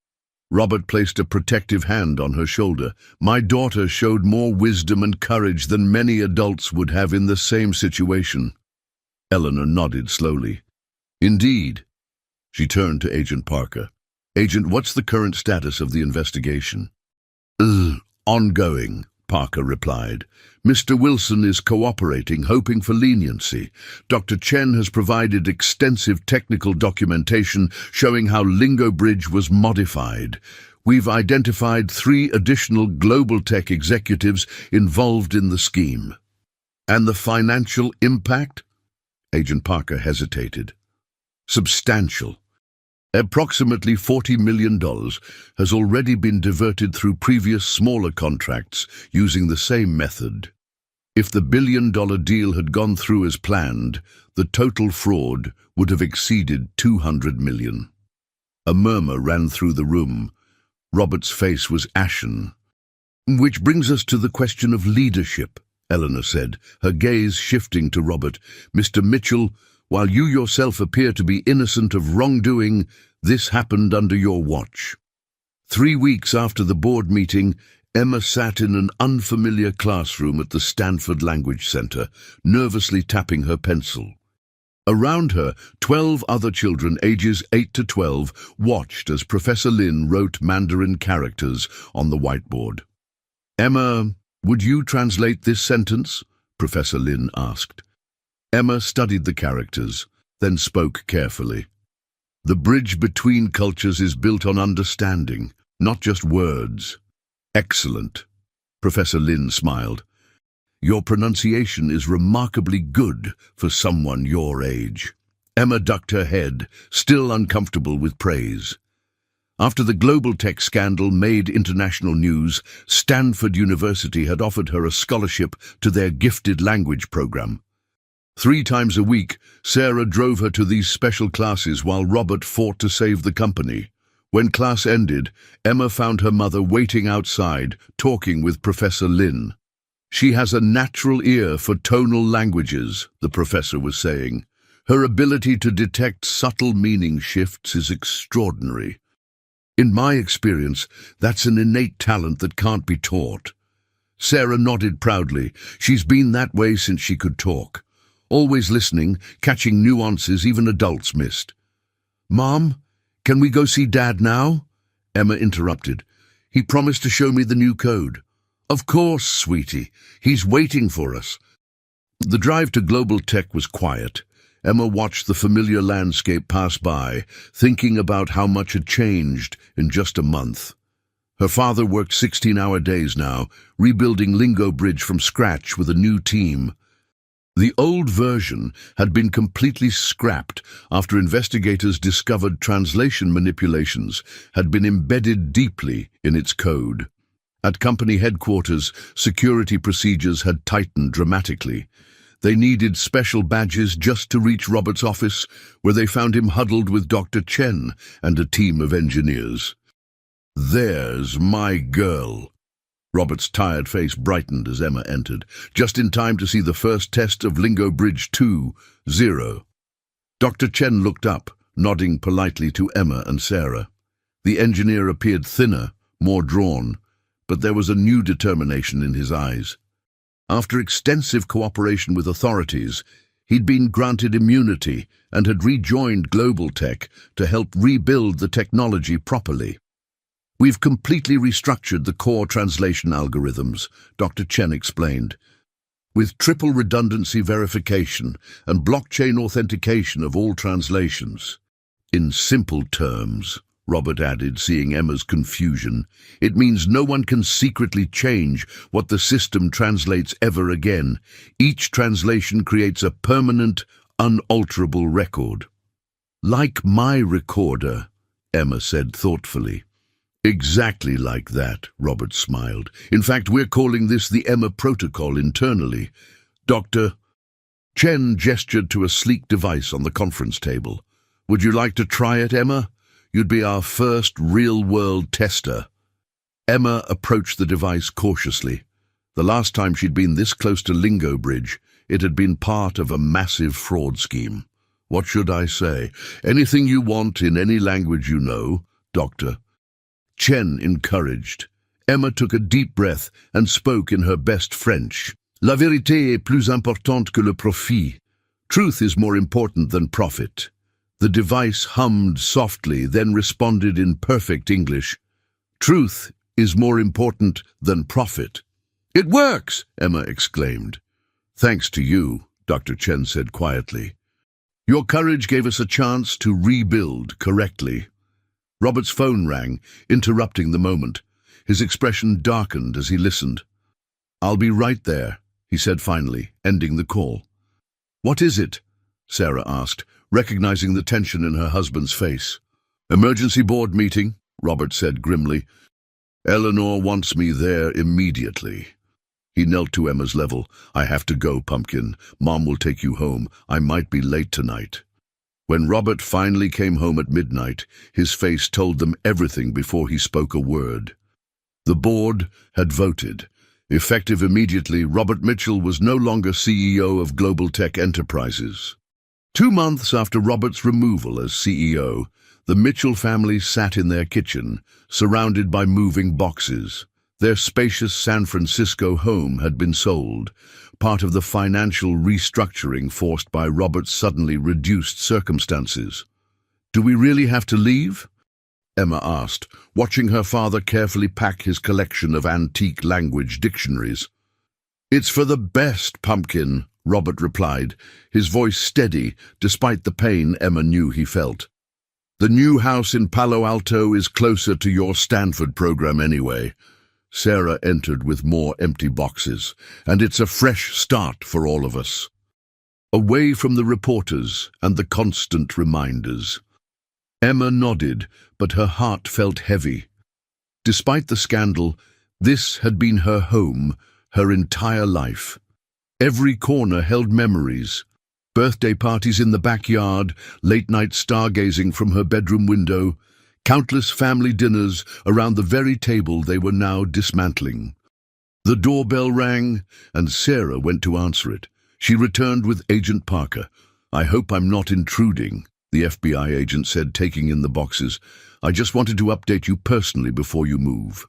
Robert placed a protective hand on her shoulder. "My daughter showed more wisdom and courage than many adults would have in the same situation." Eleanor nodded slowly. "Indeed." She turned to Agent Parker. "Agent, what's the current status of the investigation?" "Ongoing," Parker replied. "Mr. Wilson is cooperating, hoping for leniency. Dr. Chen has provided extensive technical documentation showing how Lingo Bridge was modified. We've identified 3 additional global tech executives involved in the scheme." "And the financial impact?" Agent Parker hesitated. "Substantial. Approximately $40 million has already been diverted through previous smaller contracts using the same method. If the billion-dollar deal had gone through as planned, the total fraud would have exceeded $200 million. A murmur ran through the room. Robert's face was ashen. "Which brings us to the question of leadership," Eleanor said, her gaze shifting to Robert. "Mr. Mitchell, while you yourself appear to be innocent of wrongdoing, this happened under your watch." 3 weeks after the board meeting, Emma sat in an unfamiliar classroom at the Stanford Language Center, nervously tapping her pencil. Around her, 12 other children ages 8 to 12 watched as Professor Lin wrote Mandarin characters on the whiteboard. "Emma, would you translate this sentence?" Professor Lin asked. Emma studied the characters, then spoke carefully. "The bridge between cultures is built on understanding, not just words." "Excellent." Professor Lin smiled. "Your pronunciation is remarkably good for someone your age." Emma ducked her head, still uncomfortable with praise. After the global tech scandal made international news, Stanford University had offered her a scholarship to their gifted language program. 3 times a week, Sarah drove her to these special classes while Robert fought to save the company. When class ended, Emma found her mother waiting outside, talking with Professor Lin. "She has a natural ear for tonal languages," the professor was saying. "Her ability to detect subtle meaning shifts is extraordinary. In my experience, that's an innate talent that can't be taught." Sarah nodded proudly. She's been that way since she could talk. Always listening, catching nuances even adults missed. "Mom, can we go see Dad now?" Emma interrupted. "He promised to show me the new code." "Of course, sweetie. He's waiting for us." The drive to Global Tech was quiet. Emma watched the familiar landscape pass by, thinking about how much had changed in just a month. Her father worked 16-hour days now, rebuilding Lingo Bridge from scratch with a new team. The old version had been completely scrapped after investigators discovered translation manipulations had been embedded deeply in its code. At company headquarters, security procedures had tightened dramatically. They needed special badges just to reach Robert's office, where they found him huddled with Dr. Chen and a team of engineers. "There's my girl." Robert's tired face brightened as Emma entered, just in time to see the first test of Lingo Bridge 2.0. Dr. Chen looked up, nodding politely to Emma and Sarah. The engineer appeared thinner, more drawn, but there was a new determination in his eyes. After extensive cooperation with authorities, he'd been granted immunity and had rejoined Global Tech to help rebuild the technology properly. "We've completely restructured the core translation algorithms," Dr. Chen explained, "with triple redundancy verification and blockchain authentication of all translations." "In simple terms," Robert added, seeing Emma's confusion, "it means no one can secretly change what the system translates ever again. Each translation creates a permanent, unalterable record." "Like my recorder," Emma said thoughtfully. "Exactly like that," Robert smiled. "In fact, we're calling this the Emma Protocol internally. Dr. Chen gestured to a sleek device on the conference table. "Would you like to try it, Emma? You'd be our first real-world tester." Emma approached the device cautiously. The last time she'd been this close to Lingo Bridge, it had been part of a massive fraud scheme. "What should I say? Anything you want in any language you know, Doctor." Chen encouraged. Emma took a deep breath and spoke in her best French. "La vérité est plus importante que le profit." Truth is more important than profit. The device hummed softly, then responded in perfect English. "Truth is more important than profit." "It works!" Emma exclaimed. "Thanks to you," Dr. Chen said quietly. "Your courage gave us a chance to rebuild correctly." Robert's phone rang, interrupting the moment. His expression darkened as he listened. "I'll be right there," he said finally, ending the call. "What is it?" Sarah asked, recognizing the tension in her husband's face. "Emergency board meeting," Robert said grimly. "Eleanor wants me there immediately." He knelt to Emma's level. "I have to go, Pumpkin. Mom will take you home. I might be late tonight." When Robert finally came home at midnight, his face told them everything before he spoke a word. The board had voted. Effective immediately, Robert Mitchell was no longer CEO of Global Tech Enterprises. 2 months after Robert's removal as CEO, the Mitchell family sat in their kitchen, surrounded by moving boxes. Their spacious San Francisco home had been sold, part of the financial restructuring forced by Robert's suddenly reduced circumstances. "Do we really have to leave?" Emma asked, watching her father carefully pack his collection of antique language dictionaries. "It's for the best, Pumpkin," Robert replied, his voice steady despite the pain Emma knew he felt. "The new house in Palo Alto is closer to your Stanford program anyway." Sarah entered with more empty boxes, "and it's a fresh start for all of us. Away from the reporters and the constant reminders." Emma nodded, but her heart felt heavy. Despite the scandal, this had been her home, her entire life. Every corner held memories. Birthday parties in the backyard, late-night stargazing from her bedroom window, countless family dinners around the very table they were now dismantling. The doorbell rang, and Sarah went to answer it. She returned with Agent Parker. "I hope I'm not intruding," the FBI agent said, taking in the boxes. "I just wanted to update you personally before you move."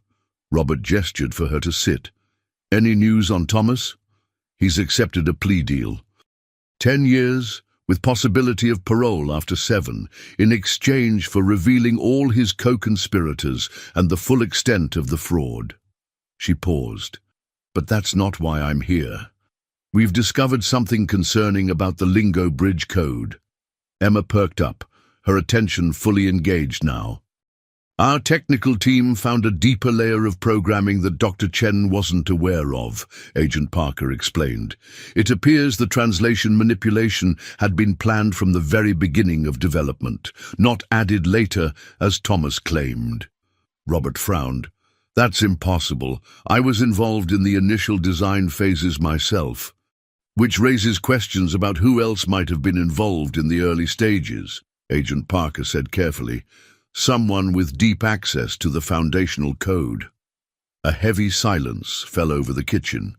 Robert gestured for her to sit. "Any news on Thomas?" "He's accepted a plea deal. 10 years, with possibility of parole after 7, in exchange for revealing all his co-conspirators and the full extent of the fraud." She paused. "But that's not why I'm here. We've discovered something concerning about the Lingo Bridge Code." Emma perked up, her attention fully engaged now. "Our technical team found a deeper layer of programming that Dr. Chen wasn't aware of," Agent Parker explained. "It appears the translation manipulation had been planned from the very beginning of development, not added later, as Thomas claimed." Robert frowned. "That's impossible. I was involved in the initial design phases myself." "Which raises questions about who else might have been involved in the early stages," Agent Parker said carefully. "Someone with deep access to the foundational code." A heavy silence fell over the kitchen.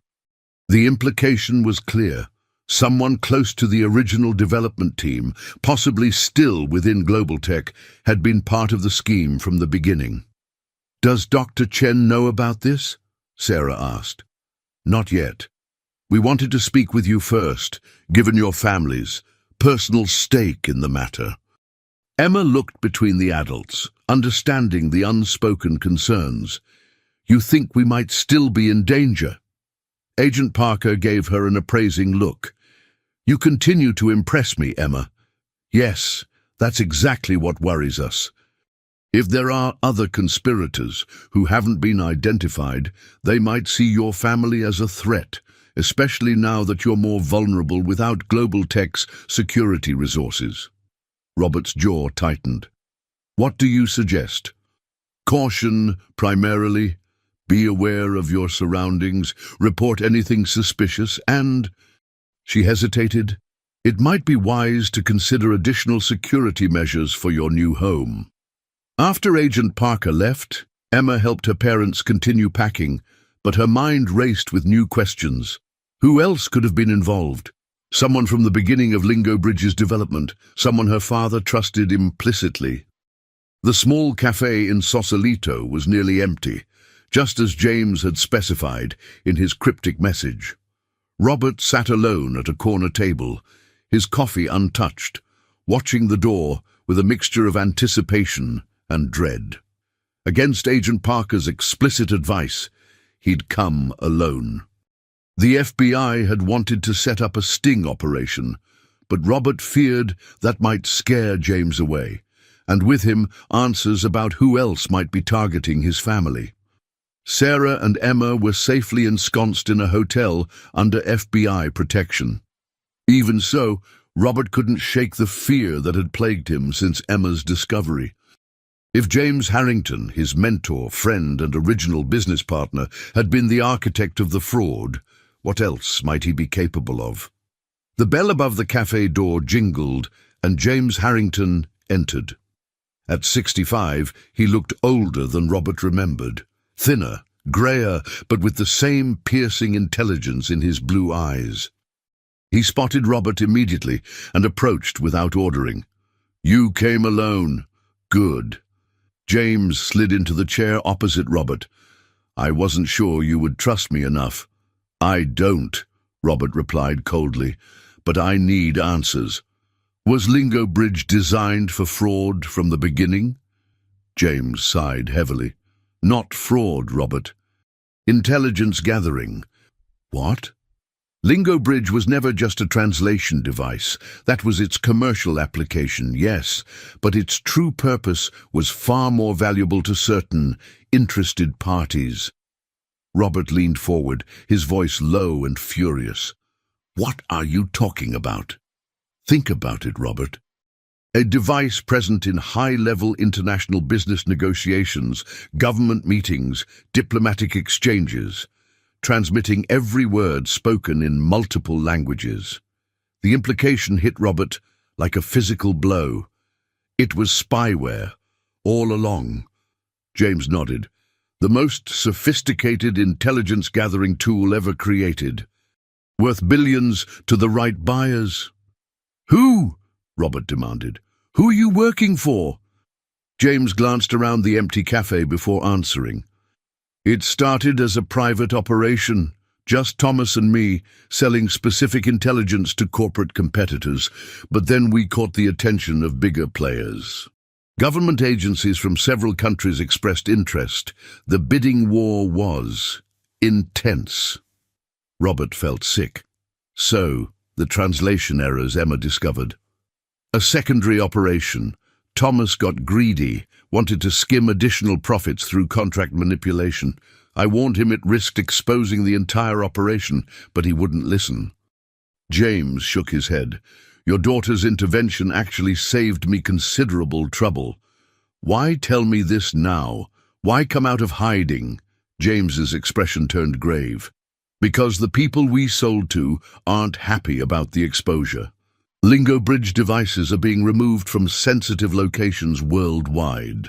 The implication was clear. Someone close to the original development team, possibly still within Global Tech, had been part of the scheme from the beginning. "Does Dr. Chen know about this?" Sarah asked. "Not yet. We wanted to speak with you first, given your family's personal stake in the matter." Emma looked between the adults, understanding the unspoken concerns. "You think we might still be in danger?" Agent Parker gave her an appraising look. "You continue to impress me, Emma." "Yes, that's exactly what worries us. If there are other conspirators who haven't been identified, they might see your family as a threat, especially now that you're more vulnerable without Global Tech's security resources." Robert's jaw tightened. "What do you suggest?" "Caution, primarily. Be aware of your surroundings. Report anything suspicious, and—" She hesitated. "It might be wise to consider additional security measures for your new home." After Agent Parker left, Emma helped her parents continue packing, but her mind raced with new questions. Who else could have been involved? Someone from the beginning of Lingo Bridge's development, someone her father trusted implicitly. The small cafe in Sausalito was nearly empty, just as James had specified in his cryptic message. Robert sat alone at a corner table, his coffee untouched, watching the door with a mixture of anticipation and dread. Against Agent Parker's explicit advice, he'd come alone. The FBI had wanted to set up a sting operation, but Robert feared that might scare James away, and with him answers about who else might be targeting his family. Sarah and Emma were safely ensconced in a hotel under FBI protection. Even so, Robert couldn't shake the fear that had plagued him since Emma's discovery. If James Harrington, his mentor, friend, and original business partner, had been the architect of the fraud, what else might he be capable of? The bell above the cafe door jingled, and James Harrington entered. At 65, he looked older than Robert remembered, thinner, greyer, but with the same piercing intelligence in his blue eyes. He spotted Robert immediately and approached without ordering. "You came alone. Good." James slid into the chair opposite Robert. "I wasn't sure you would trust me enough." "I don't," Robert replied coldly, "but I need answers. Was Lingo Bridge designed for fraud from the beginning?" James sighed heavily. "Not fraud, Robert. Intelligence gathering." "What?" "Lingo Bridge was never just a translation device. That was its commercial application, yes, but its true purpose was far more valuable to certain interested parties." Robert leaned forward, his voice low and furious. "What are you talking about?" "Think about it, Robert. a device present in high-level international business negotiations, government meetings, diplomatic exchanges, transmitting every word spoken in multiple languages. The implication hit Robert like a physical blow. It was spyware, all along. James nodded. The most sophisticated intelligence-gathering tool ever created. Worth billions to the right buyers. Who? Robert demanded. Who are you working for? James glanced around the empty cafe before answering. It started as a private operation, just Thomas and me, selling specific intelligence to corporate competitors, but then we caught the attention of bigger players. Government agencies from several countries expressed interest. The bidding war was intense. Robert felt sick. So, the translation errors Emma discovered. A secondary operation. Thomas got greedy, wanted to skim additional profits through contract manipulation. I warned him it risked exposing the entire operation, but he wouldn't listen. James shook his head. Your daughter's intervention actually saved me considerable trouble. Why tell me this now? Why come out of hiding? James's expression turned grave. Because the people we sold to aren't happy about the exposure. Lingo bridge devices are being removed from sensitive locations worldwide.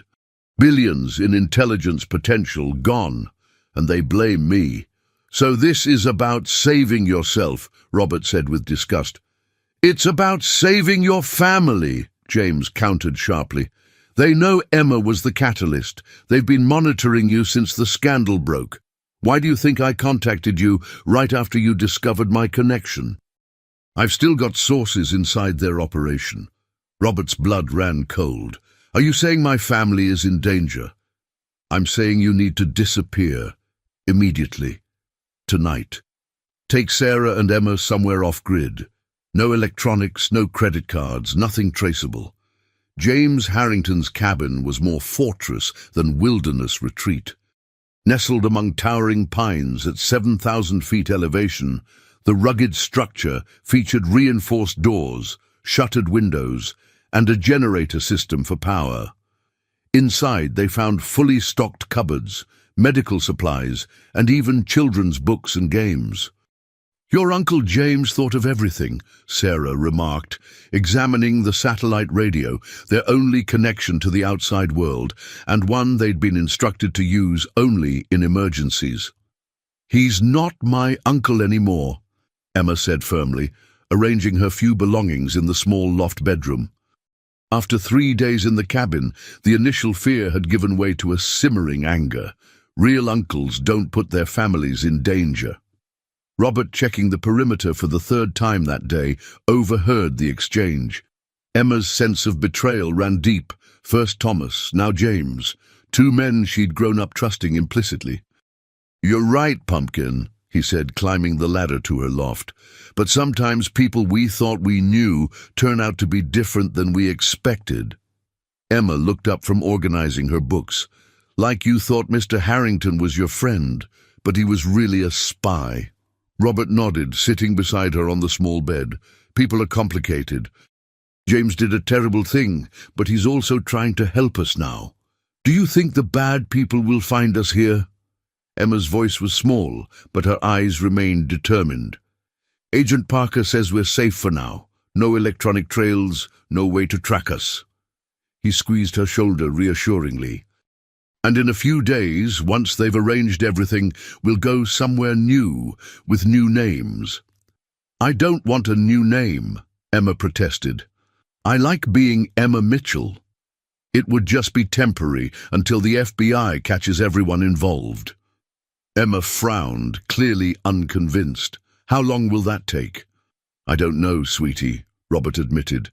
Billions in intelligence potential gone, and they blame me. So this is about saving yourself, Robert said with disgust. It's about saving your family, James countered sharply. They know Emma was the catalyst. They've been monitoring you since the scandal broke. Why do you think I contacted you right after you discovered my connection? I've still got sources inside their operation. Robert's blood ran cold. Are you saying my family is in danger? I'm saying you need to disappear. Immediately. Tonight. Take Sarah and Emma somewhere off-grid. No electronics, no credit cards, nothing traceable. James Harrington's cabin was more fortress than wilderness retreat. Nestled among towering pines at 7,000 feet elevation, the rugged structure featured reinforced doors, shuttered windows, and a generator system for power. Inside they found fully stocked cupboards, medical supplies, and even children's books and games. Your Uncle James thought of everything, Sarah remarked, examining the satellite radio, their only connection to the outside world, and one they'd been instructed to use only in emergencies. He's not my uncle anymore, Emma said firmly, arranging her few belongings in the small loft bedroom. After 3 days in the cabin, the initial fear had given way to a simmering anger. Real uncles don't put their families in danger. Robert, checking the perimeter for the 3rd time that day, overheard the exchange. Emma's sense of betrayal ran deep, first Thomas, now James, 2 men she'd grown up trusting implicitly. You're right, Pumpkin, he said, climbing the ladder to her loft. But sometimes people we thought we knew turn out to be different than we expected. Emma looked up from organizing her books. Like you thought Mr. Harrington was your friend, but he was really a spy. Robert nodded, sitting beside her on the small bed. People are complicated. James did a terrible thing, but he's also trying to help us now. Do you think the bad people will find us here? Emma's voice was small, but her eyes remained determined. Agent Parker says we're safe for now. No electronic trails, no way to track us. He squeezed her shoulder reassuringly. And in a few days, once they've arranged everything, we'll go somewhere new, with new names. I don't want a new name, Emma protested. I like being Emma Mitchell. It would just be temporary until the FBI catches everyone involved. Emma frowned, clearly unconvinced. How long will that take? I don't know, sweetie, Robert admitted.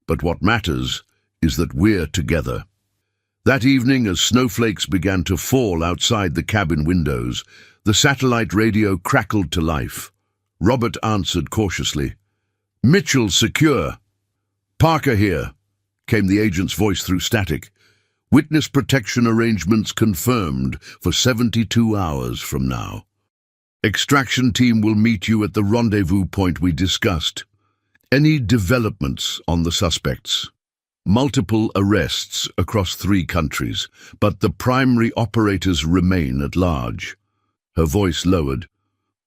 But what matters is that we're together. That evening, as snowflakes began to fall outside the cabin windows, the satellite radio crackled to life. Robert answered cautiously. Mitchell secure. Parker here, came the agent's voice through static. Witness protection arrangements confirmed for 72 hours from now. Extraction team will meet you at the rendezvous point we discussed. Any developments on the suspects? multiple arrests across 3 countries, but the primary operators remain at large. Her voice lowered.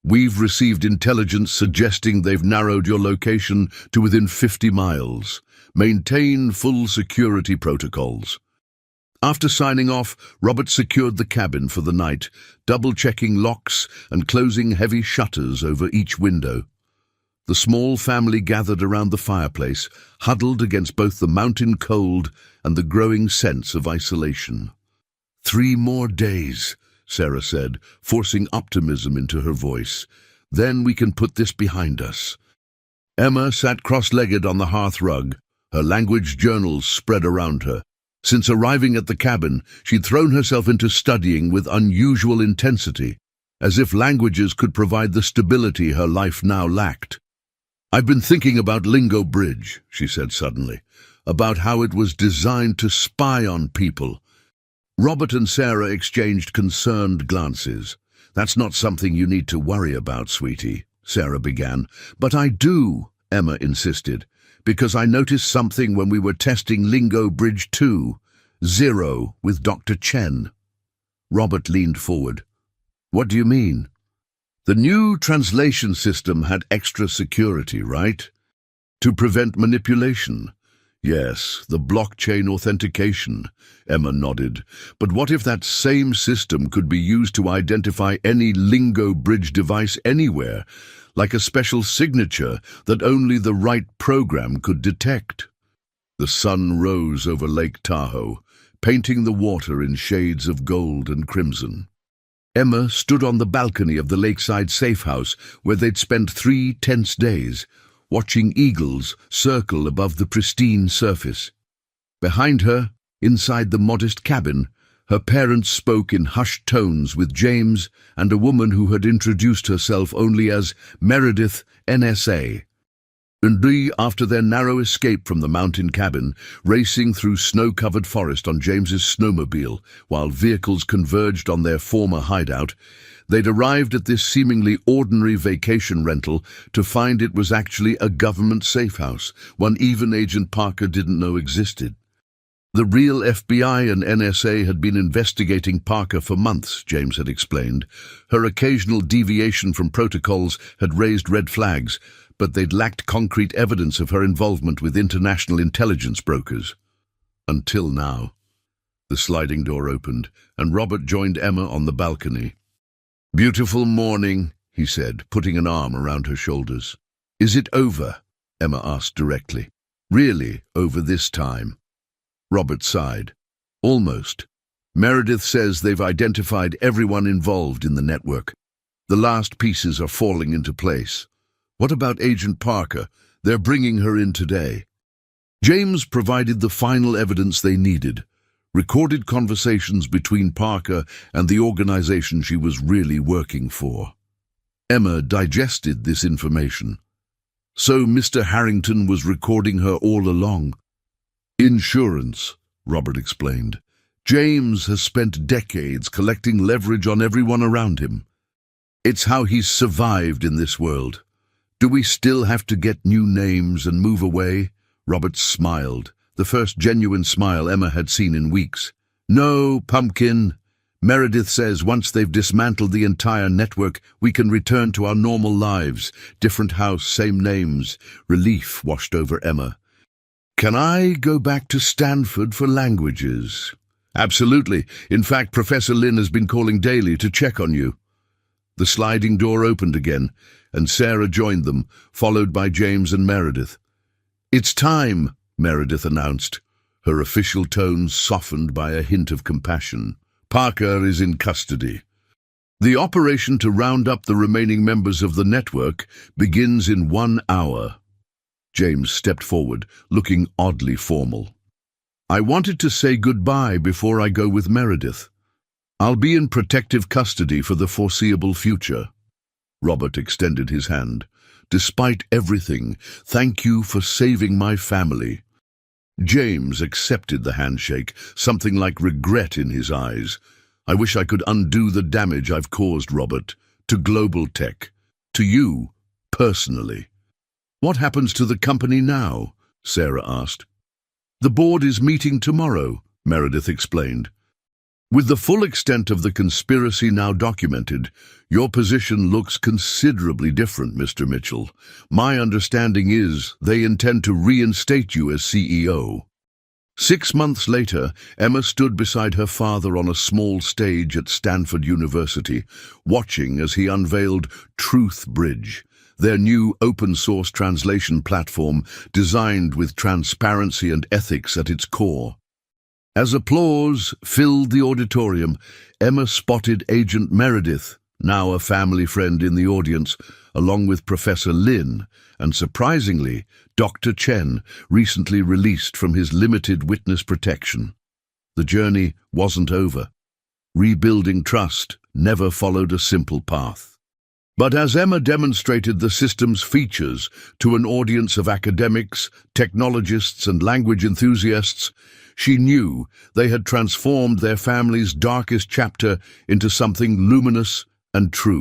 We've received intelligence suggesting they've narrowed your location to within 50 miles. Maintain full security protocols. After signing off, Robert secured the cabin for the night, double-checking locks and closing heavy shutters over each window. The small family gathered around the fireplace, huddled against both the mountain cold and the growing sense of isolation. 3 more days, Sarah said, forcing optimism into her voice. Then we can put this behind us. Emma sat cross-legged on the hearth rug, her language journals spread around her. Since arriving at the cabin, she'd thrown herself into studying with unusual intensity, as if languages could provide the stability her life now lacked. I've been thinking about Lingo Bridge, she said suddenly, about how it was designed to spy on people. Robert and Sarah exchanged concerned glances. That's not something you need to worry about, sweetie, Sarah began. But I do, Emma insisted, because I noticed something when we were testing Lingo Bridge 2, 0, with Dr. Chen. Robert leaned forward. What do you mean? The new translation system had extra security, right? To prevent manipulation. Yes, the blockchain authentication, Emma nodded. But what if that same system could be used to identify any Lingo Bridge device anywhere, like a special signature that only the right program could detect? The sun rose over Lake Tahoe, painting the water in shades of gold and crimson. Emma stood on the balcony of the lakeside safe house where they'd spent 3 tense days, watching eagles circle above the pristine surface. Behind her, inside the modest cabin, her parents spoke in hushed tones with James and a woman who had introduced herself only as Meredith, NSA. And they, after their narrow escape from the mountain cabin, racing through snow-covered forest on James's snowmobile, while vehicles converged on their former hideout, they'd arrived at this seemingly ordinary vacation rental to find it was actually a government safe house, one even Agent Parker didn't know existed. The real FBI and NSA had been investigating Parker for months, James had explained. Her occasional deviation from protocols had raised red flags, but they'd lacked concrete evidence of her involvement with international intelligence brokers. Until now. The sliding door opened, and Robert joined Emma on the balcony. "Beautiful morning," he said, putting an arm around her shoulders. "Is it over?" Emma asked directly. "Really, over this time?" Robert sighed. "Almost. Meredith says they've identified everyone involved in the network. The last pieces are falling into place. What about Agent Parker? They're bringing her in today." James provided the final evidence they needed, recorded conversations between Parker and the organization she was really working for. Emma digested this information. So Mr. Harrington was recording her all along. "Insurance," Robert explained. "James has spent decades collecting leverage on everyone around him. It's how he's survived in this world. Do we still have to get new names and move away?" Robert smiled, the first genuine smile Emma had seen in weeks. "No, pumpkin. Meredith says once they've dismantled the entire network, we can return to our normal lives. Different house, same names." Relief washed over Emma. "Can I go back to Stanford for languages?" "Absolutely. In fact, Professor Lin has been calling daily to check on you." The sliding door opened again, and Sarah joined them, followed by James and Meredith. "It's time," Meredith announced, her official tones softened by a hint of compassion. "Parker is in custody. The operation to round up the remaining members of the network begins in 1 hour. James stepped forward, looking oddly formal. "I wanted to say goodbye before I go with Meredith. I'll be in protective custody for the foreseeable future." Robert extended his hand. "Despite everything, thank you for saving my family." James accepted the handshake, something like regret in his eyes. "I wish I could undo the damage I've caused, Robert, to global tech, to you, personally." "What happens to the company now?" Sarah asked. "The board is meeting tomorrow," Meredith explained. "With the full extent of the conspiracy now documented, your position looks considerably different, Mr. Mitchell. My understanding is they intend to reinstate you as CEO." 6 months later, Emma stood beside her father on a small stage at Stanford University, watching as he unveiled Truth Bridge, their new open-source translation platform designed with transparency and ethics at its core. As applause filled the auditorium, Emma spotted Agent Meredith, now a family friend in the audience, along with Professor Lin, and surprisingly, Dr. Chen, recently released from his limited witness protection. The journey wasn't over. Rebuilding trust never followed a simple path. But as Emma demonstrated the system's features to an audience of academics, technologists, and language enthusiasts, she knew they had transformed their family's darkest chapter into something luminous and true.